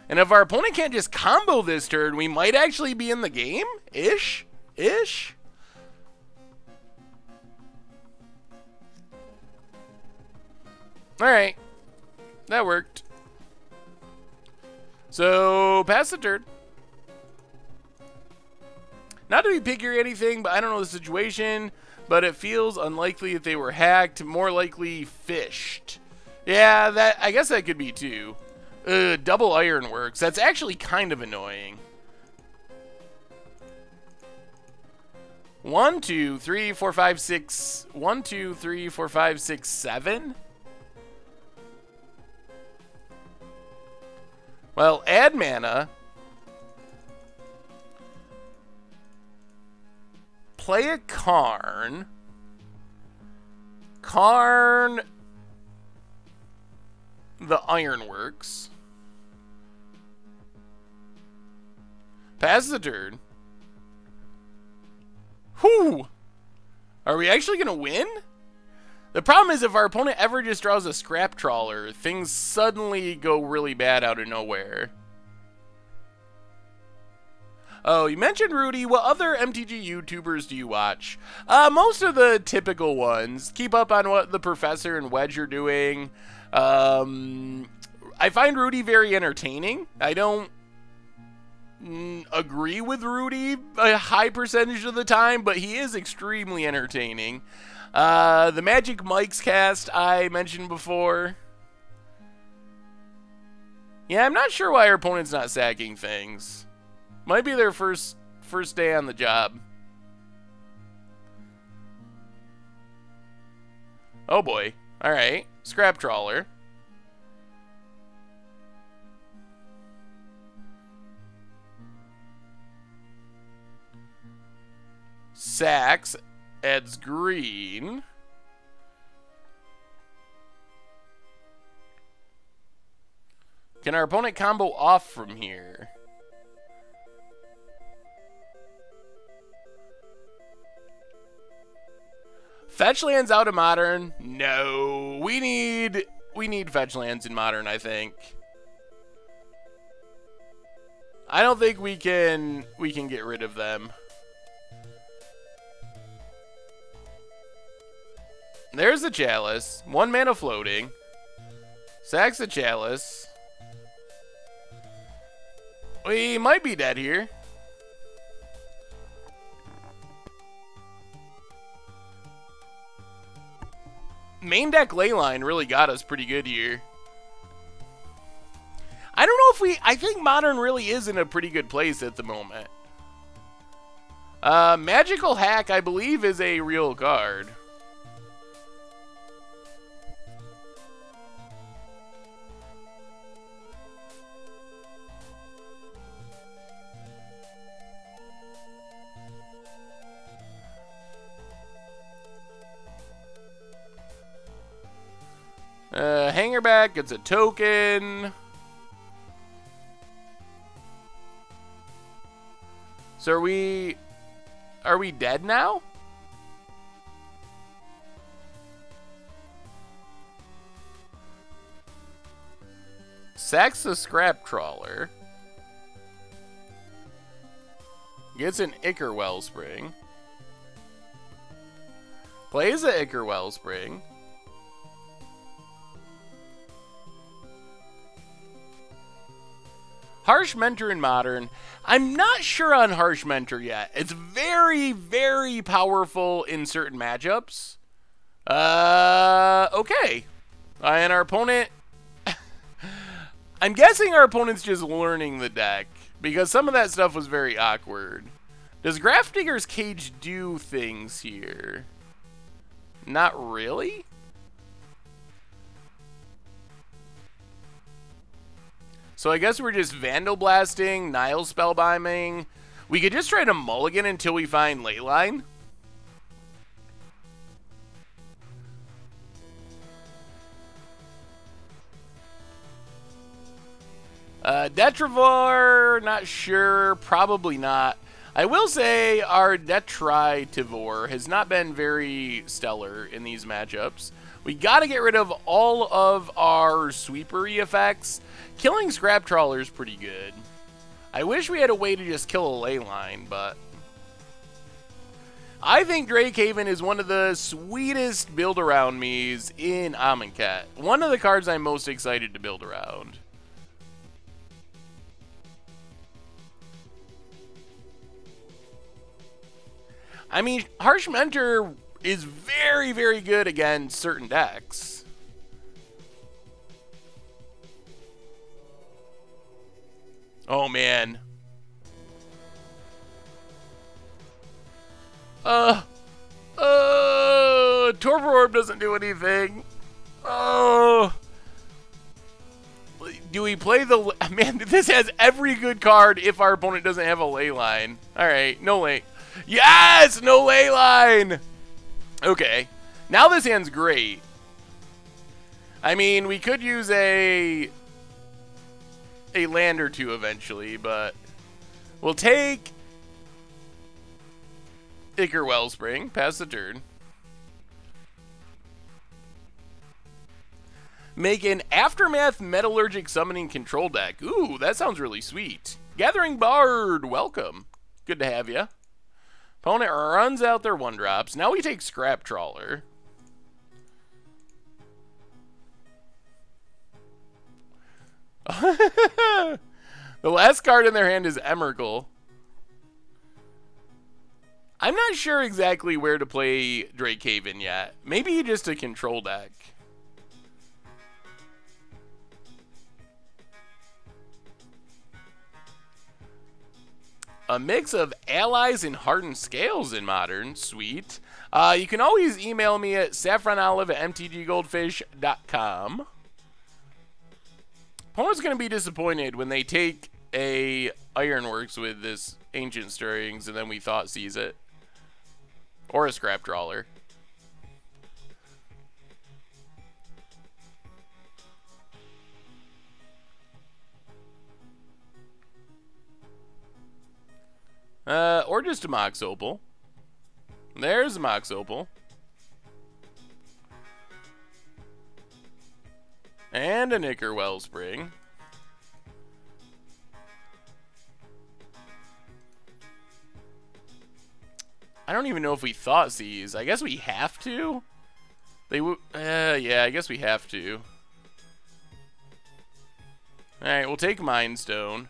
And if our opponent can't just combo this turn, we might actually be in the game? Ish? Alright. That worked. So, pass the turn. Not to be picky or anything, but I don't know the situation. But it feels unlikely that they were hacked, more likely fished. Yeah, that I guess that could be too. Double ironworks. That's actually kind of annoying. 1, 2, 3, 4, 5, 6. 1, 2, 3, 4, 5, 6, 7. Well, add mana. Play a Karn. Karn the Ironworks. Pass the turn. Whew! Are we actually going to win? The problem is if our opponent ever just draws a Scrap Trawler, things suddenly go really bad out of nowhere. Oh, you mentioned Rudy. What other MTG YouTubers do you watch? Most of the typical ones. Keep up on what the Professor and Wedge are doing. I find Rudy very entertaining. I don't agree with Rudy a high percentage of the time, but he is extremely entertaining. The Magic Mike's cast I mentioned before. Yeah, I'm not sure why our opponent's not sacking things. Might be their first day on the job. Oh boy. Alright. Scrap Trawler. Sacks. Adds green. Can our opponent combo off from here? Fetch lands out of Modern? No. We need fetch lands in Modern, I think. I don't think we can get rid of them. There's the Chalice. 1 mana floating. Sacks the Chalice. We might be dead here. Main deck Leyline really got us pretty good here. I don't know if I think Modern really is in a pretty good place at the moment. Magical Hack, I believe, is a real card. Hangerback gets a token. So are we dead now? Sacks the Scrap Trawler. Gets an Ichor Wellspring. Plays the Ichor Wellspring. Harsh Mentor in Modern. I'm not sure on Harsh Mentor yet. It's very, very powerful in certain matchups. Okay. And our opponent... I'm guessing our opponent's just learning the deck, because some of that stuff was very awkward. Does Grafdigger's Cage do things here? Not really? So I guess we're just Vandal Blasting, Nile Spellbinding. We could just try to mulligan until we find Leyline. Detritivore, not sure, probably not. I will say our Detritivore has not been very stellar in these matchups. We got to get rid of all of our sweepery effects. Killing Scrap Trawler is pretty good. I wish we had a way to just kill a Leyline, but... I think Drakehaven is one of the sweetest build-around me's in Amonkhet. One of the cards I'm most excited to build around. I mean, Harsh Mentor is very, very good against certain decks. Oh, man. Torpor Orb doesn't do anything. Oh. Do we play the... Man, this has every good card if our opponent doesn't have a ley line. Alright, no ley. Yes! No ley line! Okay. Now this hand's great. I mean, we could use a land or two eventually, but we'll take Ichor Wellspring, pass the turn. Make an Aftermath Metallurgic Summoning Control deck. Ooh, that sounds really sweet. Gathering Bard, welcome. Good to have you. Opponent runs out their 1-drops. Now we take Scrap Trawler. The last card in their hand is Emrakul. I'm not sure exactly where to play Drakehaven yet. Maybe just a control deck. A mix of allies and hardened scales in Modern. Sweet. You can always email me at saffronolive@mtggoldfish.com. Opponent's going to be disappointed when they take a Ironworks with this Ancient Stirrings and then we Thought Seize it. Or a Scrap Trawler. Or just a Mox Opal. There's a Mox Opal. And an Ichor Wellspring. I don't even know if we Thought Seize. I guess we have to. Yeah, I guess we have to. Alright, we'll take Mind Stone.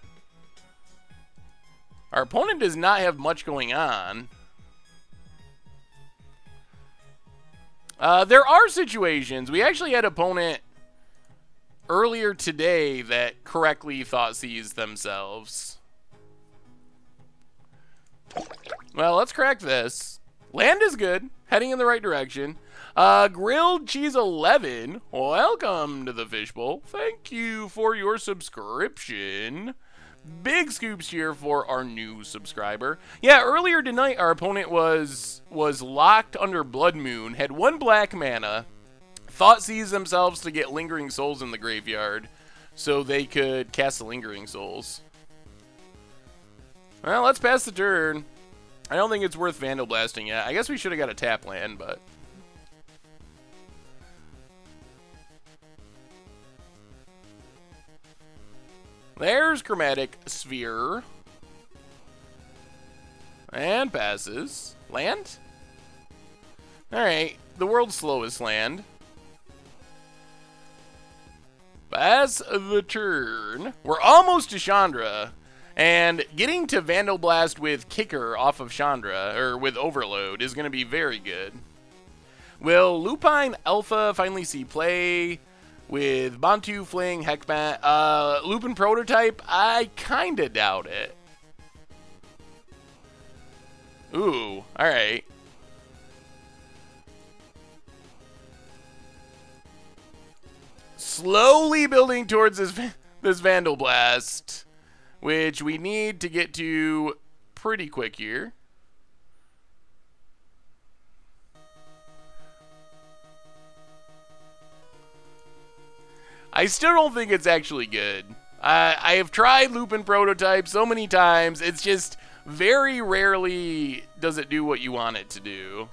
Our opponent does not have much going on. There are situations. We actually had an opponent earlier today that correctly Thought Seized themselves. Well, let's crack this. Land is good. Heading in the right direction. Grilled Cheese 11. Welcome to the Fishbowl. Thank you for your subscription. Big scoops here for our new subscriber. Yeah, earlier tonight our opponent was locked under Blood Moon, had 1 black mana, Thought Seized themselves to get Lingering Souls in the graveyard so they could cast the Lingering Souls. Well, let's pass the turn. I don't think it's worth Vandal Blasting yet. I guess we should have got a tap land, but... There's Chromatic Sphere. And passes. Land? Alright, the world's slowest land. Pass the turn. We're almost to Chandra. And getting to Vandal Blast with Kicker off of Chandra, or with Overload, is going to be very good. Will Lupine Alpha finally see play? With Bantu, Fling, Heckmat, Lupin Prototype, I kinda doubt it. Ooh, alright. Slowly building towards this Vandal Blast, which we need to get to pretty quick here. I still don't think it's actually good. I have tried Lupin Prototype so many times, it's just very rarely does it do what you want it to do.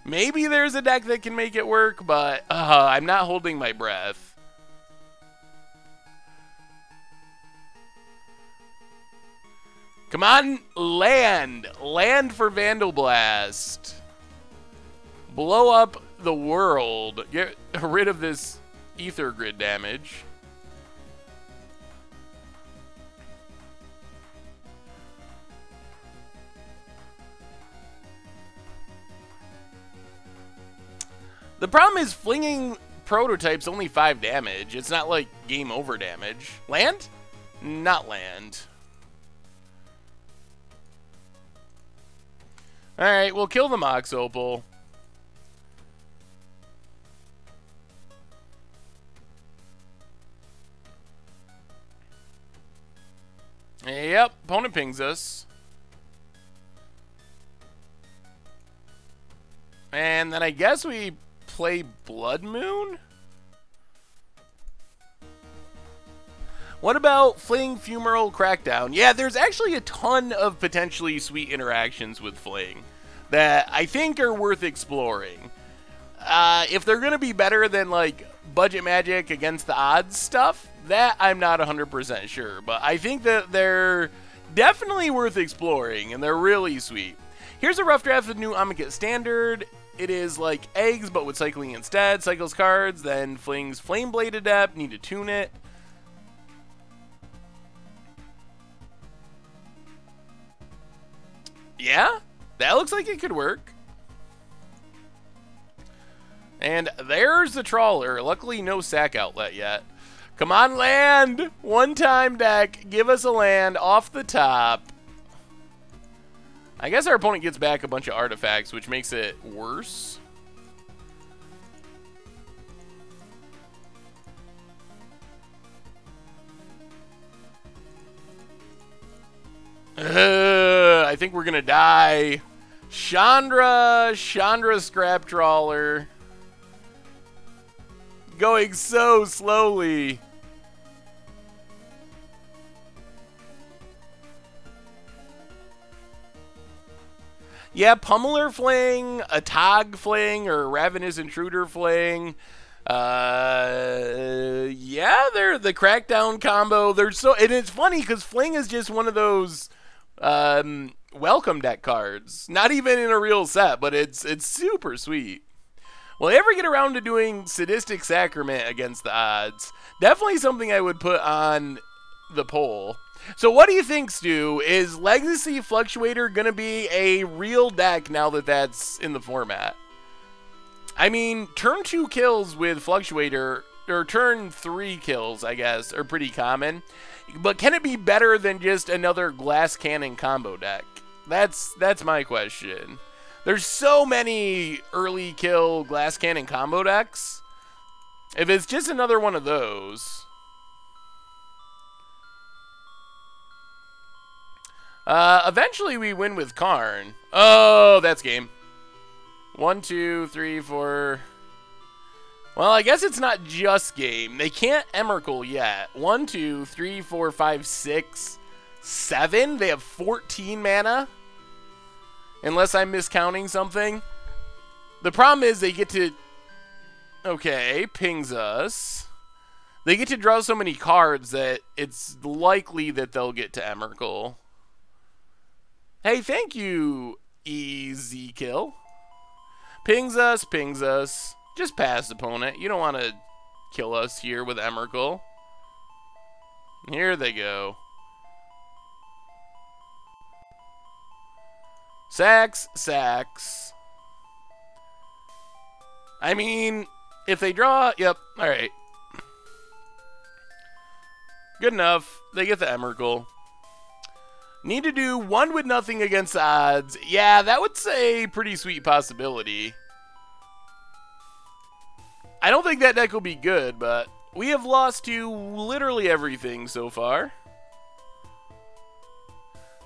Maybe there's a deck that can make it work, but I'm not holding my breath. Come on, land! Land for Vandal Blast. Blow up the world. Get rid of this Ether Grid damage. The problem is flinging Prototype's only 5 damage. It's not like game over damage. Land? not land. Alright, we'll kill the Mox Opal. Yep, opponent pings us. And then I guess we play Blood Moon? What about Fling Funeral Crackdown? Yeah, there's actually a ton of potentially sweet interactions with Fling that I think are worth exploring. If they're going to be better than, like, Budget Magic against the odds stuff, that I'm not 100% sure. But I think that they're definitely worth exploring, and they're really sweet. Here's a rough draft of the new Amonkhet Standard. It is like eggs, but with cycling instead. Cycles cards, then flings Flame Blade Adept. Need to tune it. Yeah, that looks like it could work. And there's the Trawler. Luckily, no sack outlet yet. Come on, land! One-time deck. Give us a land off the top. I guess our opponent gets back a bunch of artifacts, which makes it worse. I think we're gonna die. Chandra Scrap Trawler. Going so slowly. Yeah, Pummeler Fling, a Tog Fling, or Ravenous Intruder Fling. Yeah, they're the Crackdown combo. They're so, and it's funny because Fling is just one of those welcome deck cards. Not even in a real set, but it's super sweet. Will I ever get around to doing Sadistic Sacrament against the odds? Definitely something I would put on the poll. So what do you think, Stu? Is Legacy Fluctuator going to be a real deck now that that's in the format? I mean, turn 2 kills with Fluctuator, or turn 3 kills, I guess, are pretty common. But can it be better than just another Glass Cannon combo deck? That's my question. There's so many early kill Glass Cannon combo decks. If it's just another one of those... eventually we win with Karn. Oh, that's game. 1, 2, 3, 4. Well, I guess it's not just game. They can't Emrakul yet. 1, 2, 3, 4, 5, 6, 7. They have 14 mana. Unless I'm miscounting something. The problem is they get to... Okay, pings us. They get to draw so many cards that it's likely that they'll get to Emrakul. Hey, thank you, Easy Kill. Pings us, pings us. Just pass, opponent. You don't want to kill us here with Emrakul. Here they go. Sacks, sacks. I mean, if they draw... Yep, alright. Good enough. They get the Emrakul. Need to do 1 with nothing against the odds. Yeah, that would say pretty sweet possibility. I don't think that deck will be good, but we have lost to literally everything so far.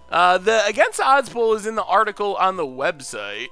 The against the odds poll is in the article on the website.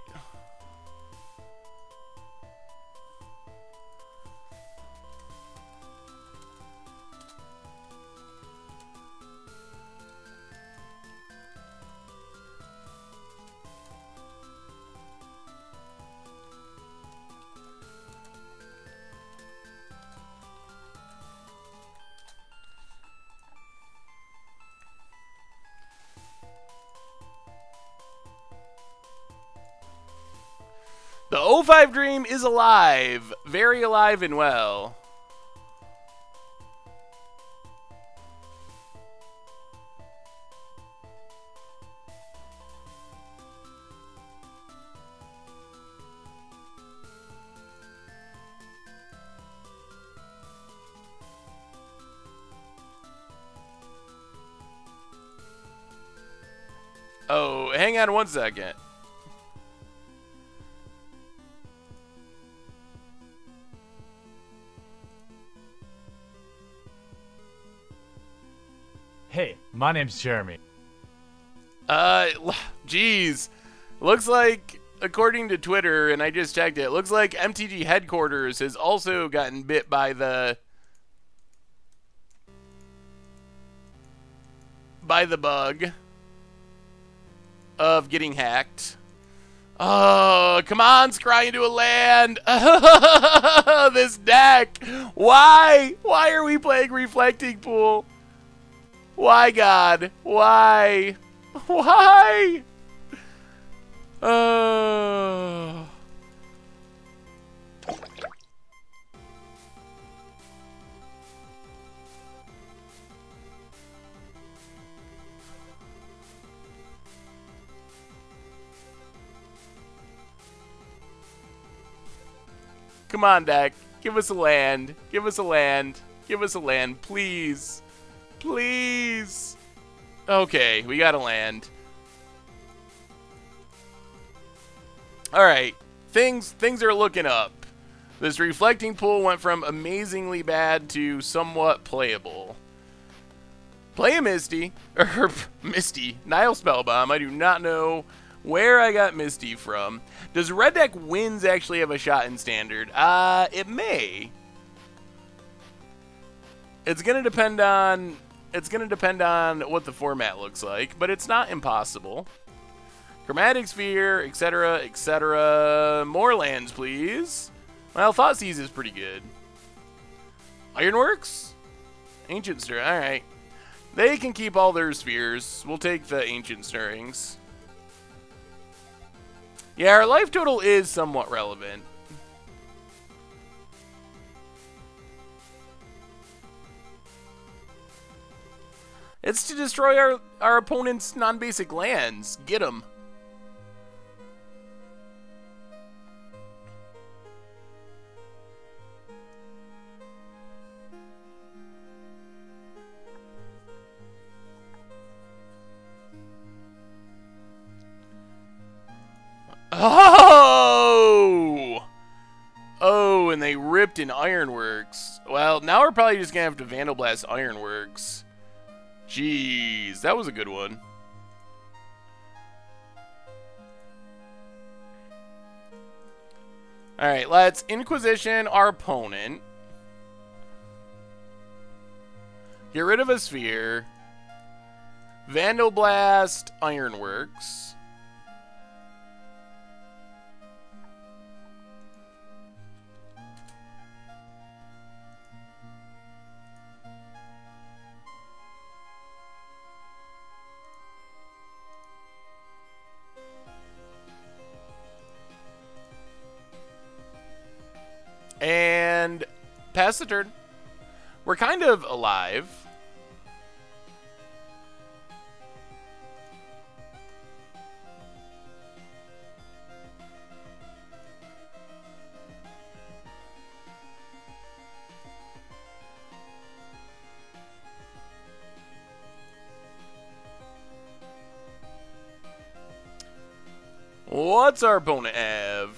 The O5 Dream is alive. Very alive and well. Oh, hang on 1 second. Hey, my name's Jeremy. Geez. Looks like, according to Twitter, and I just checked it, looks like MTG headquarters has also gotten bit by the bug of getting hacked. Oh, come on, scry into a land. This deck. Why? Why are we playing Reflecting Pool? Why, God? Why? Why? Oh. Come on, deck. Give us a land. Give us a land. Give us a land, please. Please. Okay, we got a land. Alright. Things are looking up. This Reflecting Pool went from amazingly bad to somewhat playable. Play a Misty. Or Misty. Nile Spellbomb. I do not know where I got Misty from. Does Red Deck Wins actually have a shot in Standard? It may. It's gonna depend on what the format looks like, but it's not impossible. Chromatic Sphere, etc., etc. More lands, please. Well, Thoughtseize is pretty good. Ironworks? Ancient Stir, alright. They can keep all their spheres. We'll take the Ancient Stirrings. Yeah, our life total is somewhat relevant. It's to destroy our opponent's non-basic lands. Get them. Oh! Oh, and they ripped in Ironworks. Well, now we're probably just going to have to Vandal Blast Ironworks. Jeez, that was a good one. Alright, let's Inquisition our opponent. Get rid of a sphere. Vandal Blast Ironworks. And pass the turn. We're kind of alive. What's our opponent have?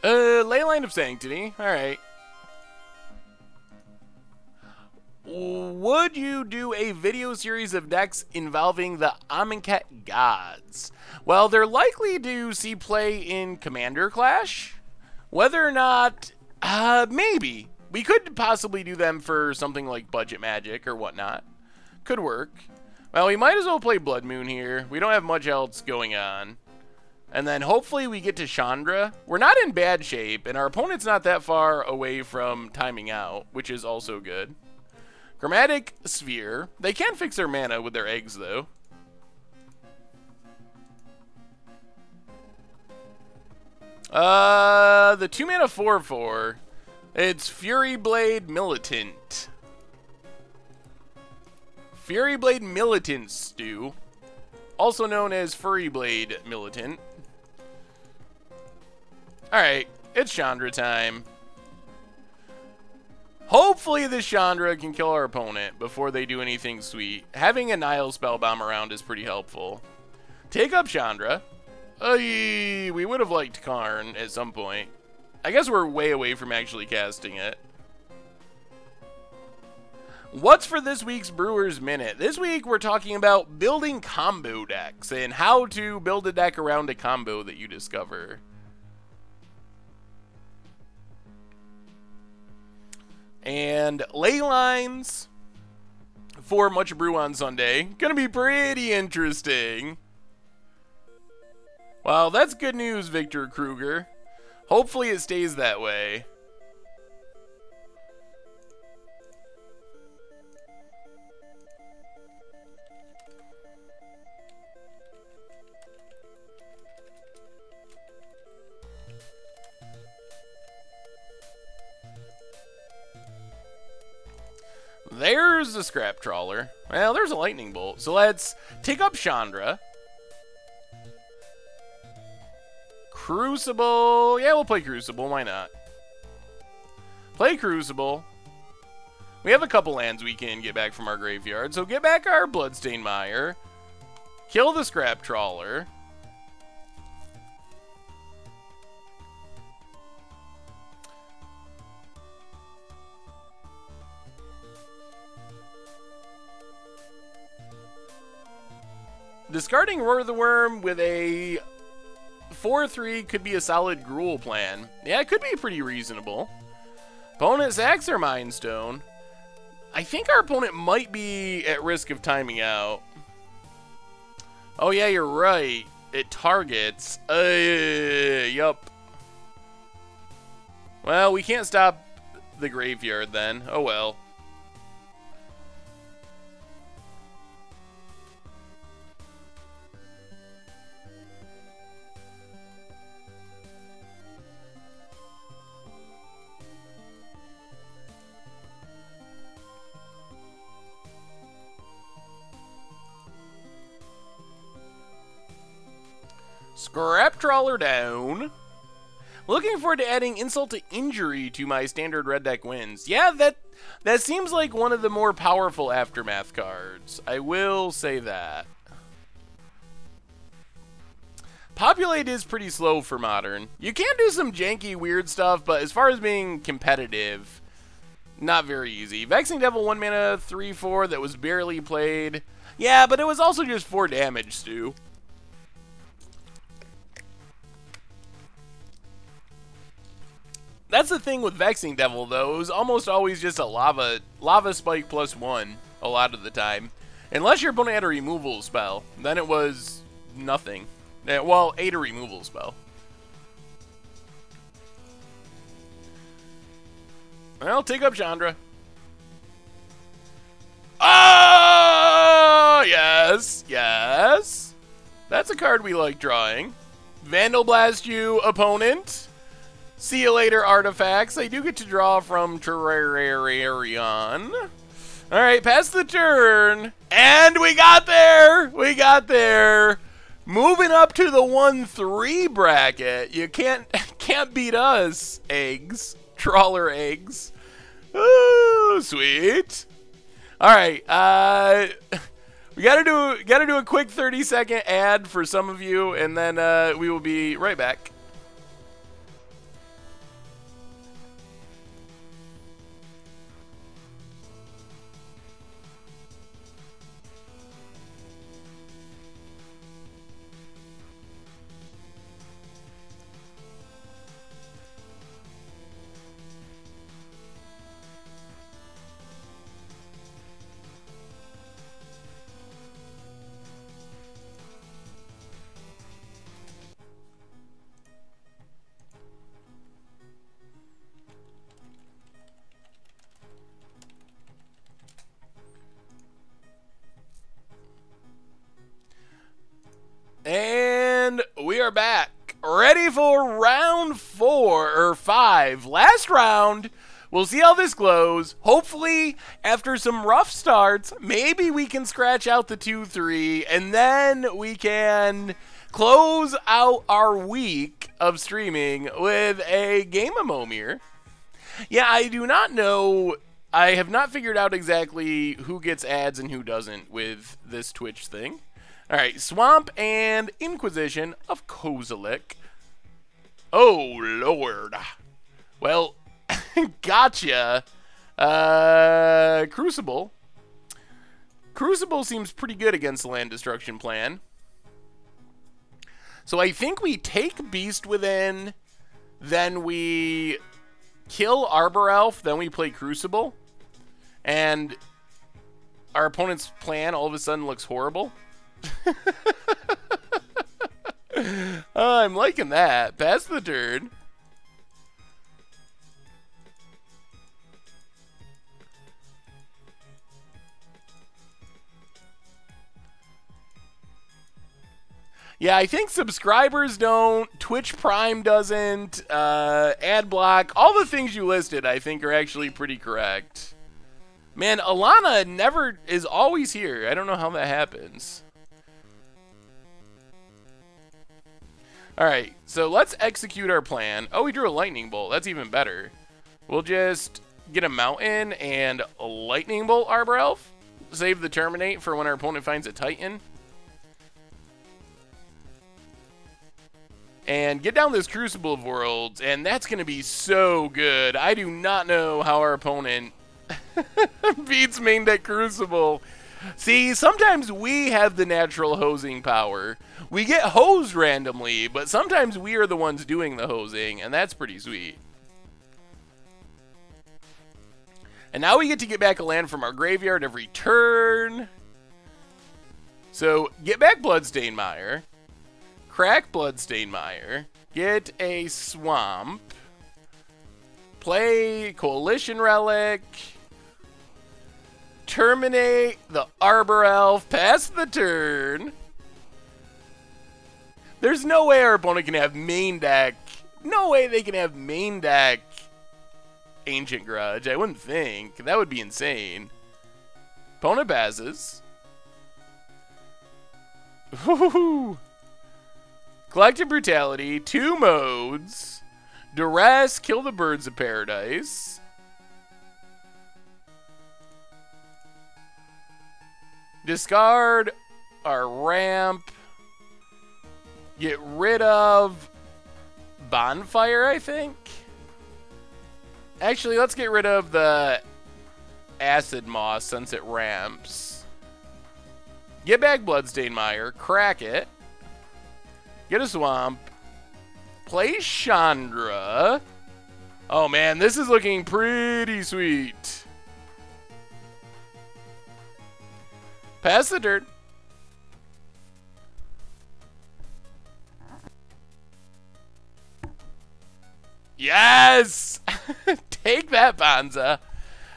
Leyline of Sanctity. Alright. Would you do a video series of decks involving the Amonkhet gods? Well, they're likely to see play in Commander Clash. Whether or not, maybe. We could possibly do them for something like Budget Magic or whatnot. Could work. Well, we might as well play Blood Moon here. We don't have much else going on. And then hopefully we get to Chandra. We're not in bad shape, and our opponent's not that far away from timing out, which is also good. Chromatic Sphere. They can fix their mana with their eggs, though. The 2-mana 4/4. It's Fury Blade Militant. Fury Blade Militant, Stu. Also known as Furry Blade Militant. Alright, it's Chandra time. Hopefully this Chandra can kill our opponent before they do anything sweet. Having a Nile Spellbomb around is pretty helpful. Take up Chandra. We would have liked Karn at some point. I guess we're way away from actually casting it. What's for this week's Brewers Minute? This week we're talking about building combo decks and how to build a deck around a combo that you discover. And ley lines for Much Brew on Sunday. Gonna be pretty interesting. Well, that's good news, Victor Kruger. Hopefully it stays that way. There's the Scrap Trawler. Well, there's a Lightning Bolt. So let's take up Chandra. Crucible. Yeah, we'll play Crucible. Why not? Play Crucible. We have a couple lands we can get back from our graveyard. So get back our Bloodstained Mire. Kill the Scrap Trawler. Discarding Roar the Worm with a 4/3 could be a solid Gruul plan. Yeah, it could be pretty reasonable. Opponent sacks their Mind Stone. I think our opponent might be at risk of timing out. Oh yeah, you're right. It targets. Yup. Well, we can't stop the graveyard then. Oh well. Scrap Trawler down. Looking forward to adding Insult to Injury to my standard red deck wins. Yeah, that seems like one of the more powerful Aftermath cards. I will say that. Populate is pretty slow for Modern. You can do some janky, weird stuff, but as far as being competitive, not very easy. Vexing Devil 1-mana 3/4 that was barely played. Yeah, but it was also just 4 damage, Stu. That's the thing with Vexing Devil, though. It was almost always just a lava spike +1 a lot of the time. Unless your opponent had a removal spell, then it was nothing. Well, a removal spell. Well, take up Chandra. Oh, yes, yes. That's a card we like drawing. Vandal Blast you, opponent. See you later, artifacts. I do get to draw from Terrarion. Alright, pass the turn. And we got there! We got there! Moving up to the 1-3 bracket. You can't beat us, eggs. Trawler eggs. Ooh, sweet. Alright, we gotta do a quick 30-second ad for some of you, and then we will be right back. And we are back ready for round 4 or 5. Last round. We'll see how this goes. Hopefully, after some rough starts, maybe we can scratch out the 2-3, and then we can close out our week of streaming with a game of Momir. Yeah, I do not know. I have not figured out exactly who gets ads and who doesn't with this Twitch thing. All right, Swamp and Inquisition of Kozilek. Oh, Lord. Well, gotcha. Crucible. Crucible seems pretty good against the land destruction plan. So I think we take Beast Within, then we kill Arbor Elf, then we play Crucible, and our opponent's plan all of a sudden looks horrible. I'm liking that. Pass the turn. Yeah, I think subscribers don't, Twitch Prime doesn't, ad block, all the things you listed I think are actually pretty correct. Man, Alana never is always here. I don't know how that happens. Alright, so let's execute our plan. Oh, we drew a lightning bolt. That's even better. We'll just get a mountain and a lightning bolt Arbor Elf. Save the terminate for when our opponent finds a Titan. And get down this Crucible of Worlds, and that's going to be so good. I do not know how our opponent beats main deck Crucible. See, sometimes we have the natural hosing power. We get hosed randomly, but sometimes we are the ones doing the hosing, and that's pretty sweet. And now we get to get back a land from our graveyard every turn. So, get back Bloodstained Mire. Crack Bloodstained Mire, get a Swamp, play Coalition Relic, terminate the Arbor Elf, pass the turn. There's no way our opponent can have main deck. No way they can have main deck Ancient Grudge. I wouldn't think. That would be insane. Opponent passes. Woohoo! Collective Brutality, 2 modes. Duress, kill the Birds of Paradise. Discard our ramp. Get rid of Bonfire, I think. Actually, let's get rid of the Acid Moss since it ramps. Get back Bloodstained Mire, crack it. Get a Swamp. Play Chandra. Oh man, this is looking pretty sweet. Pass the dirt. Yes! Take that, Banza.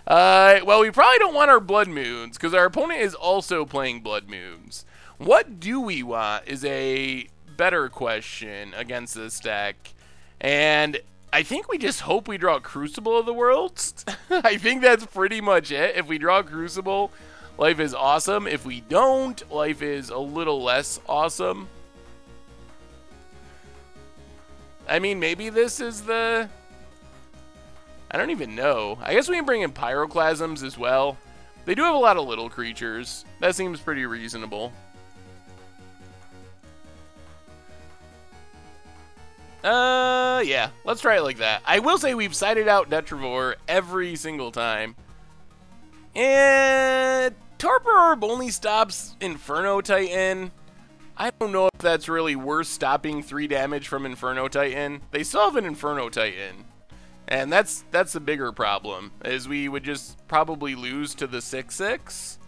Well, we probably don't want our Blood Moons, because our opponent is also playing Blood Moons. What do we want is a better question against this deck. And I think we just hope we draw Crucible of the Worlds. I think that's pretty much it. If we draw Crucible, life is awesome. If we don't, life is a little less awesome. I mean, maybe this is the... I don't even know. I guess we can bring in Pyroclasms as well. They do have a lot of little creatures. That seems pretty reasonable. Yeah. Let's try it like that. I will say we've sided out Detritivore every single time. And Torpor Orb only stops Inferno Titan. I don't know if that's really worth stopping 3 damage from Inferno Titan. They still have an Inferno Titan. And that's the bigger problem, is we would just probably lose to the 6/6.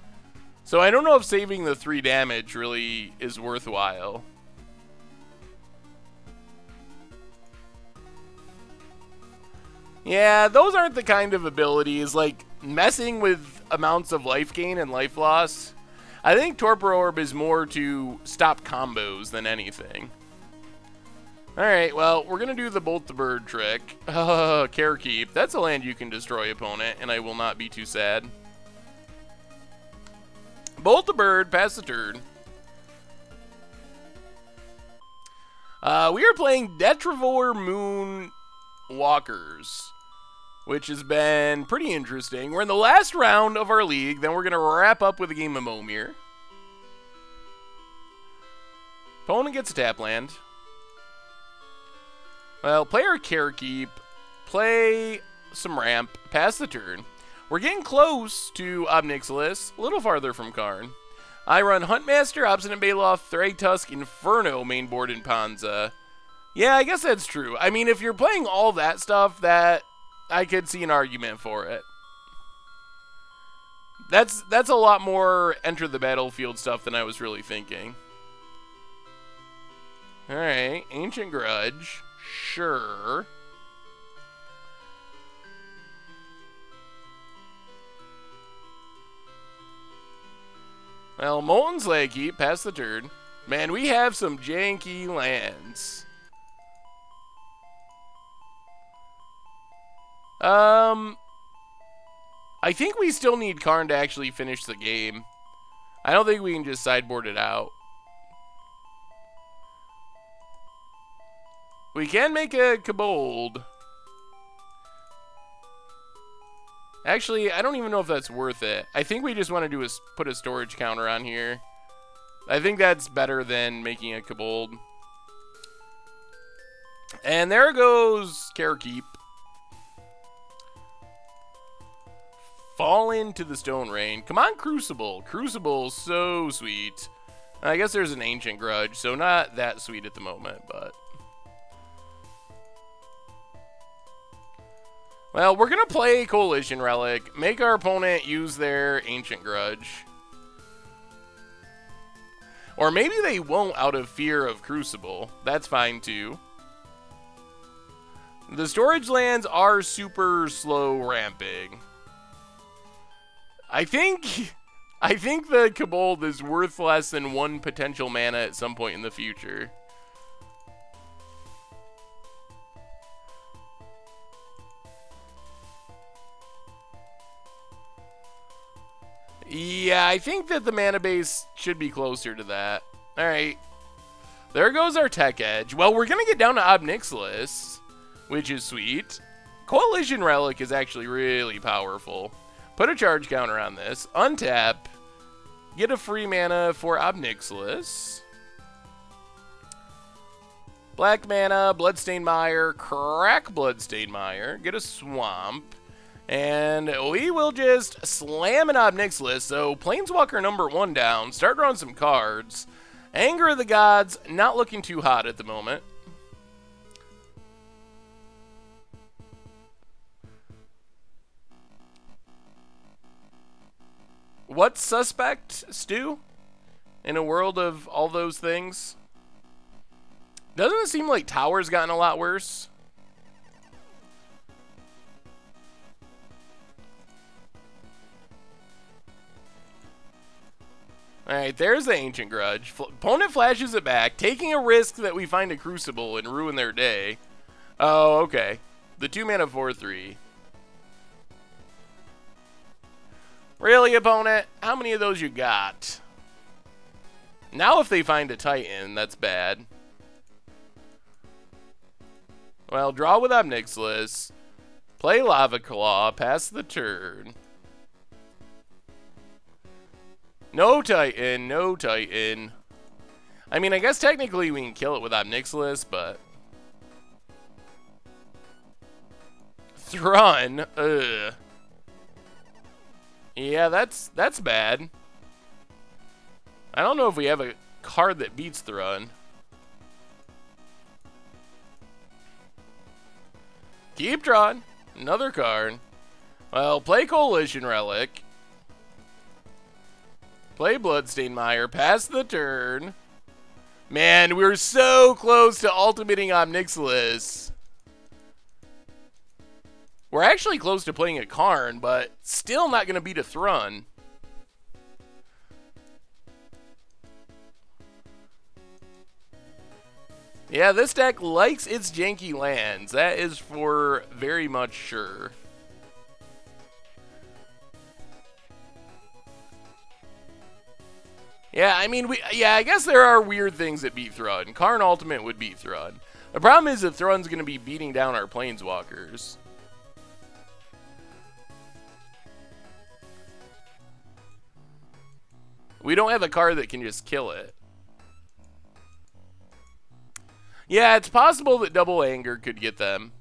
So I don't know if saving the 3 damage really is worthwhile. Yeah, those aren't the kind of abilities, like messing with amounts of life gain and life loss. I think Torpor Orb is more to stop combos than anything. Alright, well, we're going to do the Bolt the Bird trick. Care Keep. That's a land you can destroy, opponent, and I will not be too sad. Bolt the Bird, pass the turn. We are playing Detritivore Moon Walkers, which has been pretty interesting. We're in the last round of our league, then we're going to wrap up with a game of Momir. Opponent gets a tap land. Well, play our Care Keep, play some ramp, pass the turn. We're getting close to Obnixilis, a little farther from Karn. I run Huntmaster, Obstinate Baloth, Thragtusk, Inferno, mainboard, and Panza. Yeah, I guess that's true. I mean, if you're playing all that stuff, that I could see an argument for it. That's a lot more enter the battlefield stuff than I was really thinking. Alright, Ancient Grudge. Sure. Well, Molten Slagkeep, pass the turn. Man, we have some janky lands. I think we still need Karn to actually finish the game. I don't think we can just sideboard it out. We can make a Kobold. Actually, I don't even know if that's worth it. I think we just want to do is put a storage counter on here. I think that's better than making a Kobold. And there goes Care Keep. Fall into the Stone Rain. Come on, Crucible. Crucible's so sweet. I guess there's an Ancient Grudge, so not that sweet at the moment, but... Well, we're going to play Coalition Relic, make our opponent use their Ancient Grudge. Or maybe they won't out of fear of Crucible. That's fine too. The storage lands are super slow ramping. I think the Kobold is worth less than 1 potential mana at some point in the future. Yeah, I think that the mana base should be closer to that. Alright. There goes our Tech Edge. Well, we're going to get down to Obnixilis, which is sweet. Coalition Relic is actually really powerful. Put a charge counter on this. Untap. Get a free mana for Obnixilis. Black mana, Bloodstained Mire, crack Bloodstained Mire. Get a Swamp. And we will just slam an Obnixilis. So, Planeswalker number 1 down. Start drawing some cards. Anger of the Gods, not looking too hot at the moment. What's suspect, Stu? In a world of all those things? Doesn't it seem like Tower's gotten a lot worse? Alright, there's the Ancient Grudge. Opponent flashes it back, taking a risk that we find a Crucible and ruin their day. Oh, okay. The 2 mana 4/3. Really, opponent? How many of those you got? Now if they find a Titan, that's bad. Well, draw with Obnixilis. Play Lava Claw, pass the turn. No Titan, no Titan. I mean, I guess technically we can kill it with Obnixilis, but... Thrun, ugh. Yeah, that's bad. I don't know if we have a card that beats Thrun. Keep drawing. Another card. Well, play Coalition Relic. Play Bloodstained Mire. Pass the turn. Man, we're so close to ultimating Obnixilis. We're actually close to playing a Karn, but still not going to beat a Thrun. Yeah, this deck likes its janky lands. That is for very much sure. Yeah, I mean, I guess there are weird things that beat Thrud. Karn Ultimate would beat Thrud. The problem is that Thrud's going to be beating down our Planeswalkers. We don't have a card that can just kill it. Yeah, it's possible that Double Anger could get them.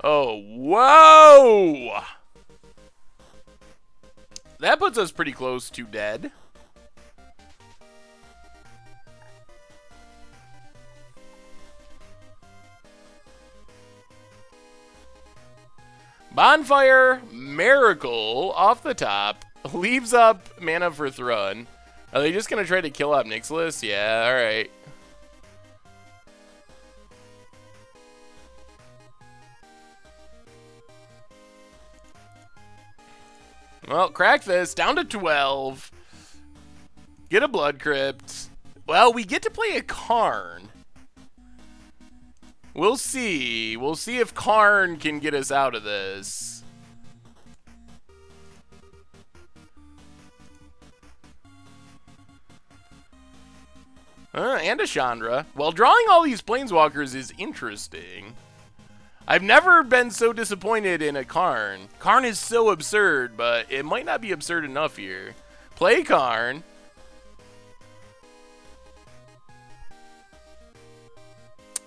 Oh, whoa! That puts us pretty close to dead. Bonfire Miracle off the top. Leaves up mana for Thrun. Are they just going to try to kill up Nixilis? Yeah, alright. Well, crack this. Down to 12. Get a Blood Crypt. Well, we get to play a Karn. We'll see. We'll see if Karn can get us out of this. And a Chandra. Well, drawing all these Planeswalkers is interesting. I've never been so disappointed in a Karn. Karn is so absurd, but it might not be absurd enough here. Play Karn.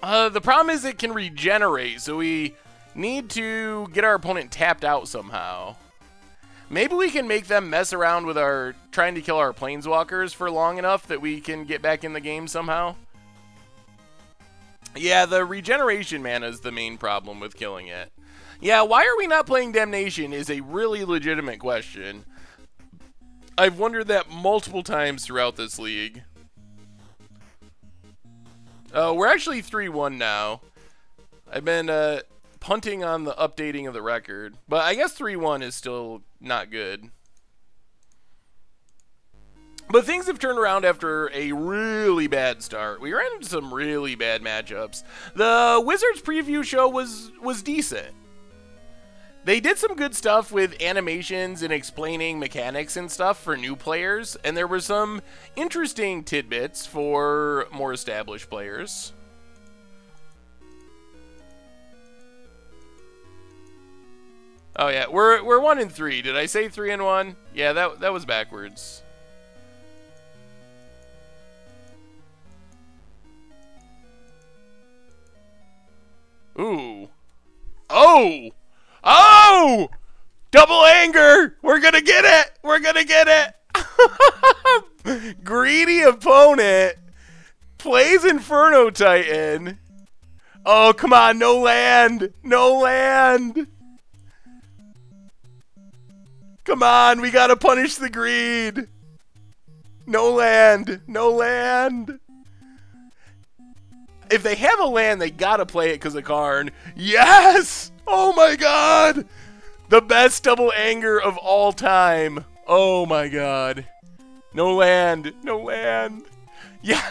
The problem is it can regenerate, so we need to get our opponent tapped out somehow. Maybe we can make them mess around with our trying to kill our Planeswalkers for long enough that we can get back in the game somehow. Yeah, the regeneration mana is the main problem with killing it. Yeah, why are we not playing Damnation is a really legitimate question. I've wondered that multiple times throughout this league. We're actually 3-1 now. I've been punting on the updating of the record, but I guess 3-1 is still not good. But things have turned around after a really bad start. We ran into some really bad matchups. The Wizards preview show was decent. They did some good stuff with animations and explaining mechanics and stuff for new players, and there were some interesting tidbits for more established players. Oh yeah, we're 1-3. Did I say 3-1? Yeah, that was backwards. Ooh. Oh! Oh! Double Anger! We're gonna get it! We're gonna get it! Greedy opponent plays Inferno Titan. Oh, come on, no land! No land! Come on, we gotta punish the greed! No land! No land! If they have a land, they gotta play it because of Karn. Yes! Oh my god! The best Double Anger of all time. Oh my god. No land. No land. Yeah.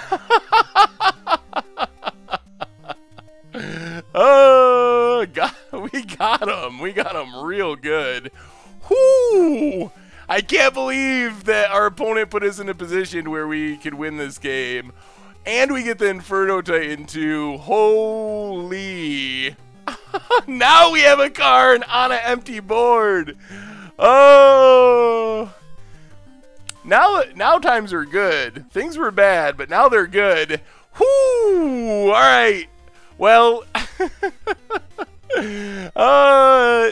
Oh, God. We got him. We got him real good. Whoo! I can't believe that our opponent put us in a position where we could win this game. And we get the Inferno Titan too. Holy. Now we have a Karn on an empty board. Oh. Now times are good. Things were bad, but now they're good. Whoo. All right. Well.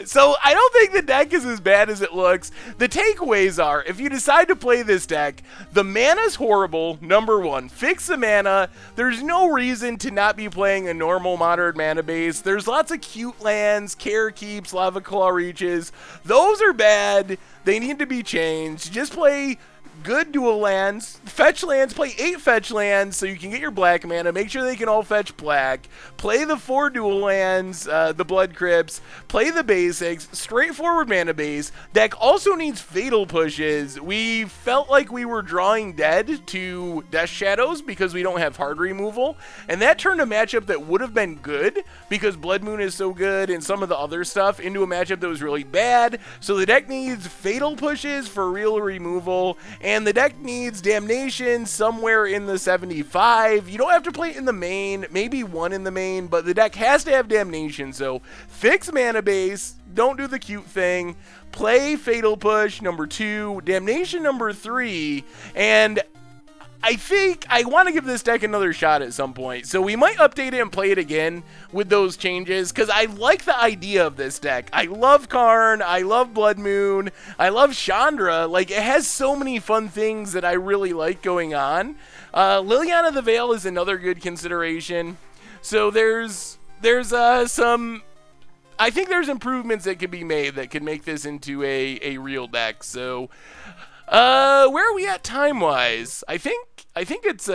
So I don't think the deck is as bad as it looks. The takeaways are, if you decide to play this deck, the mana's horrible, number one. Fix the mana. There's no reason to not be playing a normal modern mana base. There's lots of cute lands, Care Keeps, Lava Claw Reaches. Those are bad. They need to be changed. Just play good dual lands. Fetch lands, play 8 fetch lands so you can get your black mana. Make sure they can all fetch black. Play the 4 dual lands, the Blood Crypts. Play the basics. Straightforward mana base. Deck also needs fatal pushes. We felt like we were drawing dead to Death Shadows because we don't have hard removal. And that turned a matchup that would have been good because Blood Moon is so good and some of the other stuff into a matchup that was really bad. So the deck needs fatal pushes for real removal. And the deck needs Damnation somewhere in the 75. You don't have to play it in the main, maybe 1 in the main, but the deck has to have Damnation. So fix mana base, don't do the cute thing, play Fatal Push number 2, Damnation number 3, and I think I want to give this deck another shot at some point. So we might update it and play it again with those changes because I like the idea of this deck. I love Karn. I love Blood Moon. I love Chandra. Like, it has so many fun things that I really like going on. Liliana the Veil is another good consideration. So there's some... I think there's improvements that could be made that could make this into a real deck. So... where are we at time-wise? I think it's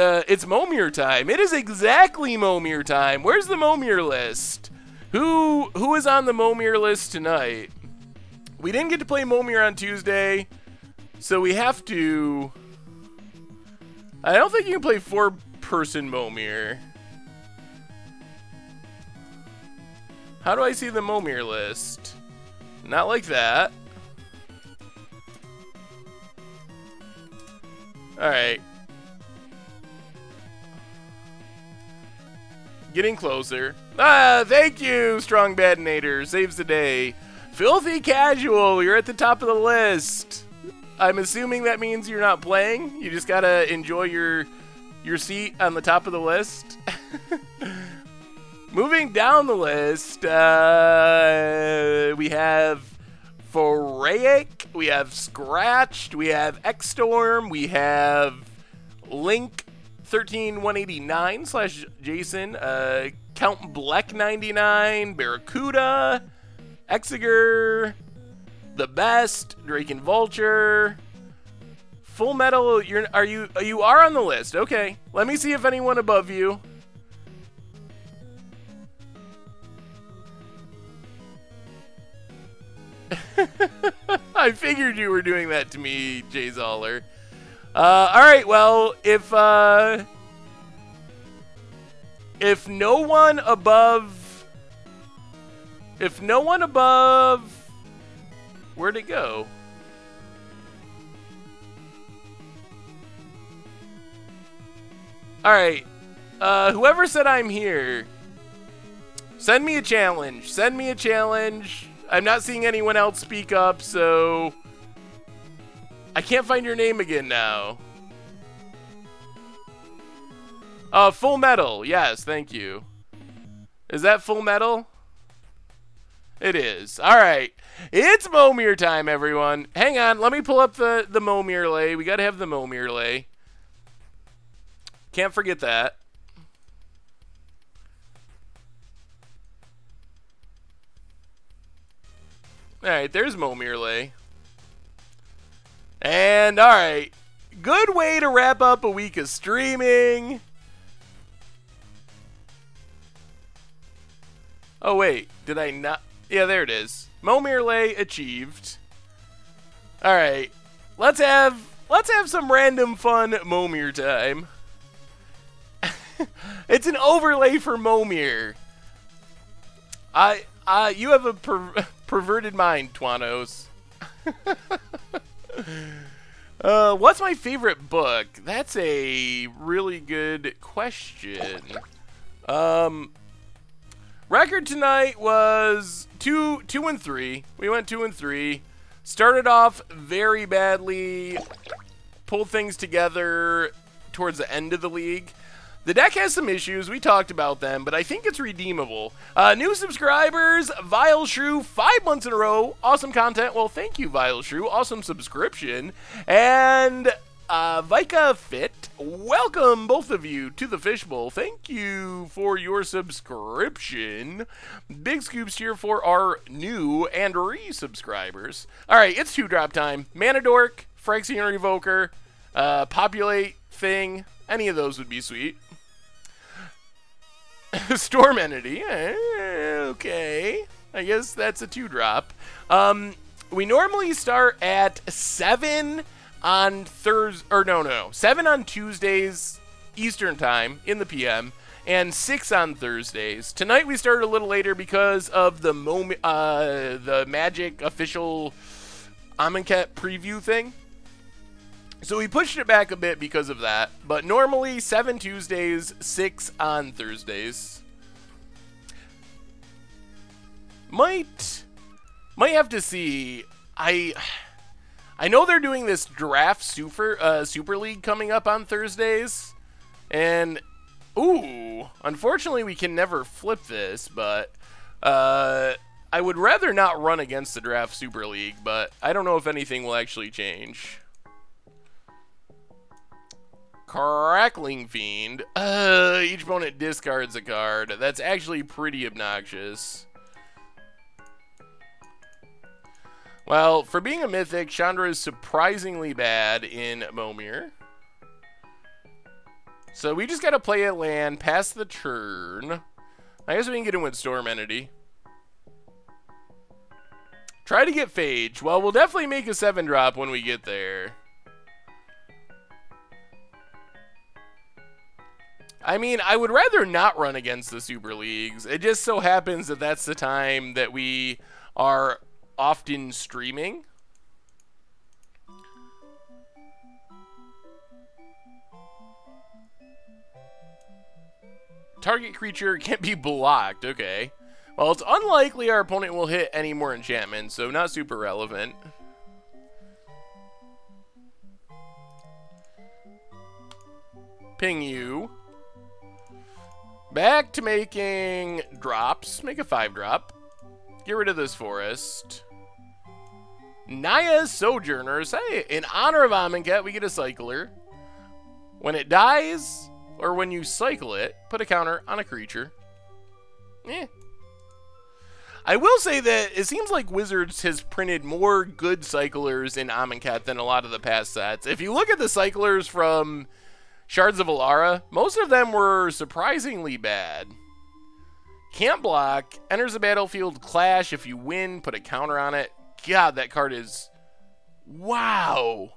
Momir time. It is exactly Momir time. Where's the Momir list? Who is on the Momir list tonight? We didn't get to play Momir on Tuesday, so we have to... I don't think you can play 4-person Momir. How do I see the Momir list? Not like that. Alright. Getting closer. Ah, thank you, Strong Badinator. Saves the day. Filthy Casual, you're at the top of the list. I'm assuming that means you're not playing. You just gotta enjoy your seat on the top of the list. Moving down the list, we have Foraic, we have Scratched, we have X-Storm, we have Link 13189 / Jason, Count Black 99, Barracuda, Exeger, The Best, Drake and Vulture, Full Metal. You are on the list. Okay, let me see if anyone above you. I figured you were doing that to me, Jay Zoller. Alright, well, if no one above... Where'd it go? Alright, whoever said I'm here, send me a challenge. Send me a challenge. I'm not seeing anyone else speak up, so... I can't find your name again now. Full Metal. Yes, thank you. Is that Full Metal? It is. Alright. It's Momir time, everyone. Hang on. Let me pull up the Momir lay. We gotta have the Momir lay. Can't forget that. Alright, there's Momir lay. And, alright. Good way to wrap up a week of streaming. Oh, wait. Did I not? Yeah, there it is. Momir lay achieved. Alright. Let's have some random fun Momir time. It's an overlay for Momir. You have a perverted mind, Twanos. What's my favorite book? That's a really good question. Record tonight was 2-3. We went 2-3. Started off very badly. Pulled things together towards the end of the league. The deck has some issues. We talked about them, but I think it's redeemable. New subscribers, Vile Shrew, 5 months in a row. Awesome content. Well, thank you, Vile Shrew. Awesome subscription. And Vika Fit, welcome both of you to the Fishbowl. Thank you for your subscription. Big scoops here for our new and re-subscribers. All right, it's 2-drop time. Mana Dork, Phyrexian Revoker. Populate thing. Any of those would be sweet. Storm Entity. Okay. I guess that's a 2-drop. We normally start at 7 on Thursday, or no, 7 on Tuesdays Eastern Time in the PM, and 6 on Thursdays. Tonight we started a little later because of the Magic official Amonkhet preview thing. So we pushed it back a bit because of that. But normally 7 Tuesdays, 6 on Thursdays. Might have to see. I know they're doing this draft Super League coming up on Thursdays, and ooh, unfortunately we can never flip this, but I would rather not run against the draft Super League, but I don't know if anything will actually change. Crackling Fiend. Each opponent discards a card. That's actually pretty obnoxious. Well, for being a mythic, Chandra is surprisingly bad in Momir. So we just gotta play a land, pass the turn. I guess we can get in with Storm Entity. Try to get Phage. Well, we'll definitely make a 7-drop when we get there. I mean, I would rather not run against the Super Leagues. It just so happens that that's the time that we are often streaming. Target creature can't be blocked. Okay. Well, it's unlikely our opponent will hit any more enchantments, so not super relevant. Ping you. Back to making drops. Make a 5-drop. Get rid of this forest. Naya's Sojourners. Hey, in honor of Amonkhet, we get a cycler. When it dies, or when you cycle it, put a counter on a creature. I will say that it seems like Wizards has printed more good cyclers in Amonkhet than a lot of the past sets. If you look at the cyclers from Shards of Alara, most of them were surprisingly bad. Can't block, enters the battlefield, clash. If you win, put a counter on it. God, that card is... Wow.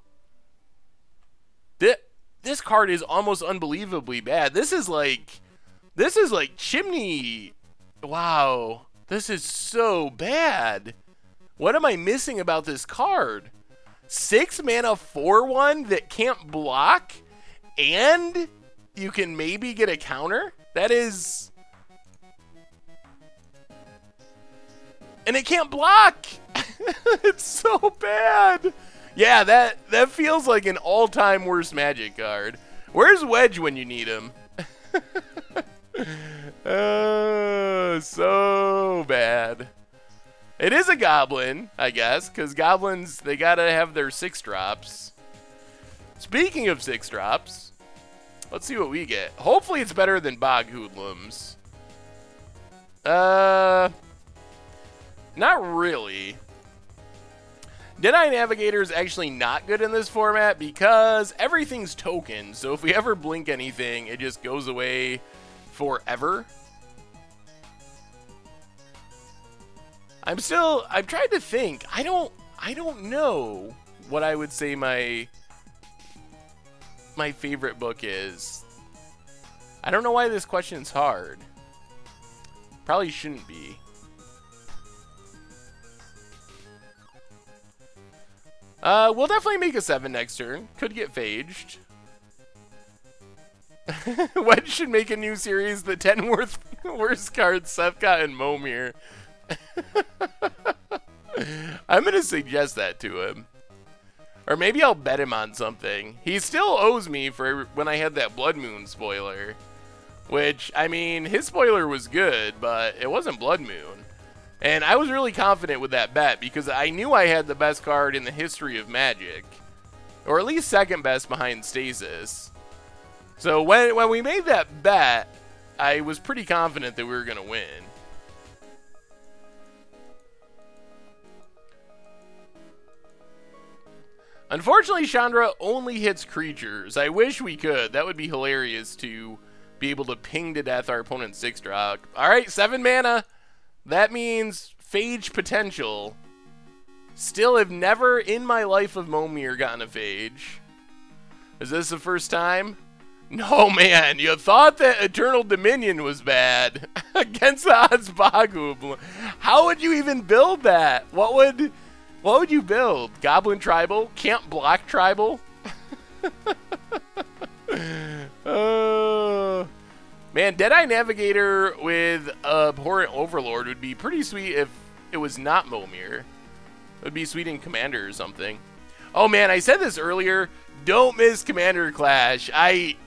This card is almost unbelievably bad. This is like Chimney. Wow. This is so bad. What am I missing about this card? 6 mana 4/1 that can't block, and you can maybe get a counter? That is... And it can't block! It's so bad! Yeah, that feels like an all-time worst Magic card. Where's Wedge when you need him? So bad. It is a goblin, I guess, because goblins, they gotta have their 6-drops. Speaking of 6-drops, let's see what we get. Hopefully it's better than Bog Hoodlums. Not really. Deadeye Navigator is actually not good in this format because everything's token. So if we ever blink anything, it just goes away forever. I'm trying to think. I don't know what I would say my favorite book is. I don't know why this question's hard. Probably shouldn't be. We'll definitely make a 7 next turn. Could get phaged. Wedge should make a new series, the 10 worst cards Seth got in Momir. I'm going to suggest that to him. Or maybe I'll bet him on something. He still owes me for when I had that Blood Moon spoiler. Which, I mean, his spoiler was good, but it wasn't Blood Moon. And I was really confident with that bet because I knew I had the best card in the history of Magic. Or at least second best behind Stasis. So when we made that bet, I was pretty confident that we were going to win. Unfortunately, Chandra only hits creatures. I wish we could. That would be hilarious to be able to ping to death our opponent's 6-drop. Alright, 7 mana. That means Phage potential. Still have never in my life of Momir gotten a Phage. Is this the first time? No, man. You thought that Eternal Dominion was bad against the odds Bagu. How would you even build that? What would you build? Goblin Tribal? Can't block Tribal? Man, Deadeye Navigator with Abhorrent Overlord would be pretty sweet if it was not Momir. It would be sweet in Commander or something. Oh man, I said this earlier. Don't miss Commander Clash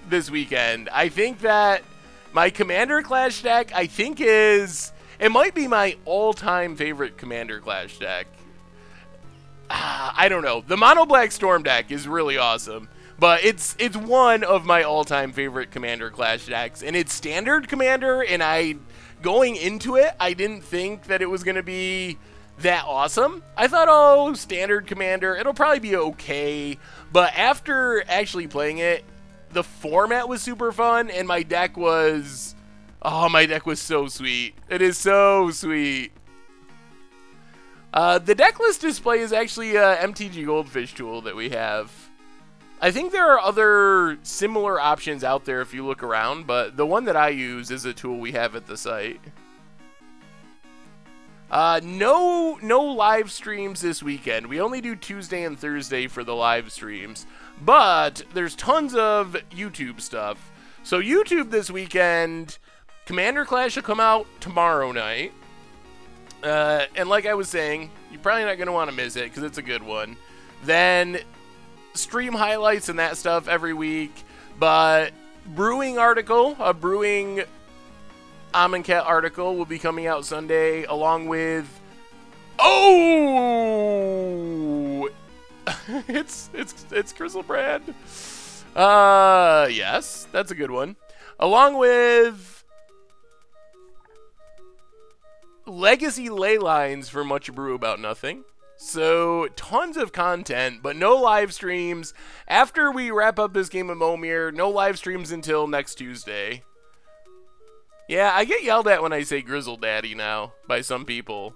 this weekend. I think that my Commander Clash deck, it might be my all-time favorite Commander Clash deck. I don't know. The Mono Black Storm deck is really awesome. But it's one of my all-time favorite Commander Clash decks, and it's standard Commander, and going into it, I didn't think that it was going to be that awesome. I thought, oh, standard Commander, it'll probably be okay, but after actually playing it, the format was super fun, and my deck was so sweet. It is so sweet. The deck list display is actually a MTG Goldfish tool that we have. I think there are other similar options out there if you look around, but the one that I use is a tool we have at the site. No live streams this weekend. We only do Tuesday and Thursday for the live streams, but there's tons of YouTube stuff. So YouTube this weekend, Commander Clash will come out tomorrow night. And like I was saying, you're probably not going to want to miss it because it's a good one. Then stream highlights and that stuff every week, but brewing Amonkhet article will be coming out Sunday, along with it's Grizzlebrand. Yes, that's a good one. Along with legacy ley lines for Much Brew About Nothing. So, tons of content, but no live streams. After we wrap up this game of Momir, no live streams until next Tuesday. Yeah, I get yelled at when I say Grizzle Daddy now by some people.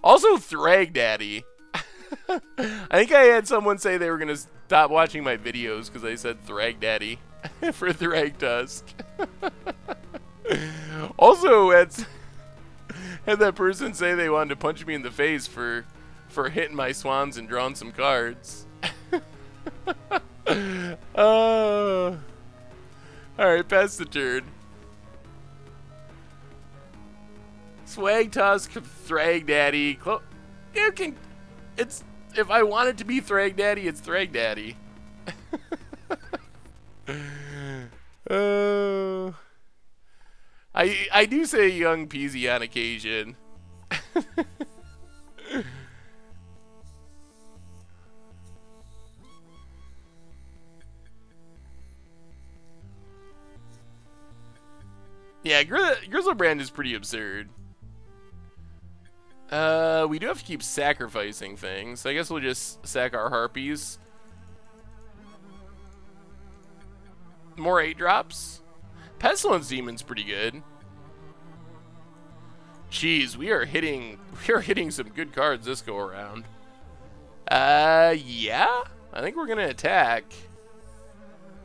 Also, Thrag Daddy. I think I had someone say they were going to stop watching my videos because I said Thrag Daddy for Thrag Tusk. Also, had that person say they wanted to punch me in the face for hitting my swans and drawing some cards. Alright, pass the turn. Swag Tusk, Thrag Daddy. If I want it to be Thrag Daddy, it's Thrag Daddy. I do say Young Peasy on occasion. Yeah, Grizzlebrand is pretty absurd. We do have to keep sacrificing things. I guess we'll just sack our Harpies. More 8-drops. Pestilence Demon's pretty good. Jeez, we are hitting some good cards this go around. Yeah, I think we're gonna attack.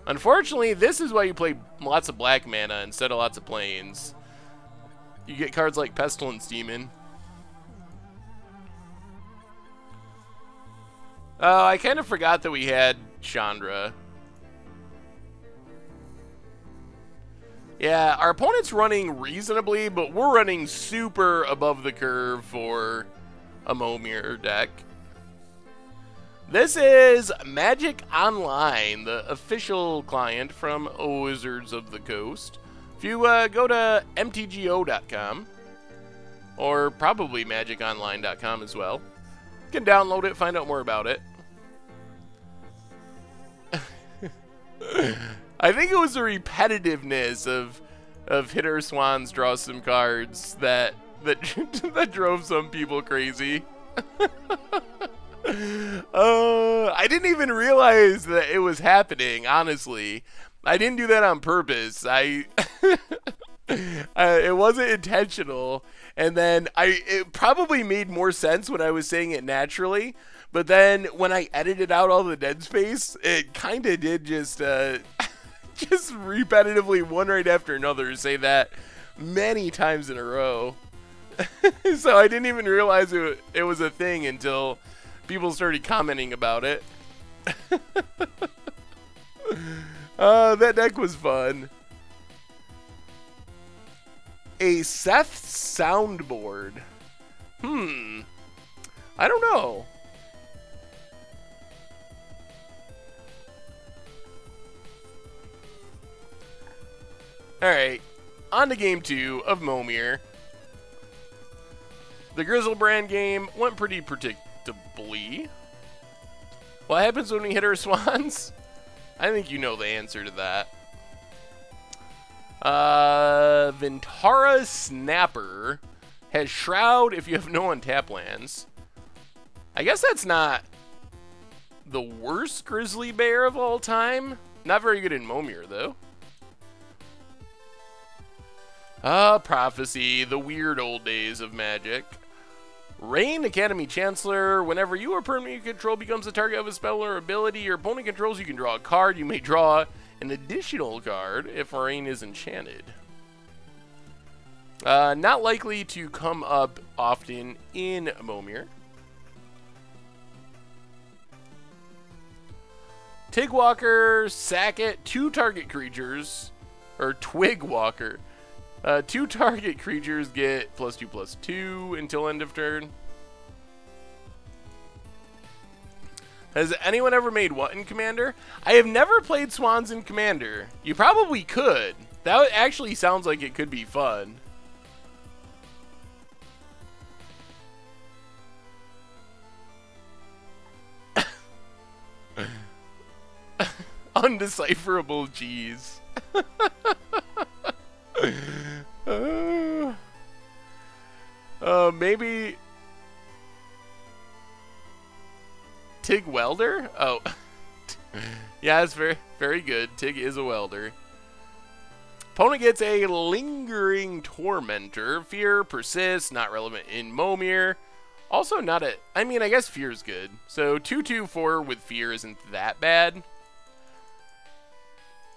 Unfortunately, this is why you play lots of black mana instead of lots of plains. You get cards like Pestilence Demon. Oh, I kind of forgot that we had Chandra. Yeah, our opponent's running reasonably, but we're running super above the curve for a Momir deck. This is Magic Online, the official client from Wizards of the Coast. If you go to mtgo.com, or probably magiconline.com as well, you can download it, find out more about it. I think it was the repetitiveness of hit our swans, draw some cards that drove some people crazy. I didn't even realize that it was happening, honestly. I didn't do that on purpose. It wasn't intentional. And then it probably made more sense when I was saying it naturally. But then when I edited out all the dead space, it kind of did just just repetitively, one right after another, say that many times in a row. So I didn't even realize it was a thing until people started commenting about it. That deck was fun. A Seth soundboard. I don't know. Alright, on to game 2 of Momir. The Grizzlebrand game went pretty predictably. What happens when we hit our swans? I think you know the answer to that. Vintara Snapper has Shroud if you have no untap lands. I guess that's not the worst Grizzly Bear of all time. Not very good in Momir, though. Prophecy, the weird old days of Magic. Rain, Academy Chancellor. Whenever you or permanent you control becomes the target of a spell or ability your opponent controls, you can draw a card. You may draw an additional card if Rain is enchanted. Not likely to come up often in Momir. Tigwalker, sack it, 2 target creatures, or Twigwalker. 2 target creatures get +2/+2 until end of turn. Has anyone ever made what in Commander? I have never played Swans in Commander. You probably could. That actually sounds like it could be fun. Undecipherable G's. Maybe Tig Welder? Oh. Yeah, it's very, very good. Tig is a welder. Opponent gets a Lingering Tormentor. Fear persists, not relevant in Momir. Also not a... I mean, I guess Fear is good. So 2/2/4 with Fear isn't that bad.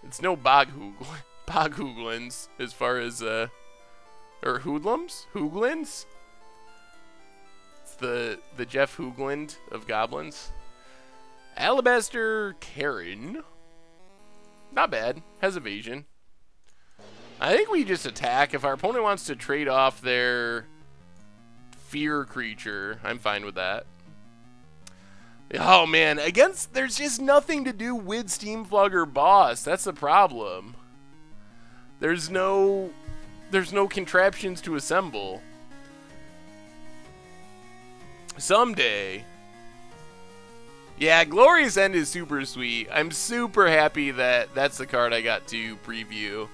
It's no Boghooglins as far as... or Hoodlums? Hooglins? It's the Jeff Hoogland of goblins. Alabaster Karen. Not bad. Has evasion. I think we just attack. If our opponent wants to trade off their fear creature, I'm fine with that. Oh man, there's just nothing to do with Steamflogger Boss. That's the problem. There's no contraptions to assemble. Someday. Yeah, Glorious End is super sweet. I'm super happy that that's the card I got to preview.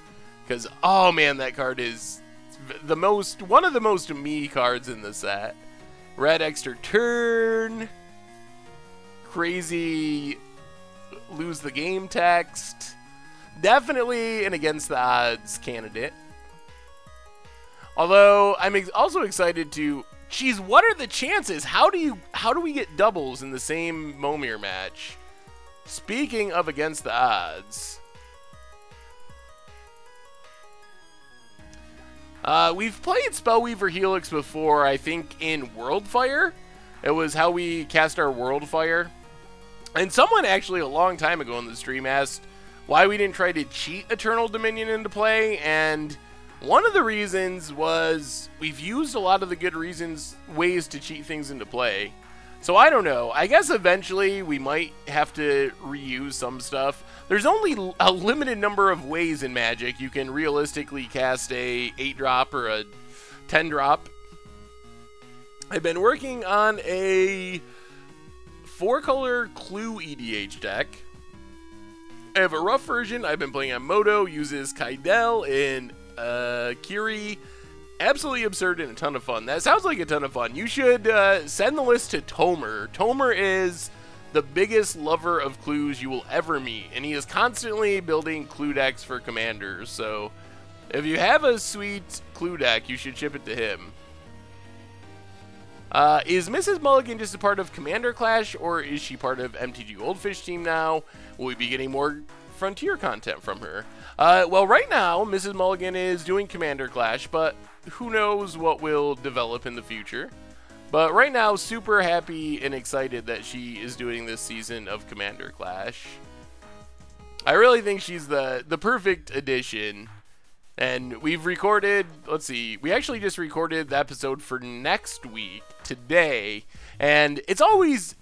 Because, oh man, that card is one of the most me cards in the set. Red extra turn. Crazy lose the game text. Definitely an against the odds candidate. Although I'm also excited to... Geez, what are the chances? How do we get doubles in the same Momir match? Speaking of against the odds. We've played Spellweaver Helix before, I think in Worldfire. It was how we cast our Worldfire. And someone actually a long time ago in the stream asked why we didn't try to cheat Eternal Dominion into play, and one of the reasons was we've used a lot of the good ways to cheat things into play. So I don't know. I guess eventually we might have to reuse some stuff. There's only a limited number of ways in Magic you can realistically cast a 8-drop or a 10-drop. I've been working on a 4-color Clue EDH deck. I have a rough version I've been playing on Moto, uses Kaidel and Kiri Absolutely absurd and a ton of fun. That sounds like a ton of fun. You should send the list to Tomer. Tomer is the biggest lover of clues you will ever meet, and he is constantly building clue decks for commanders. So if you have a sweet clue deck, you should ship it to him. Is Mrs. Mulligan just a part of Commander Clash, or is she part of MTG Goldfish team now? Will we be getting more Frontier content from her? Well, right now, Mrs. Mulligan is doing Commander Clash, but who knows what will develop in the future. But right now, super happy and excited that she is doing this season of Commander Clash. I really think she's the perfect addition. And we've recorded, let's see, we actually just recorded the episode for next week, today. And it's always,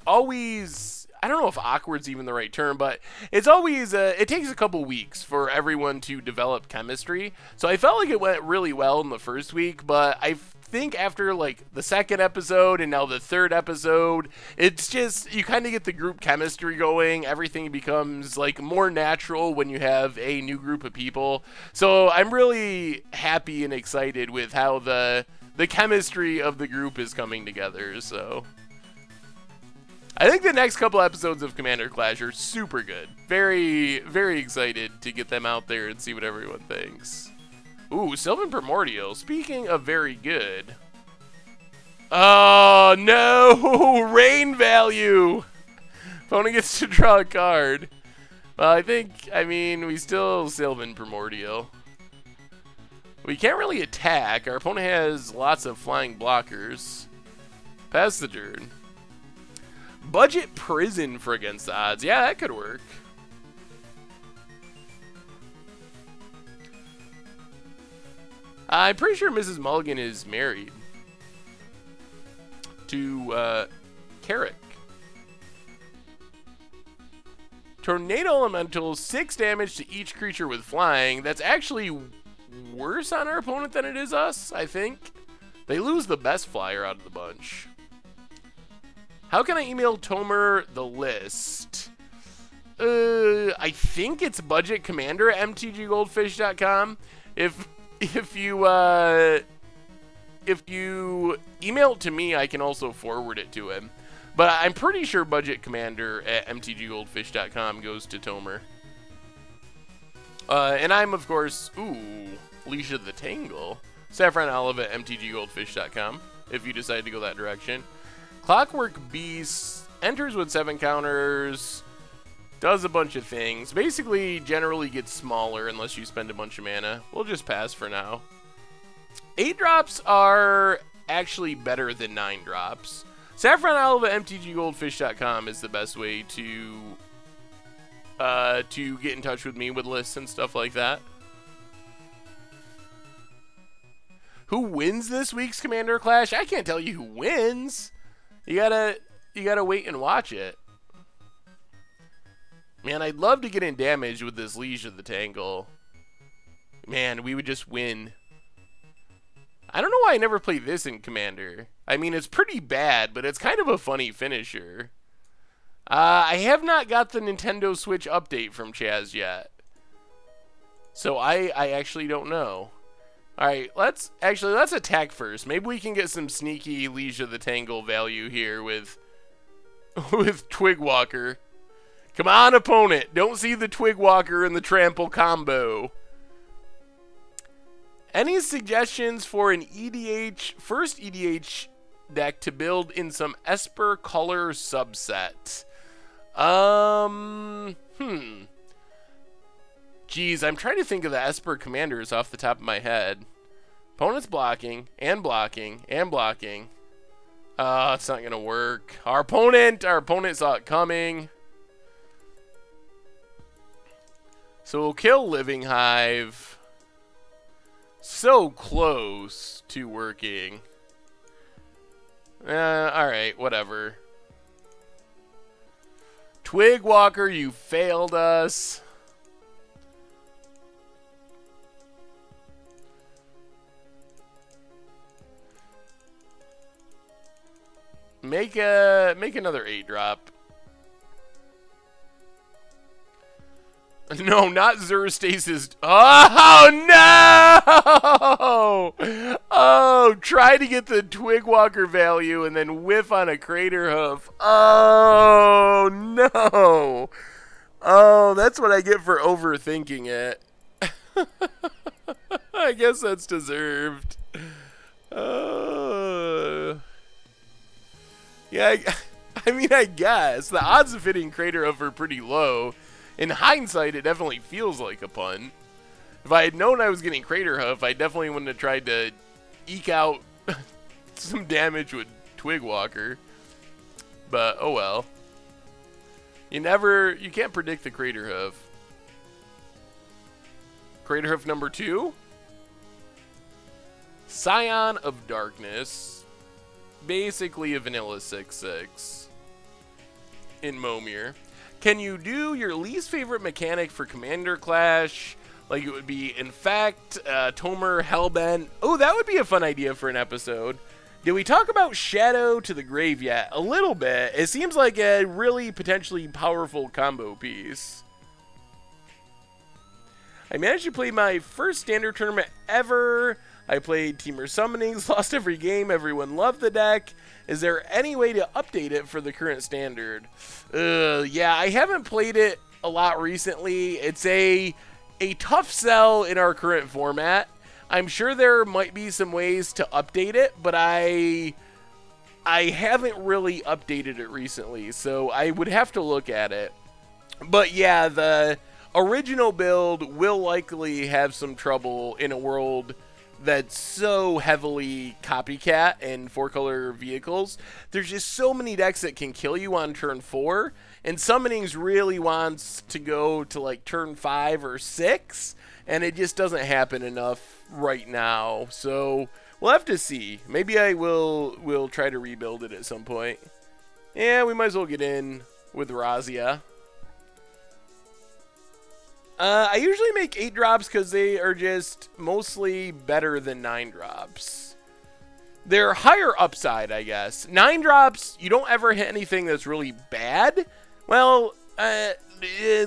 I don't know if awkward's even the right term, but it's always, it takes a couple weeks for everyone to develop chemistry. So I felt like it went really well in the first week, but I think after like the second episode and now the third episode, it's just, you kind of get the group chemistry going. Everything becomes like more natural when you have a new group of people. So I'm really happy and excited with how the chemistry of the group is coming together. So I think the next couple episodes of Commander Clash are super good. Very, very excited to get them out there and see what everyone thinks. Ooh, Sylvan Primordial. Speaking of very good. Oh, no! Rain value! Opponent gets to draw a card. Well, I mean, we still Sylvan Primordial. We can't really attack. Our opponent has lots of flying blockers. Pass the turn. Budget Prison for against the odds. Yeah, that could work. I'm pretty sure Mrs. Mulligan is married to Carrick. Tornado Elemental, 6 damage to each creature with flying. That's actually worse on our opponent than it is us, I think. They lose the best flyer out of the bunch. How can I email Tomer the list? I think it's budgetcommander@mtggoldfish.com. If you email it to me, I can also forward it to him. But I'm pretty sure budgetcommander@mtggoldfish.com goes to Tomer. And I'm, of course, Leash of the Tangle. Saffron Olive at mtggoldfish.com if you decide to go that direction. Clockwork Beast enters with 7 counters, does a bunch of things. Basically, generally gets smaller unless you spend a bunch of mana. We'll just pass for now. 8 drops are actually better than 9 drops. Saffron Olive at mtggoldfish.com is the best way to get in touch with me with lists and stuff like that. Who wins this week's Commander Clash? I can't tell you who wins. You gotta wait and watch it. Man, I'd love to get in damage with this Leash of the Tangle. Man, we would just win. I don't know why I never played this in Commander. I mean, it's pretty bad, but it's kind of a funny finisher. I have not got the Nintendo Switch update from Chaz yet. So I actually don't know. Alright, let's attack first. Maybe we can get some sneaky Leash of the Tangle value here with Twigwalker. Come on, opponent. Don't see the Twigwalker and the Trample combo. Any suggestions for an first EDH deck to build in some Esper color subset? Geez, I'm trying to think of the Esper commanders off the top of my head. Opponent's blocking, and blocking, and blocking. It's not gonna work. Our opponent saw it coming. So we'll kill Living Hive. So close to working. Alright, whatever. Twigwalker, you failed us. Make another 8-drop. No, not Zerstasis. Oh, no! Oh, try to get the Twig Walker value and then whiff on a Crater Hoof. Oh, no! Oh, that's what I get for overthinking it. I guess that's deserved. Yeah, I mean, I guess. The odds of hitting Crater Hoof are pretty low. In hindsight, it definitely feels like a punt. If I had known I was getting Crater Hoof, I definitely wouldn't have tried to eke out some damage with Twig Walker. But, oh well. You can't predict the Crater Hoof. Crater Hoof number 2. Scion of Darkness. Basically a vanilla 6/6 in Momir. Can you do your least favorite mechanic for Commander Clash? Like it would be Infect, Tomer, Hellbent. Oh, that would be a fun idea for an episode. Did we talk about Shadow to the Grave yet? A little bit. It seems like a really potentially powerful combo piece. I managed to play my first standard tournament ever. I played Teamer Summonings, lost every game, everyone loved the deck. Is there any way to update it for the current standard? Yeah, I haven't played it a lot recently. It's a tough sell in our current format. I'm sure there might be some ways to update it, but I haven't really updated it recently, so I would have to look at it. But yeah, the original build will likely have some trouble in a world that's so heavily copycat and 4-color vehicles. There's just so many decks that can kill you on turn 4, and Summonings really wants to go to like turn 5 or 6, and it just doesn't happen enough right now. So we'll have to see. Maybe I will try to rebuild it at some point. Yeah, we might as well get in with Razia. I usually make 8 drops because they are just mostly better than 9 drops. They're higher upside, I guess. 9 drops, you don't ever hit anything that's really bad. Well,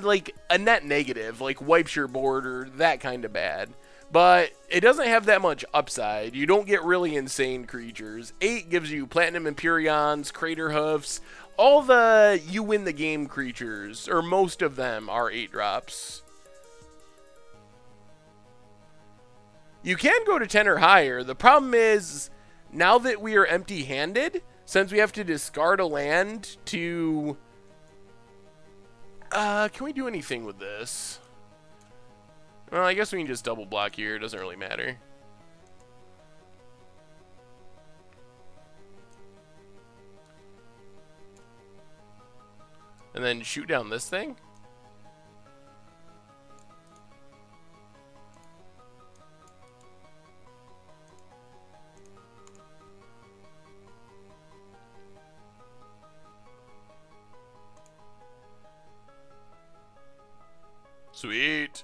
like a net negative, like wipes your board or that kind of bad. But it doesn't have that much upside. You don't get really insane creatures. 8 gives you Platinum Empyreans, Crater Hoofs, all the you win the game creatures, or most of them are 8 drops. You can go to 10 or higher. The problem is, now that we are empty-handed, since we have to discard a land to... can we do anything with this? Well, I guess we can just double block here. It doesn't really matter. And then shoot down this thing? Sweet.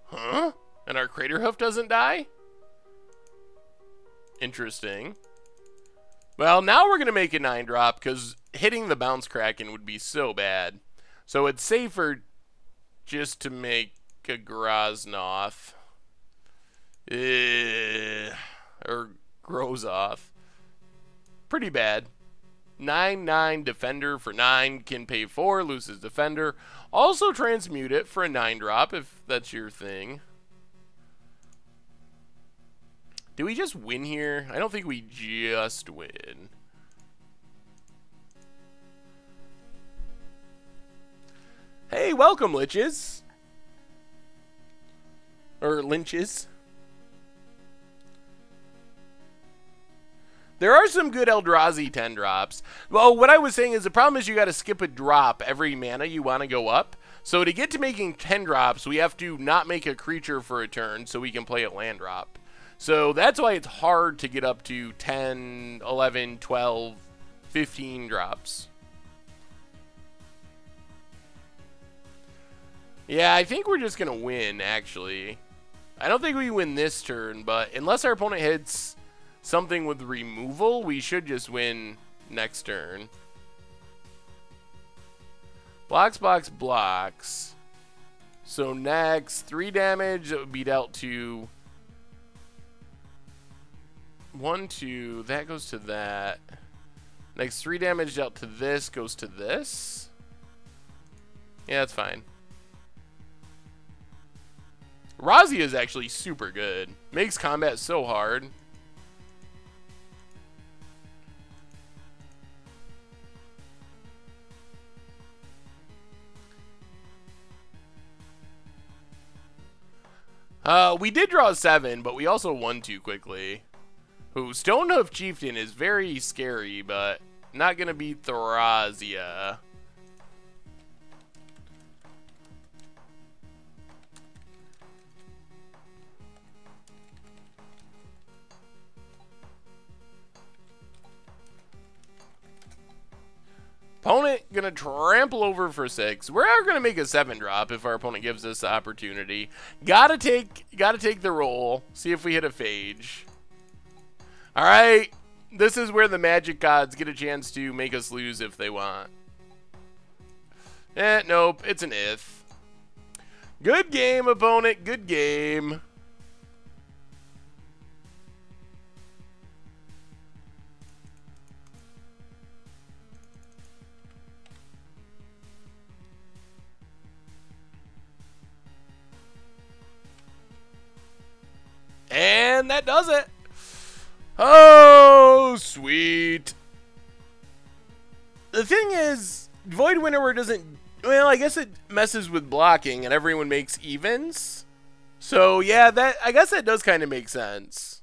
Huh? And our Crater Hoof doesn't die? Interesting. Well, now we're going to make a 9-drop because hitting the Bounce Kraken would be so bad. So it's safer just to make a Groznoth. Or Grozoth. Pretty bad. 9/9 Defender for 9, can pay 4, loses Defender. Also transmute it for a 9-drop if that's your thing. Do we just win here? I don't think we just win. Hey, welcome, Liches. Or Lynches. There are some good Eldrazi 10 drops. Well, what I was saying is the problem is you got to skip a drop every mana you want to go up. So to get to making 10 drops, we have to not make a creature for a turn so we can play a land drop. So that's why it's hard to get up to 10, 11, 12, 15 drops. Yeah, I think we're just going to win, actually. I don't think we win this turn, but unless our opponent hits something with removal, we should just win next turn. Blocks, blocks, blocks. So next, 3 damage that would be dealt to 1, 2. That goes to that. Next, 3 damage dealt to this goes to this. Yeah, that's fine. Razia is actually super good. Makes combat so hard. We did draw 7, but we also won too quickly. Ooh, Stonehoof Chieftain is very scary, but not gonna beat Razia. Opponent gonna trample over for 6. We're gonna make a 7-drop if our opponent gives us the opportunity. Gotta take the roll. See if we hit a phage. All right, this is where the magic gods get a chance to make us lose if they want. Nope, it's an if. Good game, opponent. Good game. And that does it. Oh, sweet. The thing is, Void Winnower doesn't... Well, I guess it messes with blocking and everyone makes evens. So, yeah, I guess that does kind of make sense.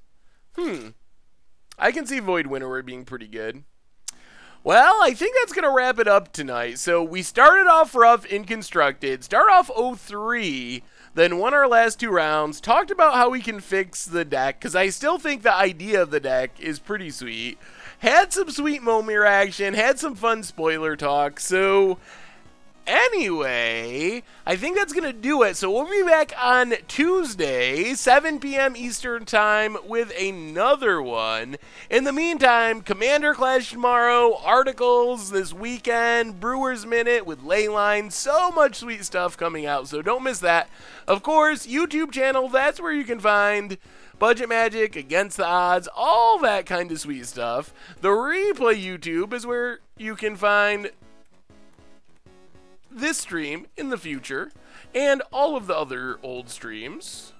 I can see Void Winnower being pretty good. Well, I think that's going to wrap it up tonight. So, we started off rough in Constructed, started off 0-3, then won our last 2 rounds, talked about how we can fix the deck, because I still think the idea of the deck is pretty sweet. Had some sweet Momir action, had some fun spoiler talk, so... Anyway, I think that's going to do it. So we'll be back on Tuesday, 7 p.m. Eastern Time with another one. In the meantime, Commander Clash tomorrow, articles this weekend, Brewers Minute with Leyline, so much sweet stuff coming out, so don't miss that. Of course, YouTube channel, that's where you can find Budget Magic, Against the Odds, all that kind of sweet stuff. The replay YouTube is where you can find this stream in the future, and all of the other old streams.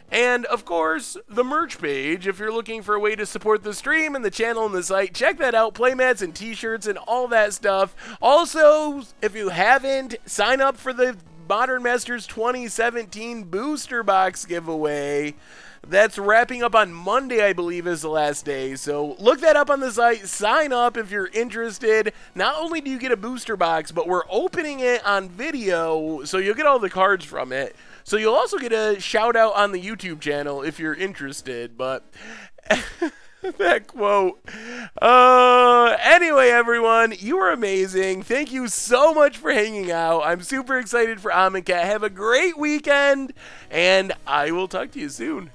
And, of course, the merch page, if you're looking for a way to support the stream and the channel and the site, check that out, playmats and t-shirts and all that stuff. Also, if you haven't, sign up for the Modern Masters 2017 Booster Box giveaway. That's wrapping up on Monday, I believe, is the last day. So look that up on the site. Sign up if you're interested. Not only do you get a booster box, but we're opening it on video, so you'll get all the cards from it. So you'll also get a shout out on the YouTube channel if you're interested. But that quote. Anyway, everyone, you are amazing. Thank you so much for hanging out. I'm super excited for Amonkhet. Have a great weekend, and I will talk to you soon.